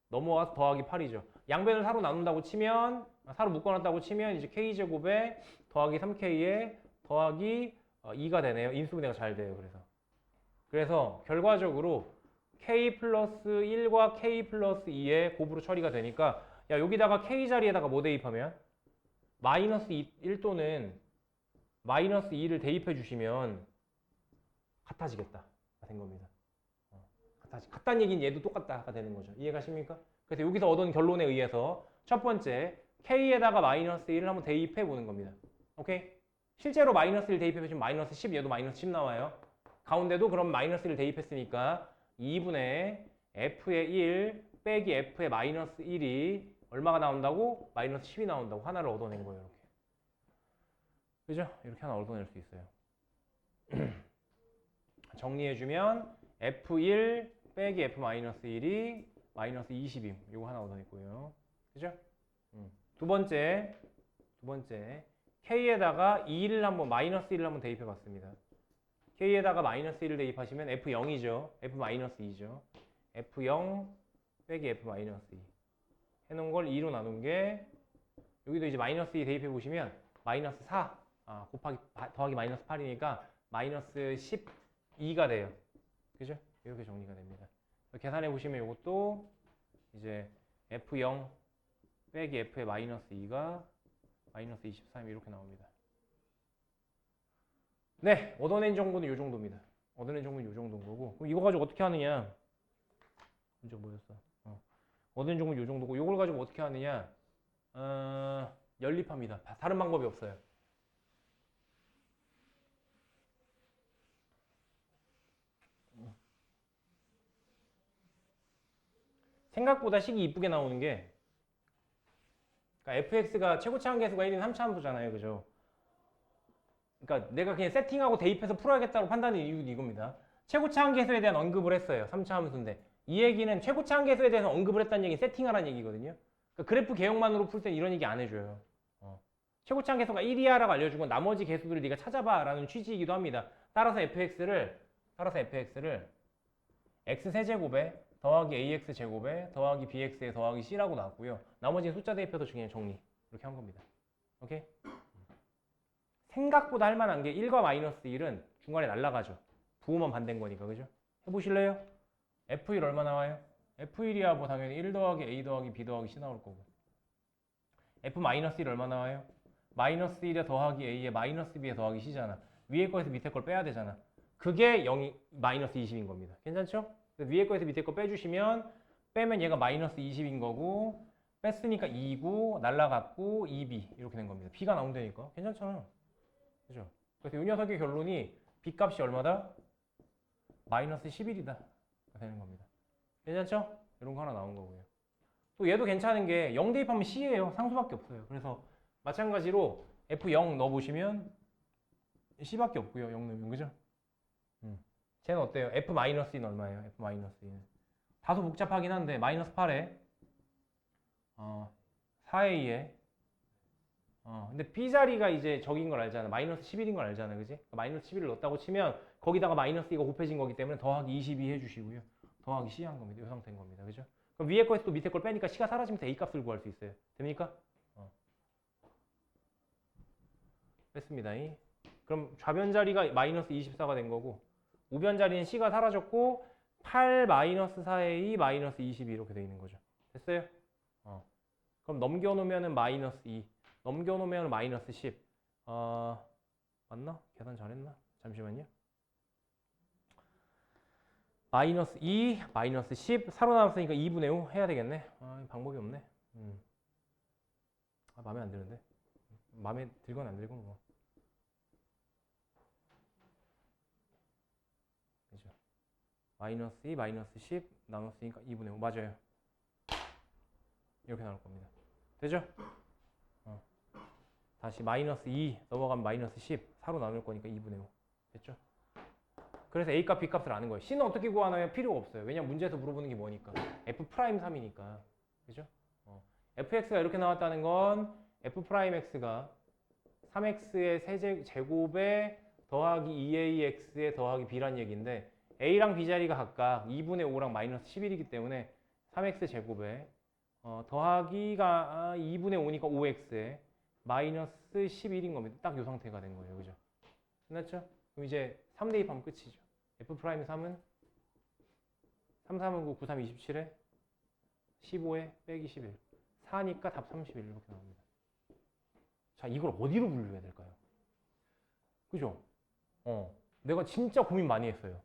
넘어와서 더하기 8이죠. 양변을 4로 나눈다고 치면 4로 묶어놨다고 치면 이제 K제곱에 더하기 3K에 더하기 2가 되네요. 인수분해가 잘 돼요. 그래서 결과적으로 K 플러스 1과 K 플러스 2의 곱으로 처리가 되니까 야 여기다가 K 자리에다가 뭐 대입하면 마이너스 1 또는 마이너스 2를 대입해 주시면 같아지겠다 된 겁니다. 같다는 얘기는 얘도 똑같다가 되는 거죠. 이해가십니까? 그래서 여기서 얻은 결론에 의해서 첫 번째 K에다가 마이너스 1을 한번 대입해 보는 겁니다. 오케이? 실제로 마이너스 1 대입해 보시면 마이너스 10, 얘도 마이너스 10 나와요. 가운데도 그럼 마이너스 1을 대입했으니까 2분의 F의 1 빼기 F의 마이너스 1이 얼마가 나온다고? 마이너스 10이 나온다고 하나를 얻어낸 거예요. 이렇게. 그죠? 이렇게 하나 얻어낼 수 있어요. 정리해주면 F1 빼기 F 마이너스 1이 마이너스 20임. 이거 하나 얻어냈고요. 그죠? 두 번째 K에다가 2를 한번 마이너스 1을 한번 대입해 봤습니다. K에다가 마이너스 1을 대입하시면 F0이죠. F 마이너스 2죠. F0 빼기 F 마이너스 2 해놓은 걸 2로 나눈 게 여기도 이제 마이너스 2 대입해 보시면 마이너스 4 곱하기 더하기 마이너스 8이니까 마이너스 12가 돼요. 그죠? 이렇게 정리가 됩니다. 계산해 보시면 이것도 이제 F0 빼기 F의 마이너스 2가 마이너스 23 이렇게 나옵니다. 네, 얻어낸 정보는 이 정도입니다. 얻어낸 정보는 이 정도인 거고. 그럼 이거 가지고 어떻게 하느냐? 문제 뭐였어? 얻어낸 정보는 이 정도고, 이걸 가지고 어떻게 하느냐? 연립합니다. 다른 방법이 없어요. 생각보다 식이 이쁘게 나오는 게, 그러니까 fx가 최고차 함계수가 1인 3차 함수잖아요, 그죠? 그러니까 내가 그냥 세팅하고 대입해서 풀어야겠다고 판단한 이유는 이겁니다. 최고차 함계수에 대한 언급을 했어요. 3차 함수인데 이 얘기는 최고차 함계수에 대해서 언급을 했다는 얘기 세팅하라는 얘기거든요. 그러니까 그래프 개형만으로 풀 때 이런 얘기 안 해줘요. 최고차 함계수가 1이야라고 알려주고 나머지 계수들을 네가 찾아봐라는 취지이기도 합니다. 따라서 fx를 x 세제곱에 더하기 ax 제곱에 더하기 bx에 더하기 c라고 나왔고요. 나머지는 숫자 대입해서 그냥 정리 이렇게 한 겁니다. 오케이? 생각보다 할 만한 게 1과 마이너스 1은 중간에 날라가죠. 부호만 반대인 거니까, 그죠? 해보실래요? F1 얼마 나와요? F1이야 뭐 당연히 1 더하기 A 더하기 B 더하기 C 나올 거고. F 마이너스 1 얼마 나와요? 마이너스 1에 더하기 A에 마이너스 B에 더하기 C잖아. 위에 거에서 밑에 걸 빼야 되잖아. 그게 0이 마이너스 20인 겁니다. 괜찮죠? 위에 거에서 밑에 거 빼주시면 빼면 얘가 마이너스 20인 거고 뺐으니까 2고 날라갔고 2B 이렇게 된 겁니다. B가 나온다니까. 괜찮잖아. 그죠? 그래서 이 녀석의 결론이 B 값이 얼마다? 마이너스 11이다. 되는 겁니다. 괜찮죠? 이런 거 하나 나온 거고요. 또 얘도 괜찮은 게 0 대입하면 C예요. 상수밖에 없어요. 그래서 마찬가지로 F0 넣어보시면 C밖에 없고요. 0 넣으면. 그죠? 쟤는 어때요? F-2는 얼마예요? F-2는. 다소 복잡하긴 한데 마이너스 8에 4A에 근데 B자리가 이제 적인 걸 알잖아. 마이너스 11인 걸 알잖아. 그지? 마이너스 11을 넣었다고 치면 거기다가 마이너스 2가 곱해진 거기 때문에 더하기 22 해주시고요. 더하기 C 한 겁니다. 이 상태인 겁니다. 그죠? 그럼 위에 거에서 또 밑에 걸 빼니까 C가 사라지면서 A 값을 구할 수 있어요. 됩니까? 뺐습니다. 그럼 좌변 자리가 마이너스 24가 된 거고 우변 자리는 C가 사라졌고 8 마이너스 4A 마이너스 22 이렇게 돼 있는 거죠. 됐어요? 그럼 넘겨놓으면은 마이너스 2 넘겨놓으면 마이너스 10 맞나? 계산 잘했나? 잠시만요. 마이너스 2 마이너스 10 사로 나왔으니까 2분의 5 해야 되겠네. 방법이 없네. 마음에 안 드는데. 마음에 들건 안 들건 뭐. 그죠? 마이너스 2 마이너스 10 나눴으니까 2분의 5 맞아요. 이렇게 나올 겁니다. 되죠? 다시 마이너스 2 넘어가면 마이너스 10 4로 나눌 거니까 2분의 5 됐죠? 그래서 A값 B값을 아는 거예요. C는 어떻게 구하나요? 필요가 없어요. 왜냐면 문제에서 물어보는 게 뭐니까 F'3이니까 그죠? fx가 이렇게 나왔다는 건 F'X가 3x의 세제곱에 더하기 2ax에 더하기 b란 얘기인데 A랑 B자리가 각각 2분의 5랑 마이너스 11이기 때문에 3x 제곱에 더하기가 2분의 5니까 5x에 마이너스 11인 겁니다. 딱 이 상태가 된 거예요. 그죠? 끝났죠? 그럼 이제 3 대입하면 끝이죠. F'3은 3, 3은 9, 9, 3, 27에 15에 빼기 11 4니까 답 31 이렇게 나옵니다. 자, 이걸 어디로 분류해야 될까요? 그죠? 내가 진짜 고민 많이 했어요.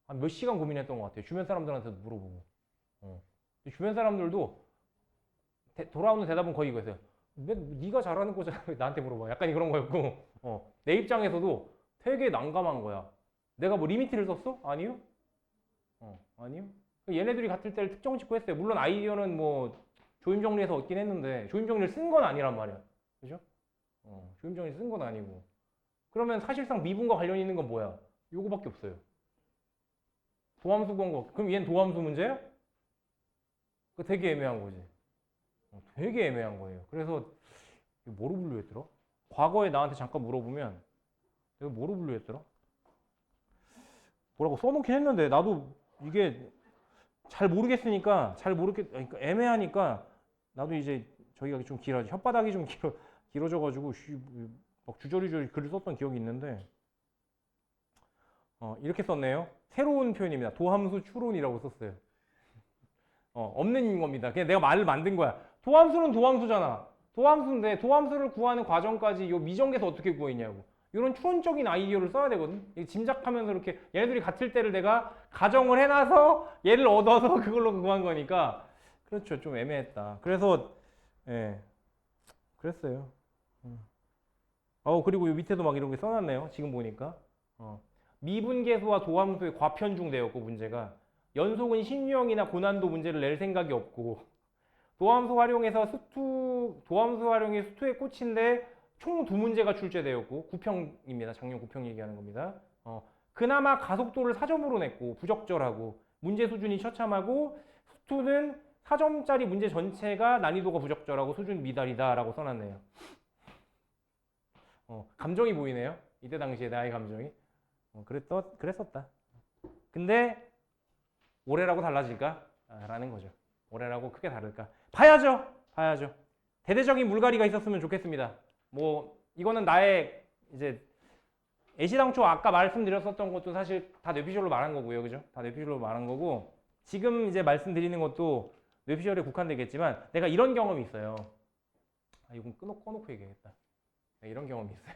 한 몇 시간 고민했던 것 같아요. 주변 사람들한테도 물어보고. 주변 사람들도 돌아오는 대답은 거의 이거였어요. 네가 잘하는 거잖아. 왜 나한테 물어봐. 약간 그런 거였고. 내 입장에서도 되게 난감한 거야. 내가 뭐 리미트를 썼어? 아니요. 아니요. 얘네들이 같을 때를 특정 짓고 했어요. 물론 아이디어는 뭐 조임 정리해서 얻긴 했는데 조임 정리를 쓴 건 아니란 말이야. 그죠? 조임 정리 쓴 건 아니고. 그러면 사실상 미분과 관련 있는 건 뭐야? 요거밖에 없어요. 도함수 구한 거. 그럼 얘는 도함수 문제야? 그 되게 애매한 거지. 되게 애매한 거예요. 그래서 뭐로 분류했더라? 과거에 나한테 잠깐 물어보면 내가 뭐로 분류했더라? 뭐라고 써놓긴 했는데 나도 이게 잘 모르겠으니까 그러니까 애매하니까 나도 이제 저기가 좀 길어져 혓바닥이 좀 길어져가지고 막 주저리주저리 글을 썼던 기억이 있는데 이렇게 썼네요. 새로운 표현입니다. 도함수 추론이라고 썼어요. 없는 겁니다. 그냥 내가 말을 만든 거야. 도함수는 도함수잖아. 도함수인데 도함수를 구하는 과정까지 요 미정계에서 어떻게 구했냐고. 이런 추론적인 아이디어를 써야 되거든. 이게 짐작하면서 이렇게 얘네들이 같을 때를 내가 가정을 해놔서 얘를 얻어서 그걸로 그거 한 거니까 그렇죠. 좀 애매했다. 그래서 예, 그랬어요. 그리고 이 밑에도 막 이런 게 써놨네요. 지금 보니까 미분계수와 도함수의 과편중 되었고 문제가 연속은 신유형이나 고난도 문제를 낼 생각이 없고 도함수 활용해서 도함수 활용이 수투의 꽃인데 총 두 문제가 출제되었고 9평입니다. 작년 9평 얘기하는 겁니다. 그나마 가속도를 4점으로 냈고 부적절하고 문제 수준이 처참하고 수투는 4점짜리 문제 전체가 난이도가 부적절하고 수준 미달이다라고 써놨네요. 감정이 보이네요. 이때 당시에 나의 감정이. 그랬었다. 근데 올해라고 달라질까? 라는 거죠. 올해라고 크게 다를까? 봐야죠. 대대적인 물갈이가 있었으면 좋겠습니다. 뭐 이거는 나의 이제 애시당초 아까 말씀드렸었던 것도 사실 다 뇌피셜로 말한 거고요. 그죠? 다 뇌피셜로 말한 거고 지금 이제 말씀드리는 것도 뇌피셜에 국한되겠지만 내가 이런 경험이 있어요. 이건 꺼놓고 얘기하겠다. 이런 경험이 있어요.